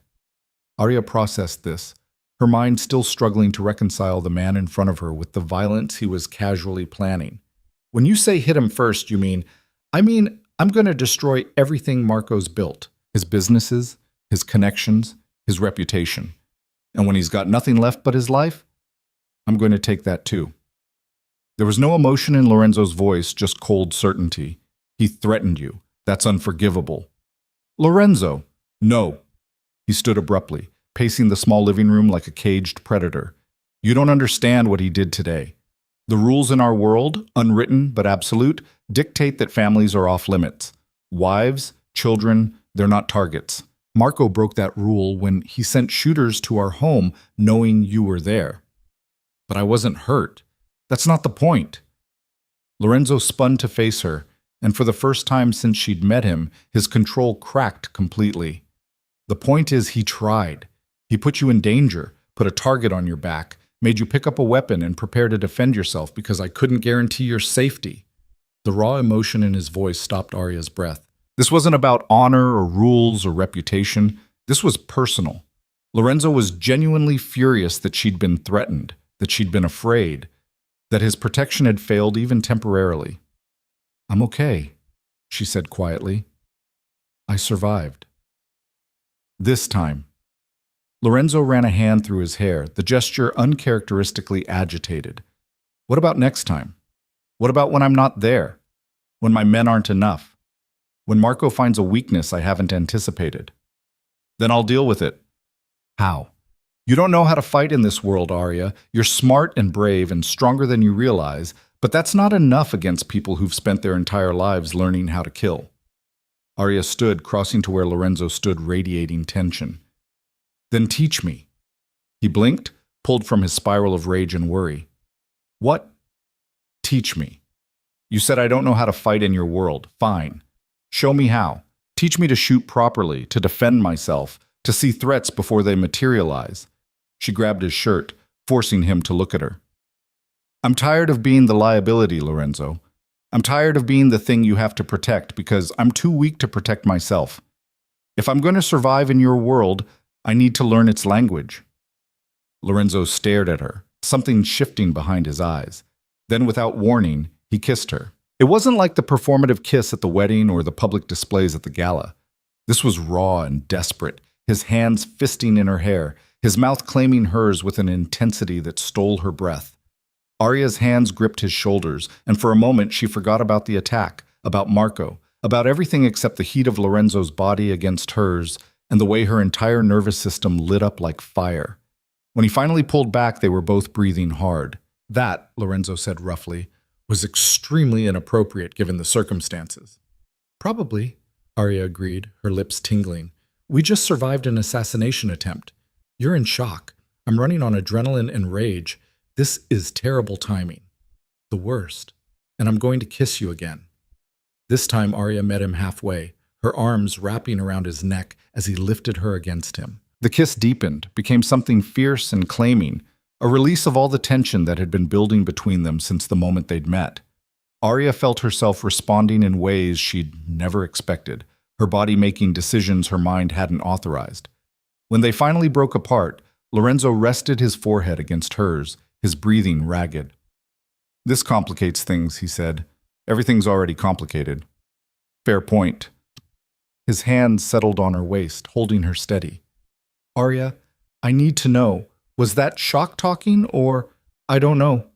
[SPEAKER 1] Arya processed this, her mind still struggling to reconcile the man in front of her with the violence he was casually planning. "When you say hit him first, you mean, I'm going to destroy everything Marco's built, his businesses, his connections, his reputation. And when he's got nothing left but his life, I'm going to take that too." There was no emotion in Lorenzo's voice, just cold certainty. "He threatened you. That's unforgivable." "Lorenzo!" "No." He stood abruptly, pacing the small living room like a caged predator. "You don't understand what he did today. The rules in our world, unwritten but absolute, dictate that families are off limits. Wives, children, they're not targets. Marco broke that rule when he sent shooters to our home knowing you were there." "But I wasn't hurt. That's not the point." Lorenzo spun to face her, and for the first time since she'd met him, his control cracked completely. "The point is he tried. He put you in danger, put a target on your back, made you pick up a weapon and prepare to defend yourself because I couldn't guarantee your safety." The raw emotion in his voice stopped Arya's breath. This wasn't about honor or rules or reputation. This was personal. Lorenzo was genuinely furious that she'd been threatened, that she'd been afraid, that his protection had failed even temporarily. "I'm okay," she said quietly. "I survived." This time. Lorenzo ran a hand through his hair, the gesture uncharacteristically agitated. "What about next time? What about when I'm not there? When my men aren't enough? When Marco finds a weakness I haven't anticipated? Then I'll deal with it." "How?" "You don't know how to fight in this world, Arya. You're smart and brave and stronger than you realize, but that's not enough against people who've spent their entire lives learning how to kill." Arya stood, crossing to where Lorenzo stood, radiating tension. "Then teach me." He blinked, pulled from his spiral of rage and worry. "What?" "Teach me. You said I don't know how to fight in your world. Fine. Show me how. Teach me to shoot properly, to defend myself, to see threats before they materialize." She grabbed his shirt, forcing him to look at her. "I'm tired of being the liability, Lorenzo. I'm tired of being the thing you have to protect because I'm too weak to protect myself. If I'm going to survive in your world, I need to learn its language." Lorenzo stared at her, something shifting behind his eyes. Then, without warning, he kissed her. It wasn't like the performative kiss at the wedding or the public displays at the gala. This was raw and desperate, his hands fisting in her hair, his mouth claiming hers with an intensity that stole her breath. Arya's hands gripped his shoulders, and for a moment she forgot about the attack, about Marco, about everything except the heat of Lorenzo's body against hers and the way her entire nervous system lit up like fire. When he finally pulled back, they were both breathing hard. "That," Lorenzo said roughly, "was extremely inappropriate given the circumstances." "Probably," Arya agreed, her lips tingling. "We just survived an assassination attempt. You're in shock. I'm running on adrenaline and rage. This is terrible timing. The worst. And I'm going to kiss you again." This time Arya met him halfway, her arms wrapping around his neck as he lifted her against him. The kiss deepened, became something fierce and claiming, a release of all the tension that had been building between them since the moment they'd met. Arya felt herself responding in ways she'd never expected, her body making decisions her mind hadn't authorized. When they finally broke apart, Lorenzo rested his forehead against hers, his breathing ragged. "This complicates things," he said. "Everything's already complicated." "Fair point." His hand settled on her waist, holding her steady. "Arya, I need to know, was that shock talking or—" "I don't know,"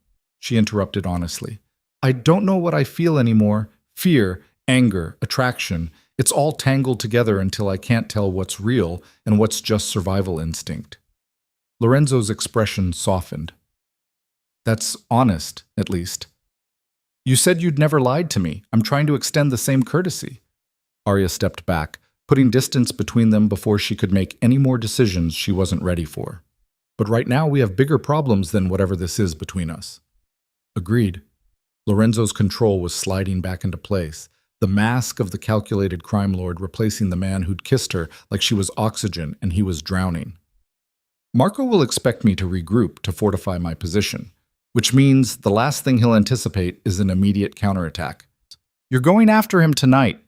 [SPEAKER 1] she interrupted honestly. "I don't know what I feel anymore. Fear, anger, attraction. It's all tangled together until I can't tell what's real and what's just survival instinct." Lorenzo's expression softened. "That's honest, at least." "You said you'd never lied to me. I'm trying to extend the same courtesy." Arya stepped back, putting distance between them before she could make any more decisions she wasn't ready for. "But right now we have bigger problems than whatever this is between us." Agreed. Lorenzo's control was sliding back into place, the mask of the calculated crime lord replacing the man who'd kissed her like she was oxygen and he was drowning. "Marco will expect me to regroup to fortify my position, which means the last thing he'll anticipate is an immediate counterattack." "You're going after him tonight."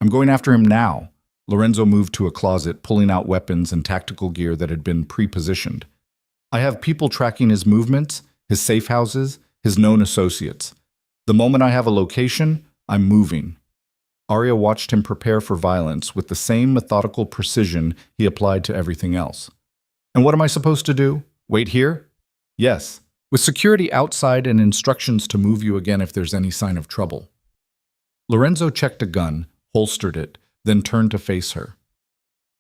[SPEAKER 1] "I'm going after him now." Lorenzo moved to a closet, pulling out weapons and tactical gear that had been pre-positioned. "I have people tracking his movements, his safe houses, his known associates. The moment I have a location, I'm moving." Arya watched him prepare for violence with the same methodical precision he applied to everything else. "And what am I supposed to do? Wait here?" "Yes, with security outside and instructions to move you again if there's any sign of trouble." Lorenzo checked a gun, holstered it, then turned to face her.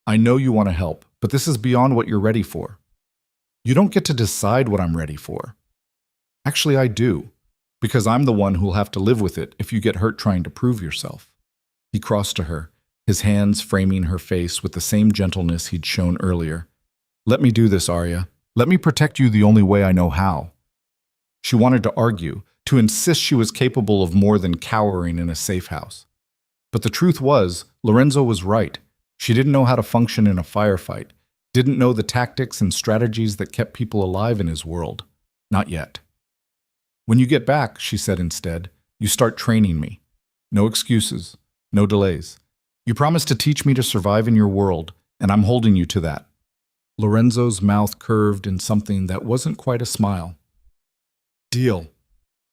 [SPEAKER 1] "I know you want to help, but this is beyond what you're ready for." "You don't get to decide what I'm ready for." "Actually, I do, because I'm the one who'll have to live with it if you get hurt trying to prove yourself." He crossed to her, his hands framing her face with the same gentleness he'd shown earlier. "Let me do this, Arya. Let me protect you the only way I know how." She wanted to argue, to insist she was capable of more than cowering in a safe house. But the truth was, Lorenzo was right. She didn't know how to function in a firefight, didn't know the tactics and strategies that kept people alive in his world. Not yet. "When you get back," she said instead, "you start training me. No excuses, no delays. You promise to teach me to survive in your world, and I'm holding you to that."
[SPEAKER 2] Lorenzo's mouth curved in something that wasn't quite a smile. Deal.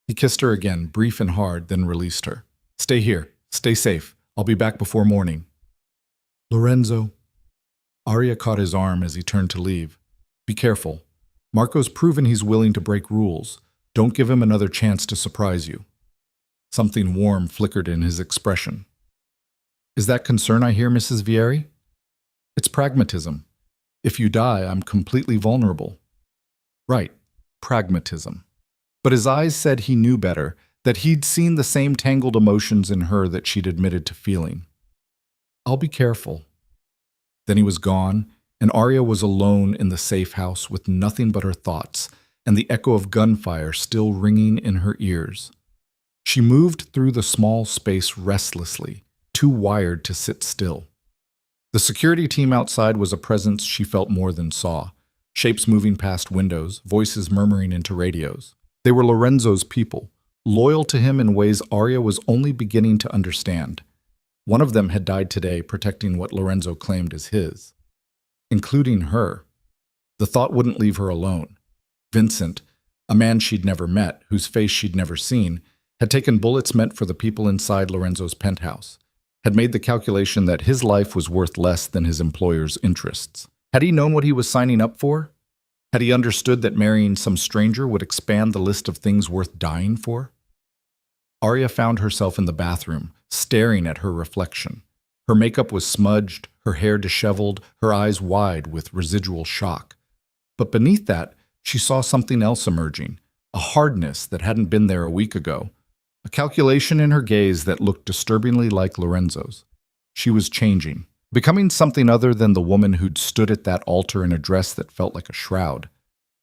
[SPEAKER 2] He kissed her again, brief and hard, then released her. Stay here. Stay safe. I'll be back before morning. Lorenzo. Arya caught his arm as he turned to leave. Be careful. Marco's proven he's willing to break rules. Don't give him another chance to surprise you. Something warm flickered in his expression. Is that concern I hear, Mrs. Vieri? It's pragmatism. If you die, I'm completely vulnerable. Right, pragmatism. But his eyes said he knew better, that he'd seen the same tangled emotions in her that she'd admitted to feeling. I'll be careful. Then he was gone, and Arya was alone in the safe house with nothing but her thoughts and the echo of gunfire still ringing in her ears. She moved through the small space restlessly, too wired to sit still. The security team outside was a presence she felt more than saw, shapes moving past windows, voices murmuring into radios. They were Lorenzo's people, loyal to him in ways Arya was only beginning to understand. One of them had died today protecting what Lorenzo claimed as his, including her. The thought wouldn't leave her alone. Vincent, a man she'd never met, whose face she'd never seen, had taken bullets meant for the people inside Lorenzo's penthouse, had made the calculation that his life was worth less than his employer's interests. Had he known what he was signing up for? Had he understood that marrying some stranger would expand the list of things worth dying for? Arya found herself in the bathroom, staring at her reflection. Her makeup was smudged, her hair disheveled, her eyes wide with residual shock. But beneath that, she saw something else emerging, a hardness that hadn't been there a week ago, a calculation in her gaze that looked disturbingly like Lorenzo's. She was changing, becoming something other than the woman who'd stood at that altar in a dress that felt like a shroud.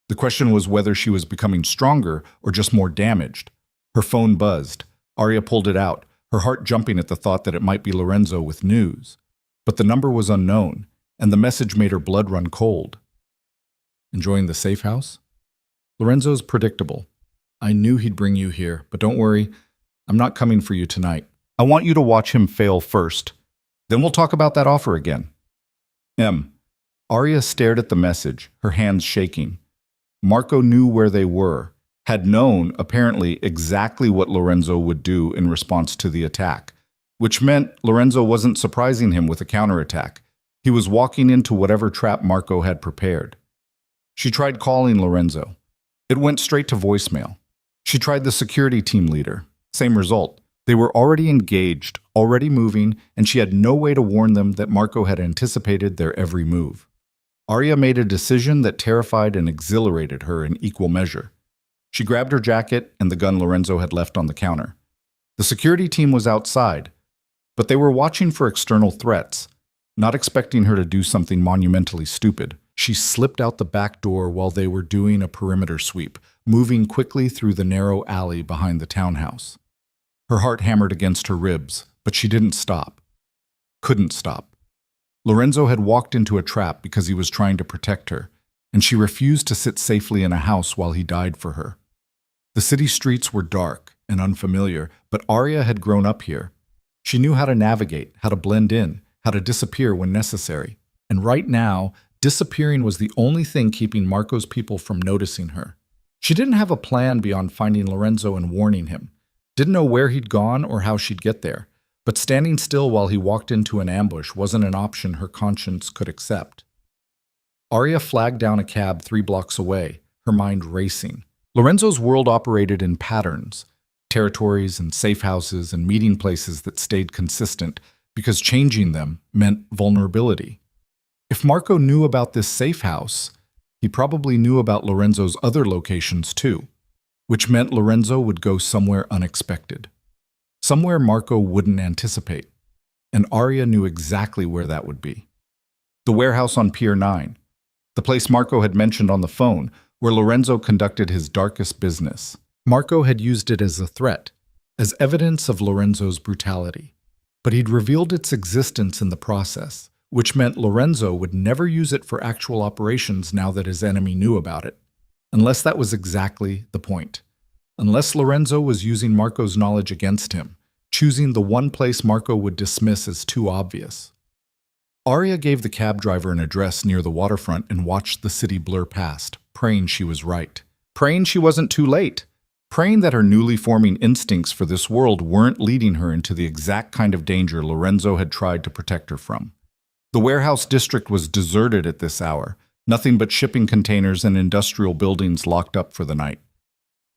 [SPEAKER 2] The question was whether she was becoming stronger or just more damaged. Her phone buzzed. Arya pulled it out, her heart jumping at the thought that it might be Lorenzo with news. But the number was unknown, and the message made her blood run cold. Enjoying the safe house? Lorenzo's predictable. I knew he'd bring you here, but don't worry, I'm not coming for you tonight. I want you to watch him fail first. Then we'll talk about that offer again. Arya stared at the message, her hands shaking. Marco knew where they were, had known, apparently, exactly what Lorenzo would do in response to the attack, which meant Lorenzo wasn't surprising him with a counterattack. He was walking into whatever trap Marco had prepared. She tried calling Lorenzo. It went straight to voicemail. She tried the security team leader. Same result. They were already engaged, already moving, and she had no way to warn them that Marco had anticipated their every move. Arya made a decision that terrified and exhilarated her in equal measure. She grabbed her jacket and the gun Lorenzo had left on the counter. The security team was outside, but they were watching for external threats, not expecting her to do something monumentally stupid. She slipped out the back door while they were doing a perimeter sweep, moving quickly through the narrow alley behind the townhouse. Her heart hammered against her ribs, but she didn't stop. Couldn't stop. Lorenzo had walked into a trap because he was trying to protect her, and she refused to sit safely in a house while he died for her. The city streets were dark and unfamiliar, but Arya had grown up here. She knew how to navigate, how to blend in, how to disappear when necessary. And right now, disappearing was the only thing keeping Marco's people from noticing her. She didn't have a plan beyond finding Lorenzo and warning him. Didn't know where he'd gone or how she'd get there. But standing still while he walked into an ambush wasn't an option her conscience could accept. Arya flagged down a cab 3 blocks away, her mind racing. Lorenzo's world operated in patterns, territories and safe houses and meeting places that stayed consistent because changing them meant vulnerability. If Marco knew about this safe house, he probably knew about Lorenzo's other locations too, which meant Lorenzo would go somewhere unexpected. Somewhere Marco wouldn't anticipate, and Arya knew exactly where that would be. The warehouse on Pier 9, the place Marco had mentioned on the phone, where Lorenzo conducted his darkest business. Marco had used it as a threat, as evidence of Lorenzo's brutality. But he'd revealed its existence in the process, which meant Lorenzo would never use it for actual operations now that his enemy knew about it. Unless that was exactly the point. Unless Lorenzo was using Marco's knowledge against him, choosing the one place Marco would dismiss as too obvious. Arya gave the cab driver an address near the waterfront and watched the city blur past, praying she was right. Praying she wasn't too late. Praying that her newly forming instincts for this world weren't leading her into the exact kind of danger Lorenzo had tried to protect her from. The warehouse district was deserted at this hour, nothing but shipping containers and industrial buildings locked up for the night.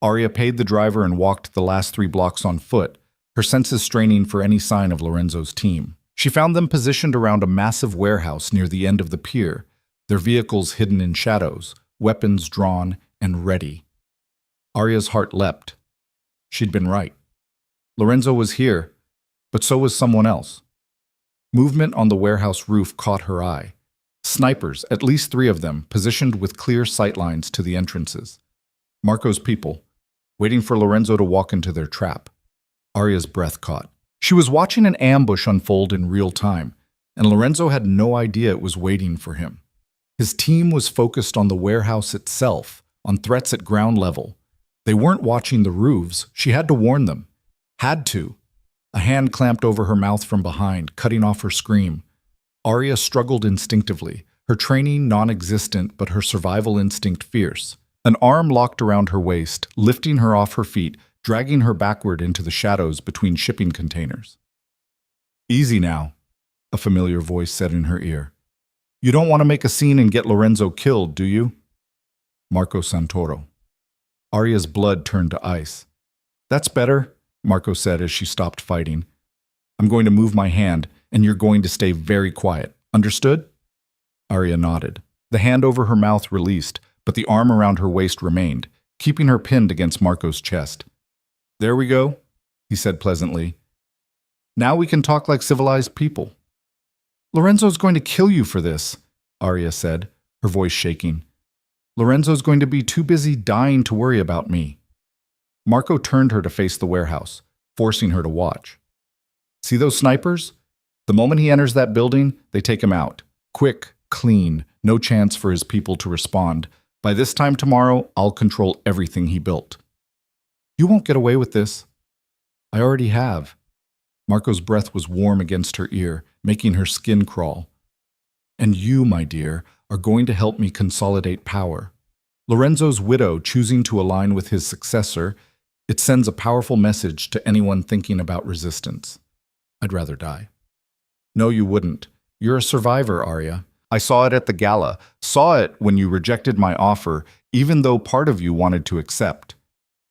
[SPEAKER 2] Arya paid the driver and walked the last 3 blocks on foot, her senses straining for any sign of Lorenzo's team. She found them positioned around a massive warehouse near the end of the pier, their vehicles hidden in shadows, weapons drawn and ready. Arya's heart leapt. She'd been right. Lorenzo was here, but so was someone else. Movement on the warehouse roof caught her eye. Snipers, at least 3 of them, positioned with clear sightlines to the entrances. Marco's people, waiting for Lorenzo to walk into their trap. Arya's breath caught. She was watching an ambush unfold in real time, and Lorenzo had no idea it was waiting for him. His team was focused on the warehouse itself, on threats at ground level. They weren't watching the roofs. She had to warn them. Had to. A hand clamped over her mouth from behind, cutting off her scream. Arya struggled instinctively, her training non-existent but her survival instinct fierce. An arm locked around her waist, lifting her off her feet, dragging her backward into the shadows between shipping containers. "Easy now," a familiar voice said in her ear. "You don't want to make a scene and get Lorenzo killed, do you?" Marco Santoro. Arya's blood turned to ice. "That's better," Marco said as she stopped fighting. "I'm going to move my hand, and you're going to stay very quiet. Understood?" Arya nodded. The hand over her mouth released, but the arm around her waist remained, keeping her pinned against Marco's chest. "There we go," he said pleasantly. "Now we can talk like civilized people." "Lorenzo's going to kill you for this," Arya said, her voice shaking. "Lorenzo's going to be too busy dying to worry about me." Marco turned her to face the warehouse, forcing her to watch. "See those snipers? The moment he enters that building, they take him out. Quick, clean, no chance for his people to respond. By this time tomorrow, I'll control everything he built." "You won't get away with this." "I already have." Marco's breath was warm against her ear, making her skin crawl. "And you, my dear, are going to help me consolidate power. Lorenzo's widow choosing to align with his successor, it sends a powerful message to anyone thinking about resistance. I'd rather die." "No, you wouldn't. You're a survivor, Arya. I saw it at the gala, saw it when you rejected my offer, even though part of you wanted to accept.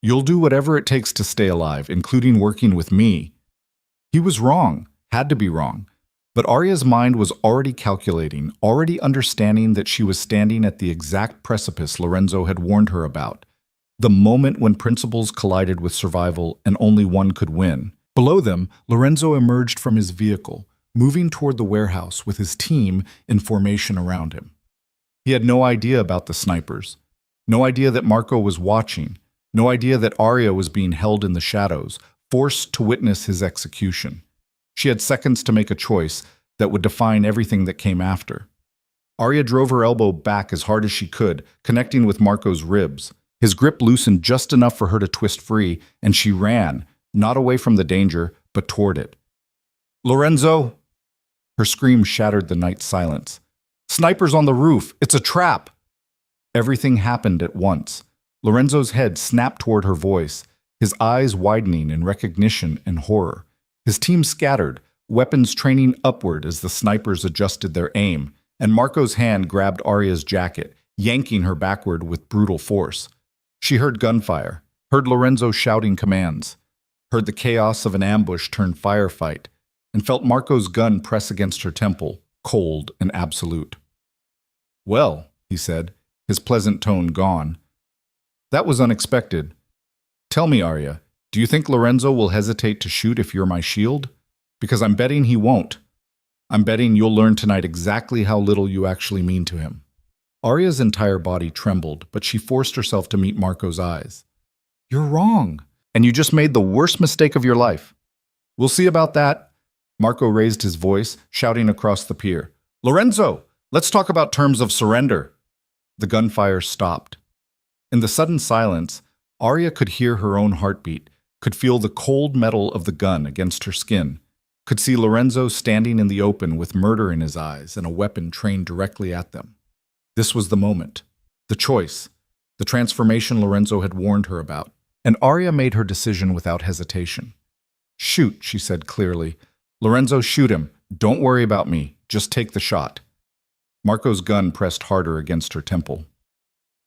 [SPEAKER 2] You'll do whatever it takes to stay alive, including working with me." He was wrong, had to be wrong. But Arya's mind was already calculating, already understanding that she was standing at the exact precipice Lorenzo had warned her about. The moment when principles collided with survival and only one could win. Below them, Lorenzo emerged from his vehicle, moving toward the warehouse with his team in formation around him. He had no idea about the snipers, no idea that Marco was watching, no idea that Arya was being held in the shadows, forced to witness his execution. She had seconds to make a choice that would define everything that came after. Arya drove her elbow back as hard as she could, connecting with Marco's ribs. His grip loosened just enough for her to twist free, and she ran, not away from the danger, but toward it. "Lorenzo!" Her scream shattered the night silence. "Snipers on the roof! It's a trap!" Everything happened at once. Lorenzo's head snapped toward her voice, his eyes widening in recognition and horror. His team scattered, weapons training upward as the snipers adjusted their aim, and Marco's hand grabbed Arya's jacket, yanking her backward with brutal force. She heard gunfire, heard Lorenzo shouting commands, heard the chaos of an ambush turn firefight, and felt Marco's gun press against her temple, cold and absolute. "Well," he said, his pleasant tone gone. "That was unexpected. Tell me, Arya, do you think Lorenzo will hesitate to shoot if you're my shield? Because I'm betting he won't. I'm betting you'll learn tonight exactly how little you actually mean to him." Arya's entire body trembled, but she forced herself to meet Marco's eyes. "You're wrong, and you just made the worst mistake of your life." "We'll see about that." Marco raised his voice, shouting across the pier. "Lorenzo, let's talk about terms of surrender." The gunfire stopped. In the sudden silence, Arya could hear her own heartbeat, could feel the cold metal of the gun against her skin.
[SPEAKER 1] could see Lorenzo standing in the open with murder in his eyes and a weapon trained directly at them. This was the moment, the choice, the transformation Lorenzo had warned her about, and Arya made her decision without hesitation. "Shoot," she said clearly. "Lorenzo, shoot him. Don't worry about me. Just take the shot." Marco's gun pressed harder against her temple.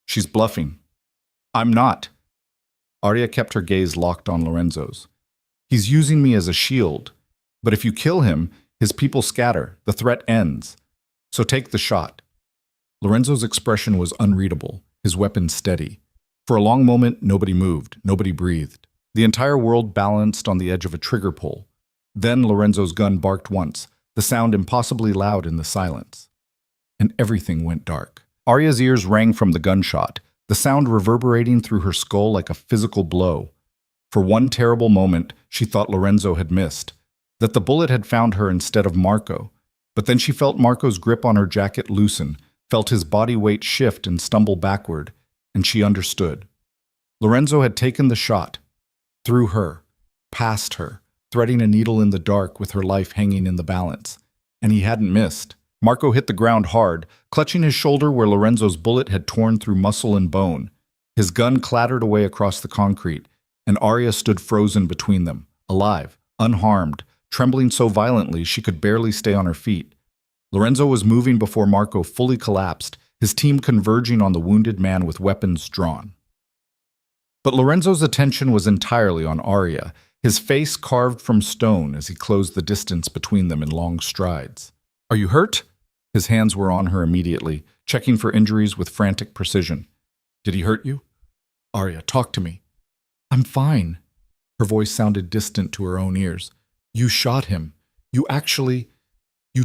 [SPEAKER 1] "She's bluffing." "I'm not." Arya kept her gaze locked on Lorenzo's. "He's using me as a shield. But if you kill him, his people scatter. The threat ends. So take the shot." Lorenzo's expression was unreadable, his weapon steady. For a long moment, nobody moved, nobody breathed. The entire world balanced on the edge of a trigger pull. Then Lorenzo's gun barked once, the sound impossibly loud in the silence. And everything went dark. Arya's ears rang from the gunshot, the sound reverberating through her skull like a physical blow. For one terrible moment, she thought Lorenzo had missed, that the bullet had found her instead of Marco. But then she felt Marco's grip on her jacket loosen, felt his body weight shift and stumble backward, and she understood. Lorenzo had taken the shot, through her, past her, threading a needle in the dark with her life hanging in the balance. And he hadn't missed. Marco hit the ground hard, clutching his shoulder where Lorenzo's bullet had torn through muscle and bone. His gun clattered away across the concrete, and Arya stood frozen between them, alive, unharmed, trembling so violently she could barely stay on her feet. Lorenzo was moving before Marco fully collapsed, his team converging on the wounded man with weapons drawn. But Lorenzo's attention was entirely on Arya, his face carved from stone as he closed the distance between them in long strides. "Are you hurt?" His hands were on her immediately, checking for injuries with frantic precision. "Did he hurt you?" "Arya, talk to me." "I'm fine." Her voice sounded distant to her own ears. "You shot him. You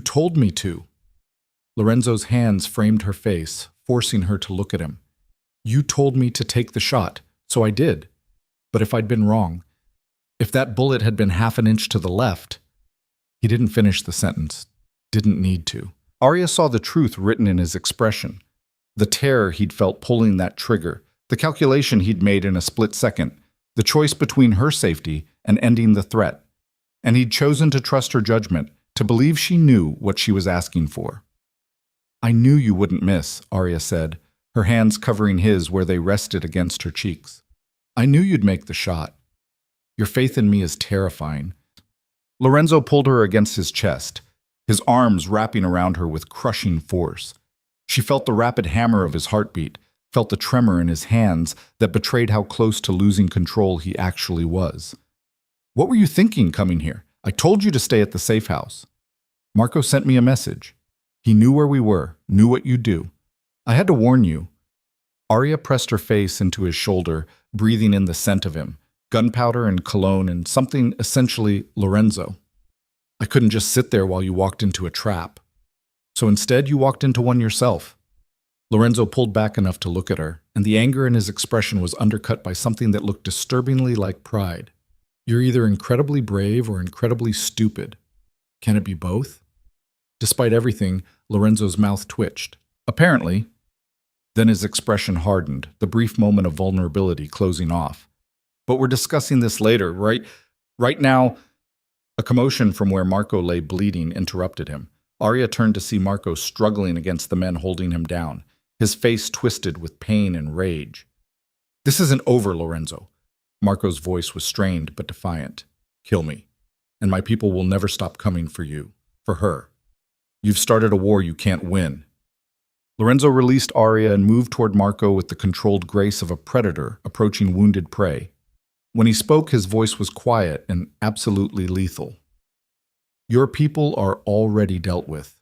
[SPEAKER 1] told me to." Lorenzo's hands framed her face, forcing her to look at him. "You told me to take the shot, so I did. But if I'd been wrong, if that bullet had been half an inch to the left..." He didn't finish the sentence. Didn't need to. Arya saw the truth written in his expression. The terror he'd felt pulling that trigger, the calculation he'd made in a split second, the choice between her safety and ending the threat. And he'd chosen to trust her judgment, to believe she knew what she was asking for. "I knew you wouldn't miss," Arya said, her hands covering his where they rested against her cheeks. "I knew you'd make the shot. Your faith in me is terrifying." Lorenzo pulled her against his chest, his arms wrapping around her with crushing force. She felt the rapid hammer of his heartbeat, felt the tremor in his hands that betrayed how close to losing control he actually was. "What were you thinking coming here? I told you to stay at the safe house." "Marco sent me a message. He knew where we were, knew what you'd do. I had to warn you." Arya pressed her face into his shoulder, breathing in the scent of him, gunpowder and cologne and something essentially Lorenzo. "I couldn't just sit there while you walked into a trap. So instead you walked into one yourself." Lorenzo pulled back enough to look at her, and the anger in his expression was undercut by something that looked disturbingly like pride. "You're either incredibly brave or incredibly stupid. Can it be both?" Despite everything, Lorenzo's mouth twitched. "Apparently." Then his expression hardened, the brief moment of vulnerability closing off. "But we're discussing this later, right? Right now..." A commotion from where Marco lay bleeding interrupted him. Arya turned to see Marco struggling against the men holding him down, his face twisted with pain and rage. "This isn't over, Lorenzo." Marco's voice was strained but defiant. "Kill me, and my people will never stop coming for you, for her. You've started a war you can't win." Lorenzo released Arya and moved toward Marco with the controlled grace of a predator approaching wounded prey. When he spoke, his voice was quiet and absolutely lethal. "Your people are already dealt with.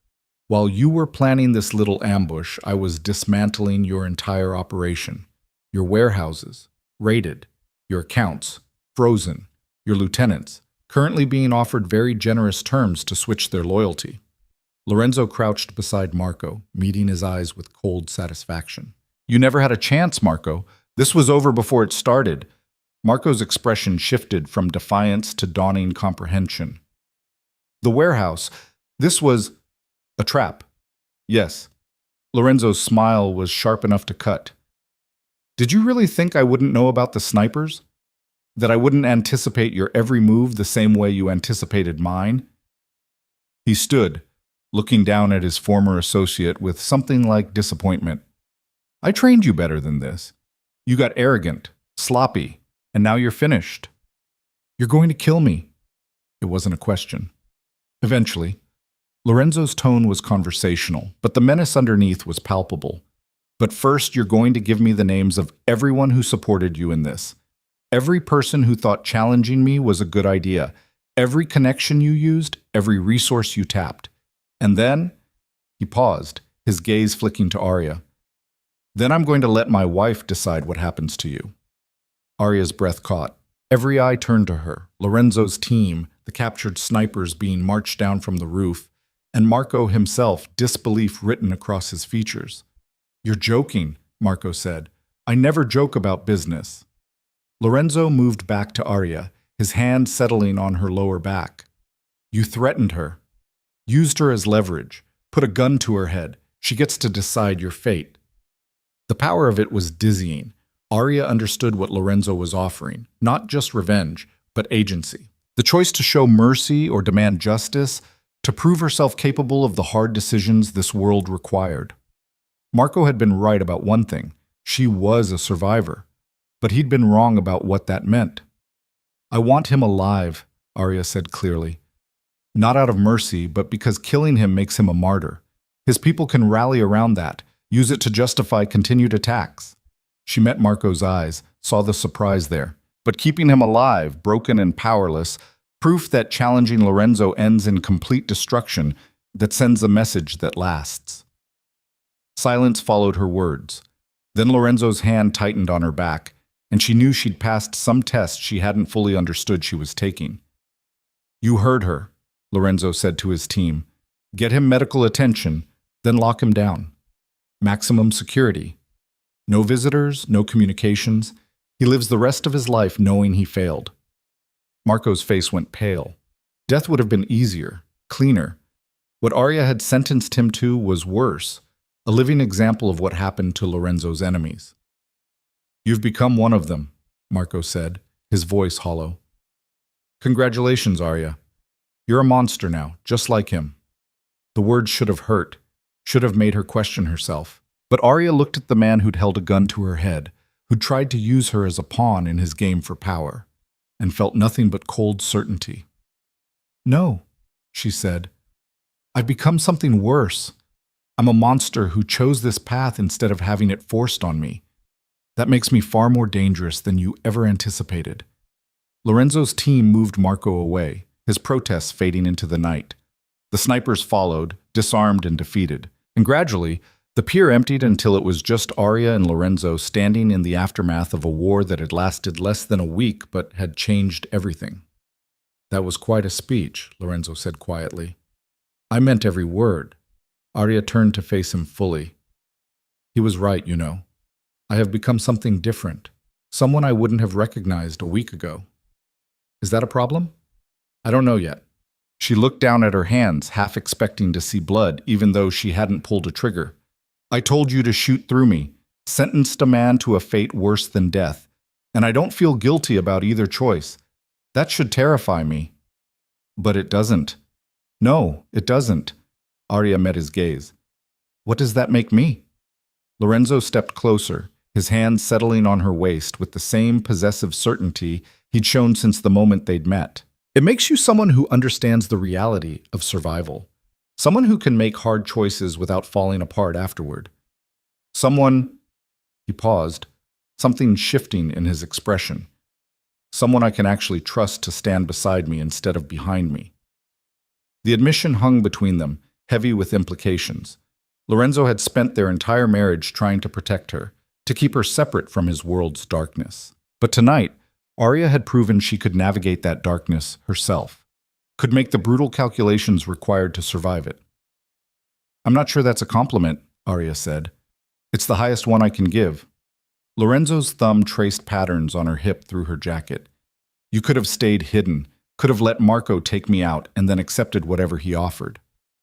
[SPEAKER 1] While you were planning this little ambush, I was dismantling your entire operation. Your warehouses, raided. Your accounts, frozen. Your lieutenants, currently being offered very generous terms to switch their loyalty." Lorenzo crouched beside Marco, meeting his eyes with cold satisfaction. "You never had a chance, Marco. This was over before it started." Marco's expression shifted from defiance to dawning comprehension. "The warehouse, this was a trap." "Yes." Lorenzo's smile was sharp enough to cut. "Did you really think I wouldn't know about the snipers? That I wouldn't anticipate your every move the same way you anticipated mine? He stood, looking down at his former associate with something like disappointment. I trained you better than this. You got arrogant, sloppy, and now you're finished. You're going to kill me. It wasn't a question. Eventually, Lorenzo's tone was conversational, but the menace underneath was palpable. But first, you're going to give me the names of everyone who supported you in this. Every person who thought challenging me was a good idea. Every connection you used, every resource you tapped. And then, he paused, his gaze flicking to Arya. Then I'm going to let my wife decide what happens to you. Arya's breath caught. Every eye turned to her. Lorenzo's team, the captured snipers being marched down from the roof, and Marco himself, disbelief written across his features. You're joking, Marco said. I never joke about business. Lorenzo moved back to Arya, his hand settling on her lower back. You threatened her. Used her as leverage. Put a gun to her head. She gets to decide your fate. The power of it was dizzying. Arya understood what Lorenzo was offering, not just revenge, but agency. The choice to show mercy or demand justice, to prove herself capable of the hard decisions this world required. Marco had been right about one thing. She was a survivor. But he'd been wrong about what that meant. I want him alive, Arya said clearly. Not out of mercy, but because killing him makes him a martyr. His people can rally around that, use it to justify continued attacks. She met Marco's eyes, saw the surprise there. But keeping him alive, broken and powerless, proof that challenging Lorenzo ends in complete destruction, that sends a message that lasts. Silence followed her words. Then Lorenzo's hand tightened on her back, and she knew she'd passed some test she hadn't fully understood she was taking. You heard her, Lorenzo said to his team. Get him medical attention, then lock him down. Maximum security. No visitors, no communications. He lives the rest of his life knowing he failed. Marco's face went pale. Death would have been easier, cleaner. What Arya had sentenced him to was worse, a living example of what happened to Lorenzo's enemies. You've become one of them, Marco said, his voice hollow. Congratulations, Arya. You're a monster now, just like him. The words should have hurt, should have made her question herself. But Arya looked at the man who'd held a gun to her head, who'd tried to use her as a pawn in his game for power, and felt nothing but cold certainty. No, she said. I've become something worse. I'm a monster who chose this path instead of having it forced on me. That makes me far more dangerous than you ever anticipated. Lorenzo's team moved Marco away, his protests fading into the night. The snipers followed, disarmed and defeated, and gradually, the pier emptied until it was just Arya and Lorenzo standing in the aftermath of a war that had lasted less than a week but had changed everything. That was quite a speech, Lorenzo said quietly. I meant every word. Arya turned to face him fully. He was right, you know. I have become something different, someone I wouldn't have recognized a week ago. Is that a problem? I don't know yet. She looked down at her hands, half expecting to see blood, even though she hadn't pulled a trigger. I told you to shoot through me, sentenced a man to a fate worse than death, and I don't feel guilty about either choice. That should terrify me. But it doesn't. No, it doesn't. Arya met his gaze. What does that make me? Lorenzo stepped closer, his hand settling on her waist with the same possessive certainty he'd shown since the moment they'd met. It makes you someone who understands the reality of survival. Someone who can make hard choices without falling apart afterward. Someone, he paused, something shifting in his expression. Someone I can actually trust to stand beside me instead of behind me. The admission hung between them, heavy with implications. Lorenzo had spent their entire marriage trying to protect her, to keep her separate from his world's darkness. But tonight, Arya had proven she could navigate that darkness herself, could make the brutal calculations required to survive it. I'm not sure that's a compliment, Arya said. It's the highest one I can give. Lorenzo's thumb traced patterns on her hip through her jacket. You could have stayed hidden, could have let Marco take me out and then accepted whatever he offered.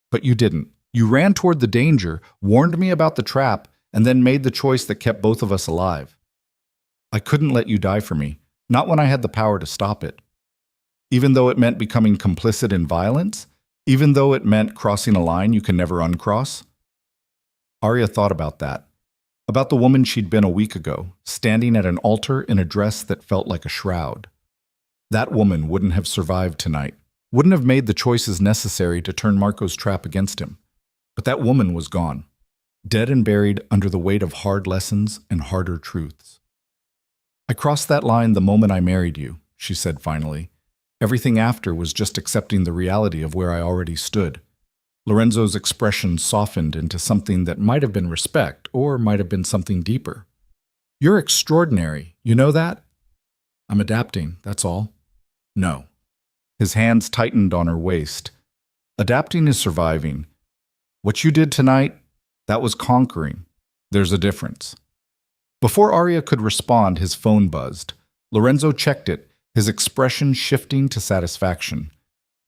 [SPEAKER 1] But you didn't. You ran toward the danger, warned me about the trap, and then made the choice that kept both of us alive. I couldn't let you die for me, not when I had the power to stop it. Even though it meant becoming complicit in violence, Even though it meant crossing a line you can never uncross? Arya thought about that. About the woman she'd been a week ago, standing at an altar in a dress that felt like a shroud. That woman wouldn't have survived tonight, wouldn't have made the choices necessary to turn Marco's trap against him. But that woman was gone, dead and buried under the weight of hard lessons and harder truths. I crossed that line the moment I married you, she said finally. Everything after was just accepting the reality of where I already stood. Lorenzo's expression softened into something that might have been respect or might have been something deeper. You're extraordinary, you know that? I'm adapting, that's all. No. His hands tightened on her waist. Adapting is surviving. What you did tonight, that was conquering. There's a difference. Before Arya could respond, his phone buzzed. Lorenzo checked it, his expression shifting to satisfaction.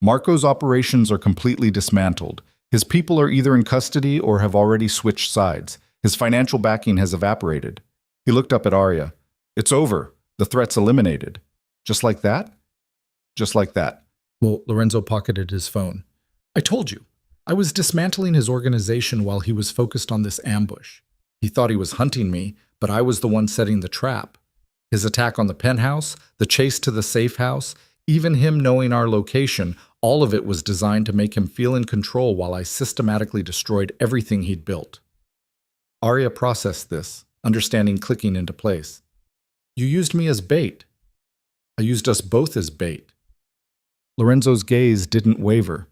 [SPEAKER 1] Marco's operations are completely dismantled. His people are either in custody or have already switched sides. His financial backing has evaporated. He looked up at Arya. It's over. The threat's eliminated. Just like that? Just like that. Well, Lorenzo pocketed his phone. I told you. I was dismantling his organization while he was focused on this ambush. He thought he was hunting me, but I was the one setting the trap. His attack on the penthouse, the chase to the safe house, even him knowing our location, all of it was designed to make him feel in control while I systematically destroyed everything he'd built. Arya processed this, understanding clicking into place. You used me as bait. I used us both as bait. Lorenzo's gaze didn't waver.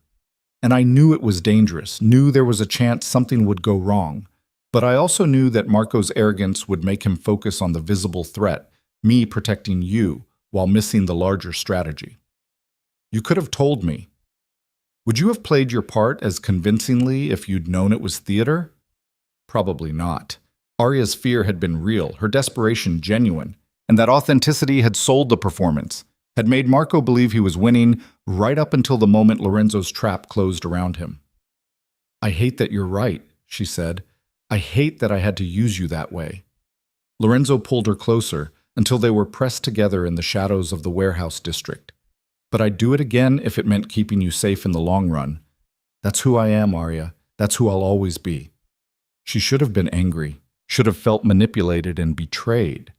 [SPEAKER 1] And I knew it was dangerous, knew there was a chance something would go wrong. But I also knew that Marco's arrogance would make him focus on the visible threat, me protecting you, while missing the larger strategy. You could have told me. Would you have played your part as convincingly if you'd known it was theater? Probably not. Arya's fear had been real, her desperation genuine, and that authenticity had sold the performance, had made Marco believe he was winning right up until the moment Lorenzo's trap closed around him. I hate that you're right, she said. I hate that I had to use you that way. Lorenzo pulled her closer until they were pressed together in the shadows of the warehouse district. But I'd do it again if it meant keeping you safe in the long run. That's who I am, Arya. That's who I'll always be. She should have been angry, should have felt manipulated and betrayed.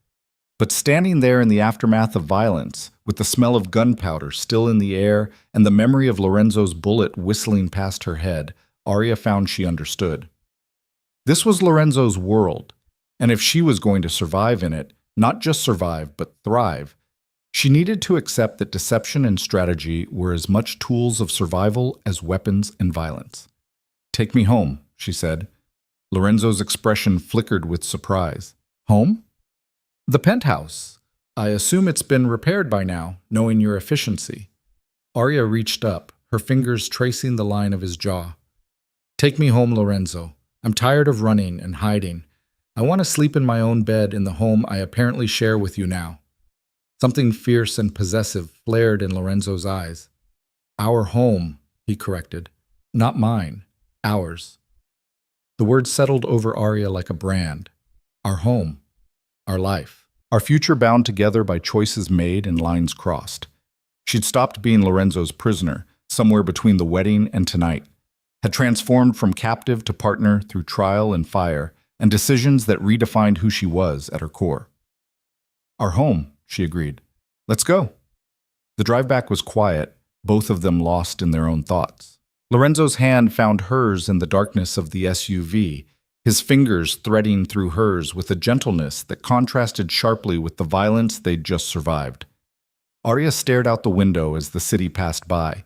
[SPEAKER 1] But standing there in the aftermath of violence, with the smell of gunpowder still in the air and the memory of Lorenzo's bullet whistling past her head, Arya found she understood. This was Lorenzo's world, and if she was going to survive in it, not just survive, but thrive, she needed to accept that deception and strategy were as much tools of survival as weapons and violence. Take me home, she said. Lorenzo's expression flickered with surprise. Home? The penthouse. I assume it's been repaired by now, knowing your efficiency. Arya reached up, her fingers tracing the line of his jaw. Take me home, Lorenzo. I'm tired of running and hiding. I want to sleep in my own bed in the home I apparently share with you now. Something fierce and possessive flared in Lorenzo's eyes. Our home, he corrected. Not mine. Ours. The word settled over Arya like a brand. Our home. Our life. Our future bound together by choices made and lines crossed. She'd stopped being Lorenzo's prisoner, somewhere between the wedding and tonight, had transformed from captive to partner through trial and fire, and decisions that redefined who she was at her core. Our home, she agreed. Let's go. The drive back was quiet, both of them lost in their own thoughts. Lorenzo's hand found hers in the darkness of the SUV, his fingers threading through hers with a gentleness that contrasted sharply with the violence they'd just survived. Arya stared out the window as the city passed by.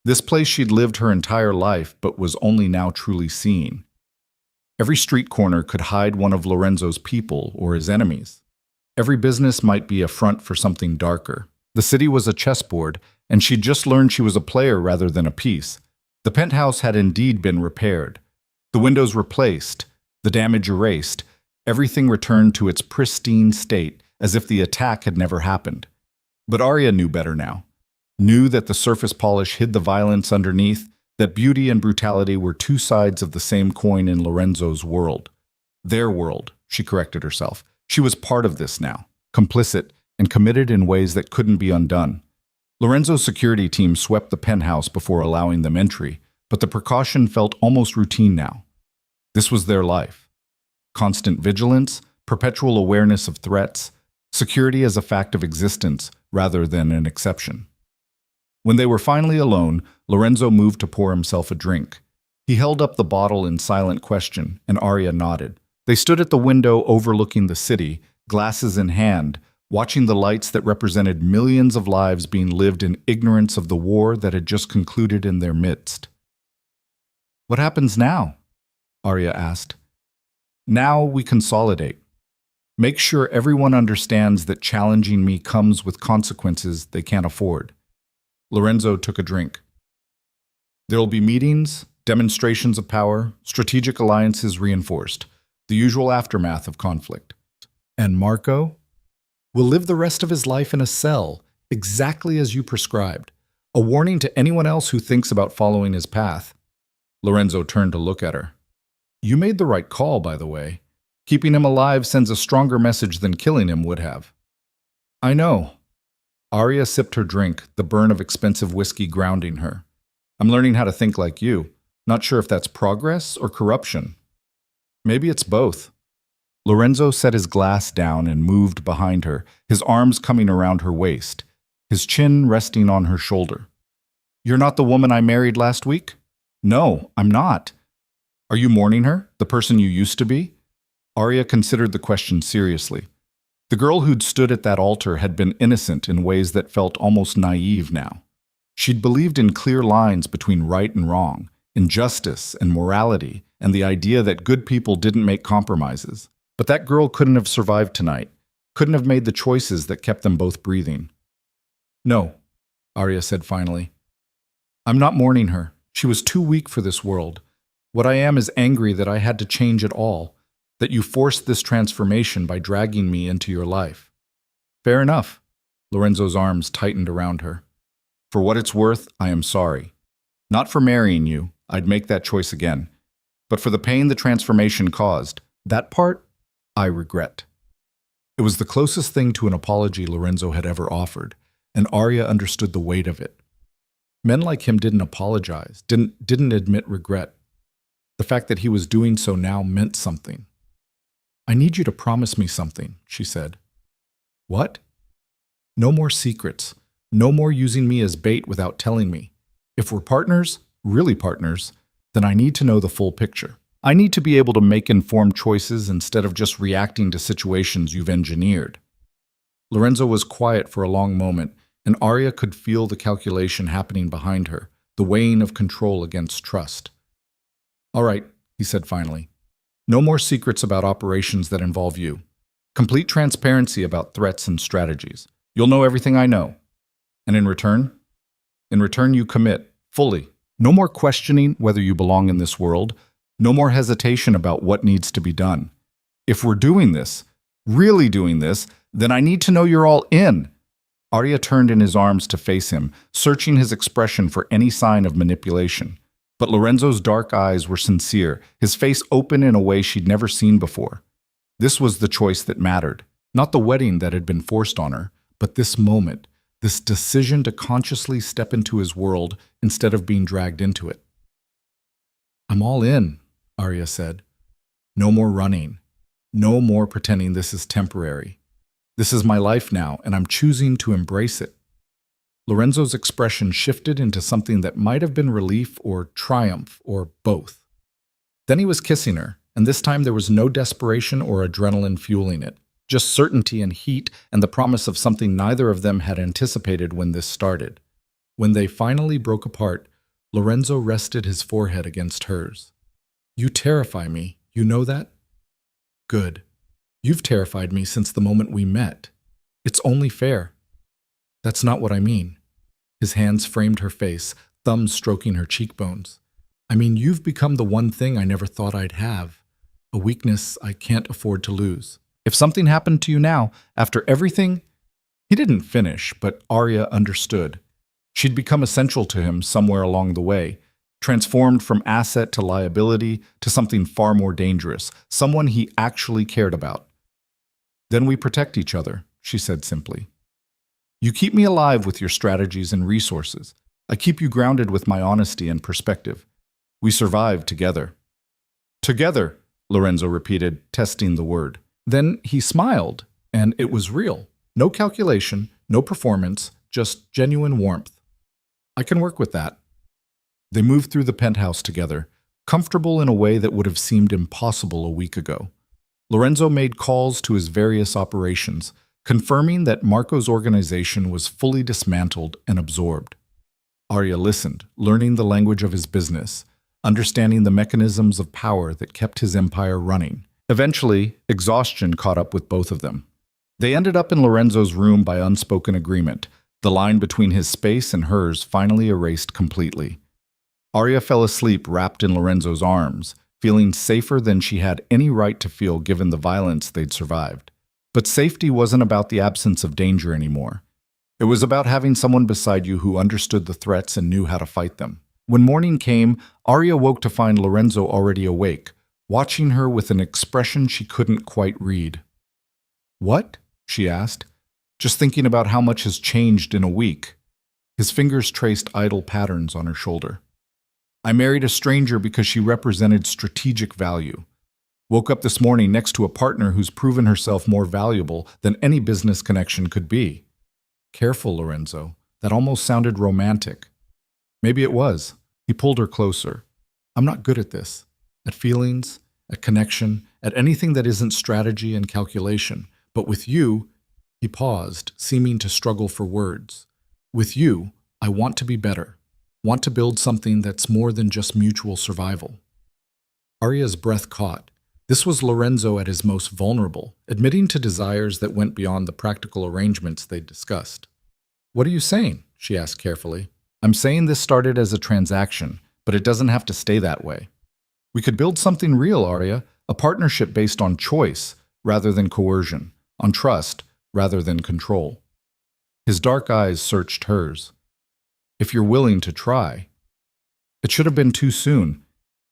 [SPEAKER 1] This place she'd lived her entire life but was only now truly seeing. Every street corner could hide one of Lorenzo's people or his enemies. Every business might be a front for something darker. The city was a chessboard, and she'd just learned she was a player rather than a piece. The penthouse had indeed been repaired. The windows replaced, the damage erased, everything returned to its pristine state as if the attack had never happened. But Arya knew better now. Knew that the surface polish hid the violence underneath, that beauty and brutality were two sides of the same coin in Lorenzo's world. Their world, she corrected herself. She was part of this now, complicit and committed in ways that couldn't be undone. Lorenzo's security team swept the penthouse before allowing them entry, but the precaution felt almost routine now. This was their life. Constant vigilance, perpetual awareness of threats, security as a fact of existence rather than an exception. When they were finally alone, Lorenzo moved to pour himself a drink. He held up the bottle in silent question, and Arya nodded. They stood at the window overlooking the city, glasses in hand, watching the lights that represented millions of lives being lived in ignorance of the war that had just concluded in their midst. "What happens now?" Arya asked. "Now we consolidate. Make sure everyone understands that challenging me comes with consequences they can't afford." Lorenzo took a drink. "There will be meetings, demonstrations of power, strategic alliances reinforced, the usual aftermath of conflict. And Marco will live the rest of his life in a cell, exactly as you prescribed, a warning to anyone else who thinks about following his path." Lorenzo turned to look at her. "You made the right call, by the way. Keeping him alive sends a stronger message than killing him would have." "I know." Arya sipped her drink, the burn of expensive whiskey grounding her. "I'm learning how to think like you. Not sure if that's progress or corruption. Maybe it's both." Lorenzo set his glass down and moved behind her, his arms coming around her waist, his chin resting on her shoulder. "You're not the woman I married last week?" "No, I'm not." "Are you mourning her, the person you used to be?" Arya considered the question seriously. The girl who'd stood at that altar had been innocent in ways that felt almost naive now. She'd believed in clear lines between right and wrong, in justice and morality, and the idea that good people didn't make compromises. But that girl couldn't have survived tonight, couldn't have made the choices that kept them both breathing. "No," Arya said finally. "I'm not mourning her. She was too weak for this world. What I am is angry that I had to change it all, that you forced this transformation by dragging me into your life." "Fair enough." Lorenzo's arms tightened around her. "For what it's worth, I am sorry. Not for marrying you, I'd make that choice again. But for the pain the transformation caused, that part, I regret." It was the closest thing to an apology Lorenzo had ever offered, and Arya understood the weight of it. Men like him didn't apologize, didn't admit regret. The fact that he was doing so now meant something. "I need you to promise me something," she said. "What?" "No more secrets. No more using me as bait without telling me. If we're partners, really partners, then I need to know the full picture. I need to be able to make informed choices instead of just reacting to situations you've engineered." Lorenzo was quiet for a long moment, and Arya could feel the calculation happening behind her, the weighing of control against trust. "All right," he said finally. "No more secrets about operations that involve you. Complete transparency about threats and strategies. You'll know everything I know. And in return you commit, fully. No more questioning whether you belong in this world. No more hesitation about what needs to be done. If we're doing this, really doing this, then I need to know you're all in." Arya turned in his arms to face him, searching his expression for any sign of manipulation. But Lorenzo's dark eyes were sincere, his face open in a way she'd never seen before. This was the choice that mattered, not the wedding that had been forced on her, but this moment, this decision to consciously step into his world instead of being dragged into it. "I'm all in," Arya said. "No more running. No more pretending this is temporary. This is my life now, and I'm choosing to embrace it." Lorenzo's expression shifted into something that might have been relief or triumph or both. Then he was kissing her, and this time there was no desperation or adrenaline fueling it, just certainty and heat and the promise of something neither of them had anticipated when this started. When they finally broke apart, Lorenzo rested his forehead against hers. "You terrify me, you know that?" "Good. You've terrified me since the moment we met. It's only fair." "That's not what I mean." His hands framed her face, thumbs stroking her cheekbones. "I mean, you've become the one thing I never thought I'd have, a weakness I can't afford to lose. If something happened to you now, after everything—" He didn't finish, but Arya understood. She'd become essential to him somewhere along the way, transformed from asset to liability to something far more dangerous, someone he actually cared about. "Then we protect each other," she said simply. You keep me alive with your strategies and resources. I keep you grounded with my honesty and perspective. We survive together. Together, Lorenzo repeated, testing the word.
[SPEAKER 2] Then he smiled, and it was real. No calculation, no performance, just genuine warmth. I can work with that. They moved through the penthouse together, comfortable in a way that would have seemed impossible a week ago. Lorenzo made calls to his various operations, confirming that Marco's organization was fully dismantled and absorbed. Arya listened, learning the language of his business, understanding the mechanisms of power that kept his empire running. Eventually, exhaustion caught up with both of them. They ended up in Lorenzo's room by unspoken agreement, the line between his space and hers finally erased completely. Arya fell asleep wrapped in Lorenzo's arms, feeling safer than she had any right to feel given the violence they'd survived. But safety wasn't about the absence of danger anymore. It was about having someone beside you who understood the threats and knew how to fight them. When morning came, Arya woke to find Lorenzo already awake, watching her with an expression she couldn't quite read. "What?" she asked, just thinking about how much has changed in a week. His fingers traced idle patterns on her shoulder. "I married a stranger because she represented strategic value. Woke up this morning next to a partner who's proven herself more valuable than any business connection could be." Careful, Lorenzo. That almost sounded romantic. Maybe it was. He pulled her closer. "I'm not good at this. At feelings, at connection, at anything that isn't strategy and calculation. But with you," he paused, seeming to struggle for words. "With you, I want to be better. Want to build something that's more than just mutual survival." Arya's breath caught. This was Lorenzo at his most vulnerable, admitting to desires that went beyond the practical arrangements they'd discussed. "What are you saying?" she asked carefully. "I'm saying this started as a transaction, but it doesn't have to stay that way. We could build something real, Arya, a partnership based on choice rather than coercion, on trust rather than control." His dark eyes searched hers. "If you're willing to try." It should have been too soon.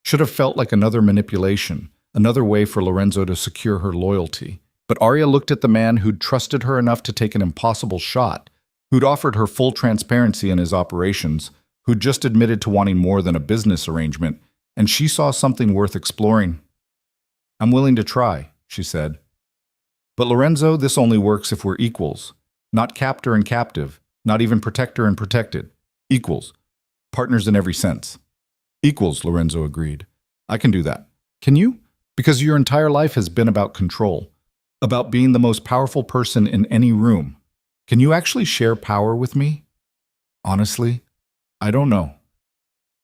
[SPEAKER 2] Should have felt like another manipulation, another way for Lorenzo to secure her loyalty. But Arya looked at the man who'd trusted her enough to take an impossible shot, who'd offered her full transparency in his operations, who'd just admitted to wanting more than a business arrangement, and she saw something worth exploring. "I'm willing to try," she said. "But Lorenzo, this only works if we're equals. Not captor and captive, not even protector and protected. Equals. Partners in every sense." "Equals," Lorenzo agreed. "I can do that." "Can you?" "Because your entire life has been about control, about being the most powerful person in any room. Can you actually share power with me?" "Honestly, I don't know."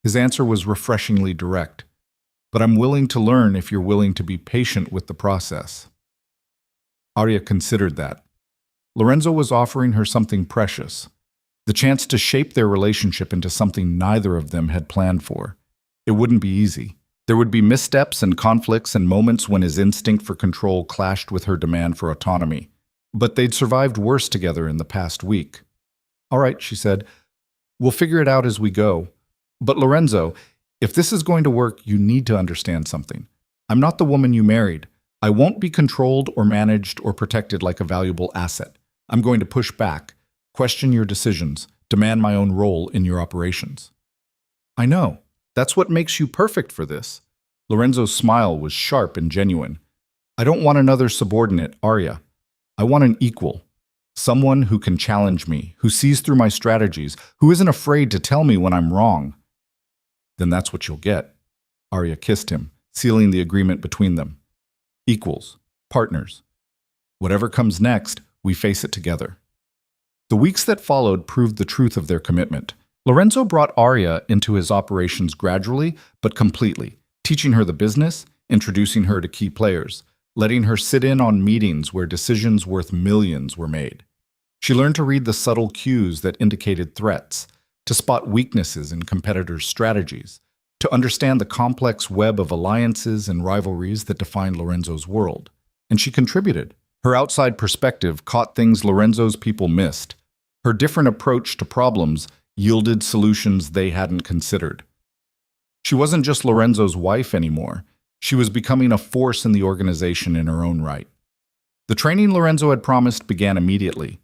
[SPEAKER 2] His answer was refreshingly direct. "But I'm willing to learn if you're willing to be patient with the process." Arya considered that. Lorenzo was offering her something precious, the chance to shape their relationship into something neither of them had planned for. It wouldn't be easy. There would be missteps and conflicts and moments when his instinct for control clashed with her demand for autonomy. But they'd survived worse together in the past week. "All right," she said, "we'll figure it out as we go. But Lorenzo, if this is going to work, you need to understand something. I'm not the woman you married. I won't be controlled or managed or protected like a valuable asset. I'm going to push back, question your decisions, demand my own role in your operations." "I know. That's what makes you perfect for this." Lorenzo's smile was sharp and genuine. "I don't want another subordinate, Arya. I want an equal. Someone who can challenge me, who sees through my strategies, who isn't afraid to tell me when I'm wrong." "Then that's what you'll get." Arya kissed him, sealing the agreement between them. Equals, partners. Whatever comes next, we face it together. The weeks that followed proved the truth of their commitment. Lorenzo brought Arya into his operations gradually but completely, teaching her the business, introducing her to key players, letting her sit in on meetings where decisions worth millions were made. She learned to read the subtle cues that indicated threats, to spot weaknesses in competitors' strategies, to understand the complex web of alliances and rivalries that defined Lorenzo's world. And she contributed. Her outside perspective caught things Lorenzo's people missed. Her different approach to problems yielded solutions they hadn't considered. She wasn't just Lorenzo's wife anymore. She was becoming a force in the organization in her own right. The training Lorenzo had promised began immediately.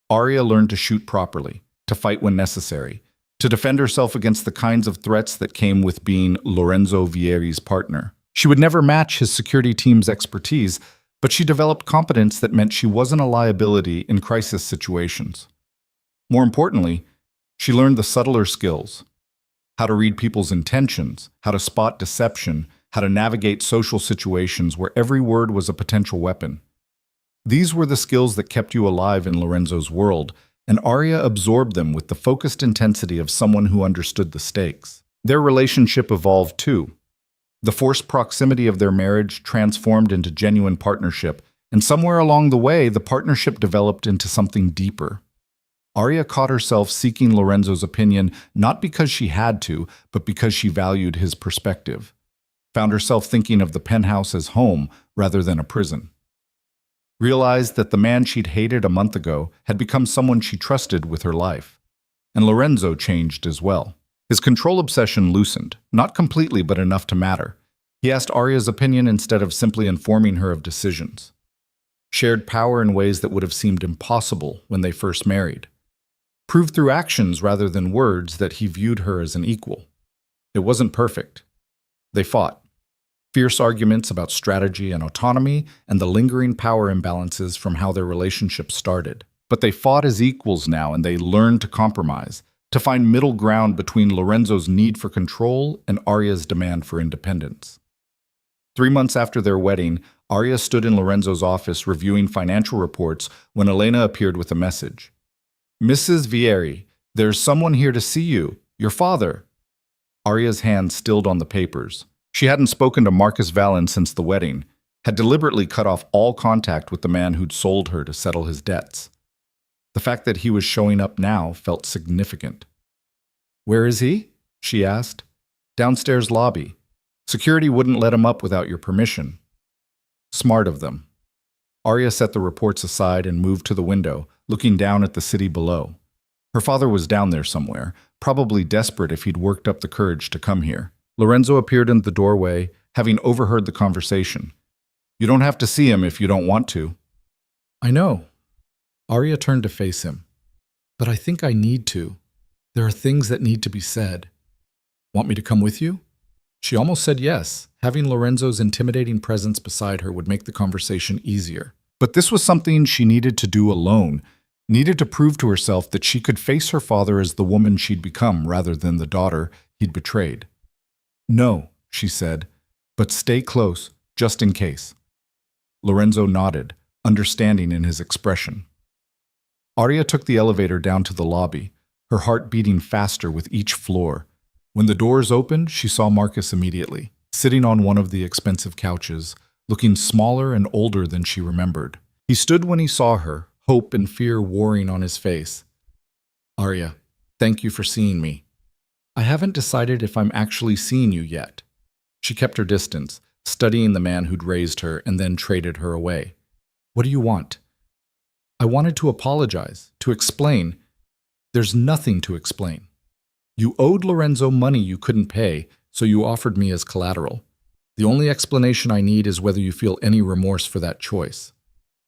[SPEAKER 1] Arya learned to shoot properly, to fight when necessary, to defend herself against the kinds of threats that came with being Lorenzo Vieri's partner. She would never match his security team's expertise, but she developed competence that meant she wasn't a liability in crisis situations. More importantly, she learned the subtler skills: how to read people's intentions, how to spot deception, how to navigate social situations where every word was a potential weapon. These were the skills that kept you alive in Lorenzo's world, and Arya absorbed them with the focused intensity of someone who understood the stakes. Their relationship evolved too. The forced proximity of their marriage transformed into genuine partnership, and somewhere along the way, the partnership developed into something deeper. Arya caught herself seeking Lorenzo's opinion not because she had to, but because she valued his perspective. Found herself thinking of the penthouse as home rather than a prison. Realized that the man she'd hated a month ago had become someone she trusted with her life. And Lorenzo changed as well. His control obsession loosened, not completely but enough to matter. He asked Arya's opinion instead of simply informing her of decisions. Shared power in ways that would have seemed impossible when they first married. Proved through actions rather than words that he viewed her as an equal. It wasn't perfect. They fought. Fierce arguments about strategy and autonomy and the lingering power imbalances from how their relationship started. But they fought as equals now, and they learned to compromise, to find middle ground between Lorenzo's need for control and Arya's demand for independence. 3 months after their wedding, Arya stood in Lorenzo's office reviewing financial reports when Elena appeared with a message. "Mrs. Vieri, there's someone here to see you, your father." Arya's hand stilled on the papers. She hadn't spoken to Marcus Vallon since the wedding, had deliberately cut off all contact with the man who'd sold her to settle his debts. The fact that he was showing up now felt significant. "Where is he?" she asked. "Downstairs lobby. Security wouldn't let him up without your permission." Smart of them. Arya set the reports aside and moved to the window, looking down at the city below. Her father was down there somewhere, probably desperate if he'd worked up the courage to come here. Lorenzo appeared in the doorway, having overheard the conversation. "You don't have to see him if you don't want to." "I know." Arya turned to face him. "But I think I need to. There are things that need to be said." "Want me to come with you?" She almost said yes. Having Lorenzo's intimidating presence beside her would make the conversation easier. But this was something she needed to do alone, needed to prove to herself that she could face her father as the woman she'd become rather than the daughter he'd betrayed. "No," she said, "but stay close, just in case." Lorenzo nodded, understanding in his expression. Arya took the elevator down to the lobby, her heart beating faster with each floor. When the doors opened, she saw Marcus immediately, sitting on one of the expensive couches, looking smaller and older than she remembered. He stood when he saw her, hope and fear warring on his face. "Arya, thank you for seeing me. I haven't decided if I'm actually seeing you yet." She kept her distance, studying the man who'd raised her and then traded her away. "What do you want?" "I wanted to apologize, to explain." "There's nothing to explain. You owed Lorenzo money you couldn't pay, so you offered me as collateral. The only explanation I need is whether you feel any remorse for that choice."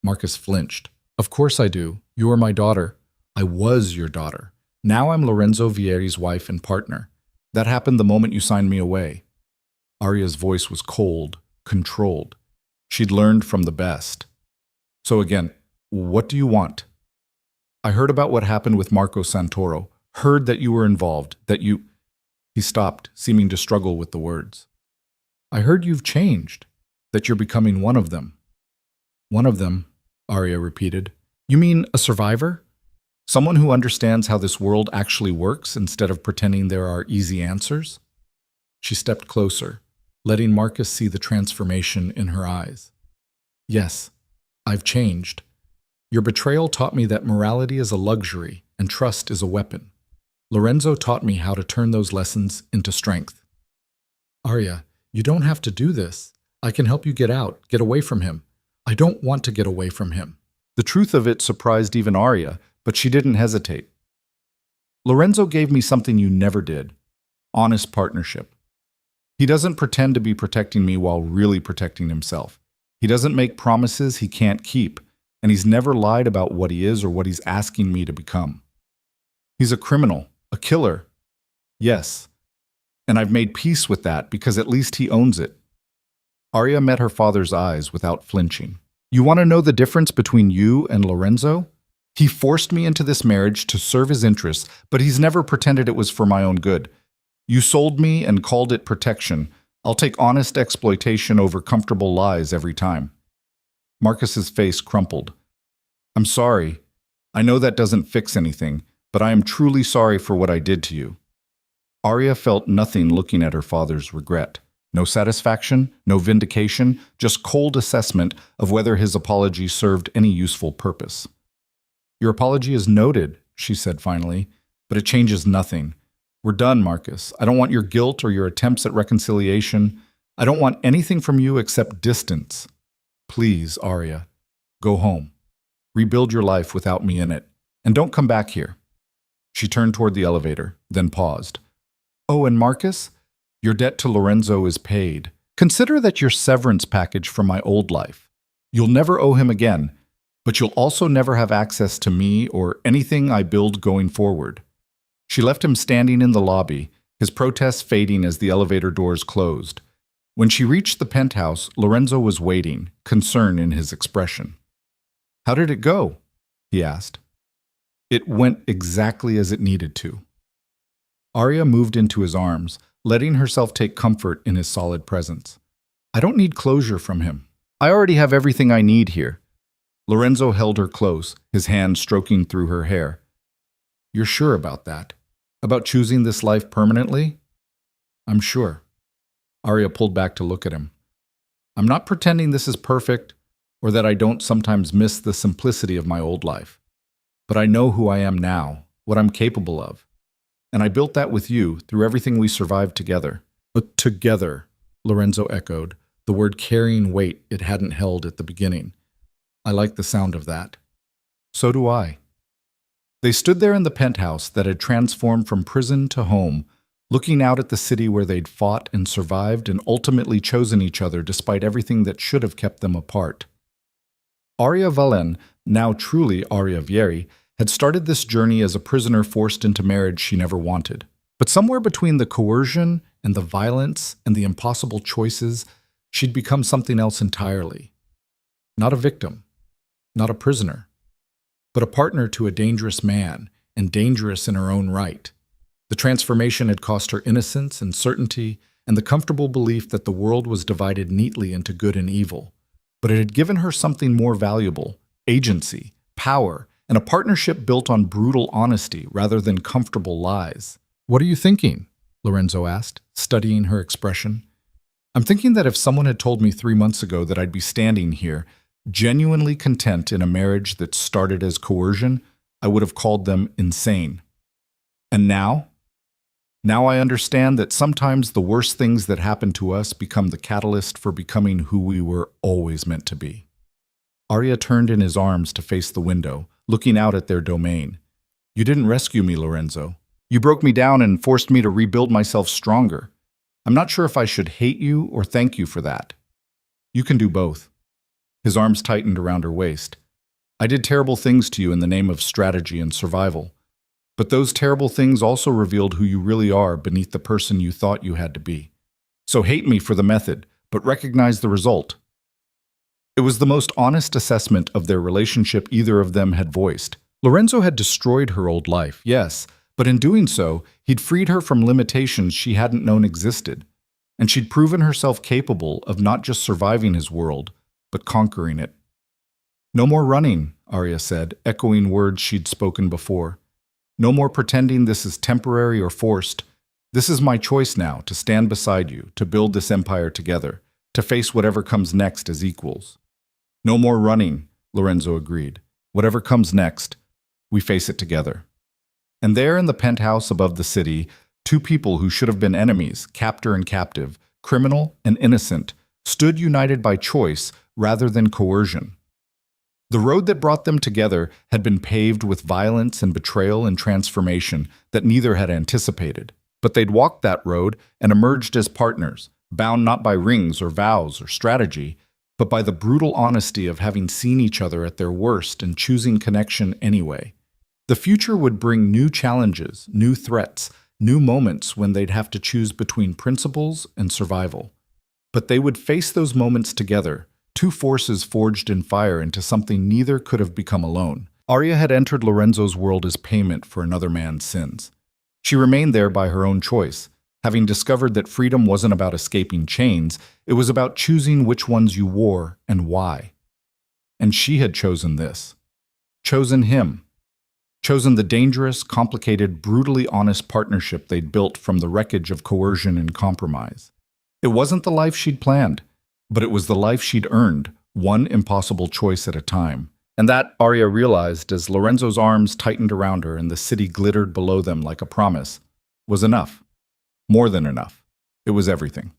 [SPEAKER 1] Marcus flinched. "Of course I do. You are my daughter. I was your daughter. Now I'm Lorenzo Vieri's wife and partner. That happened the moment you signed me away." Arya's voice was cold, controlled. She'd learned from the best. "So again, what do you want?" "I heard about what happened with Marco Santoro. Heard that you were involved, that you—" He stopped, seeming to struggle with the words. "I heard you've changed, that you're becoming one of them." "One of them," Arya repeated. "You mean a survivor? Someone who understands how this world actually works instead of pretending there are easy answers?" She stepped closer, letting Marcus see the transformation in her eyes. "Yes, I've changed. Your betrayal taught me that morality is a luxury and trust is a weapon. Lorenzo taught me how to turn those lessons into strength." "Arya, you don't have to do this. I can help you get out, get away from him." "I don't want to get away from him." The truth of it surprised even Arya, but she didn't hesitate. "Lorenzo gave me something you never did. Honest partnership. He doesn't pretend to be protecting me while really protecting himself. He doesn't make promises he can't keep. and he's never lied about what he is or what he's asking me to become. He's a criminal, a killer. Yes, and I've made peace with that because at least he owns it. Arya met her father's eyes without flinching. You want to know the difference between you and Lorenzo? He forced me into this marriage to serve his interests, but he's never pretended it was for my own good. You sold me and called it protection. I'll take honest exploitation over comfortable lies every time. Marcus's face crumpled. I'm sorry. I know that doesn't fix anything, but I am truly sorry for what I did to you. Arya felt nothing looking at her father's regret. No satisfaction, no vindication, just cold assessment of whether his apology served any useful purpose. Your apology is noted, she said finally, but it changes nothing. We're done, Marcus. I don't want your guilt or your attempts at reconciliation. I don't want anything from you except distance. Please, Arya, go home. Rebuild your life without me in it. And don't come back here. She turned toward the elevator, then paused. Oh, and Marcus, your debt to Lorenzo is paid. Consider that your severance package from my old life. You'll never owe him again, but you'll also never have access to me or anything I build going forward. She left him standing in the lobby, his protest fading as the elevator doors closed. When she reached the penthouse, Lorenzo was waiting, concern in his expression. How did it go? He asked. It went exactly as it needed to. Arya moved into his arms, letting herself take comfort in his solid presence. I don't need closure from him. I already have everything I need here. Lorenzo held her close, his hand stroking through her hair. You're sure about that? About choosing this life permanently? I'm sure. Arya pulled back to look at him. I'm not pretending this is perfect or that I don't sometimes miss the simplicity of my old life. But I know who I am now, what I'm capable of. And I built that with you through everything we survived together. But together, Lorenzo echoed, the word carrying weight it hadn't held at the beginning. I like the sound of that. So do I. They stood there in the penthouse that had transformed from prison to home, looking out at the city where they'd fought and survived and ultimately chosen each other despite everything that should have kept them apart. Arya Valen, now truly Arya Vieri, had started this journey as a prisoner forced into marriage she never wanted. But somewhere between the coercion and the violence and the impossible choices, she'd become something else entirely. Not a victim, not a prisoner, but a partner to a dangerous man, and dangerous in her own right. The transformation had cost her innocence and certainty and the comfortable belief that the world was divided neatly into good and evil. But it had given her something more valuable, agency, power, and a partnership built on brutal honesty rather than comfortable lies. What are you thinking? Lorenzo asked, studying her expression. I'm thinking that if someone had told me 3 months ago that I'd be standing here, genuinely content in a marriage that started as coercion, I would have called them insane. And now? Now I understand that sometimes the worst things that happen to us become the catalyst for becoming who we were always meant to be. Arya turned in his arms to face the window, looking out at their domain. You didn't rescue me, Lorenzo. You broke me down and forced me to rebuild myself stronger. I'm not sure if I should hate you or thank you for that. You can do both. His arms tightened around her waist. I did terrible things to you in the name of strategy and survival. But those terrible things also revealed who you really are beneath the person you thought you had to be. So hate me for the method, but recognize the result. It was the most honest assessment of their relationship either of them had voiced. Lorenzo had destroyed her old life, yes, but in doing so, he'd freed her from limitations she hadn't known existed. And she'd proven herself capable of not just surviving his world, but conquering it. No more running, Arya said, echoing words she'd spoken before. No more pretending this is temporary or forced. This is my choice now, to stand beside you, to build this empire together, to face whatever comes next as equals. No more running, Lorenzo agreed. Whatever comes next, we face it together. And there in the penthouse above the city, two people who should have been enemies, captor and captive, criminal and innocent, stood united by choice rather than coercion. The road that brought them together had been paved with violence and betrayal and transformation that neither had anticipated. But they'd walked that road and emerged as partners, bound not by rings or vows or strategy, but by the brutal honesty of having seen each other at their worst and choosing connection anyway. The future would bring new challenges, new threats, new moments when they'd have to choose between principles and survival. But they would face those moments together, two forces forged in fire into something neither could have become alone. Arya had entered Lorenzo's world as payment for another man's sins. She remained there by her own choice, having discovered that freedom wasn't about escaping chains, it was about choosing which ones you wore and why. And she had chosen this. Chosen him. Chosen the dangerous, complicated, brutally honest partnership they'd built from the wreckage of coercion and compromise. It wasn't the life she'd planned, but it was the life she'd earned, one impossible choice at a time. And that, Arya realized as Lorenzo's arms tightened around her and the city glittered below them like a promise, was enough. More than enough. It was everything.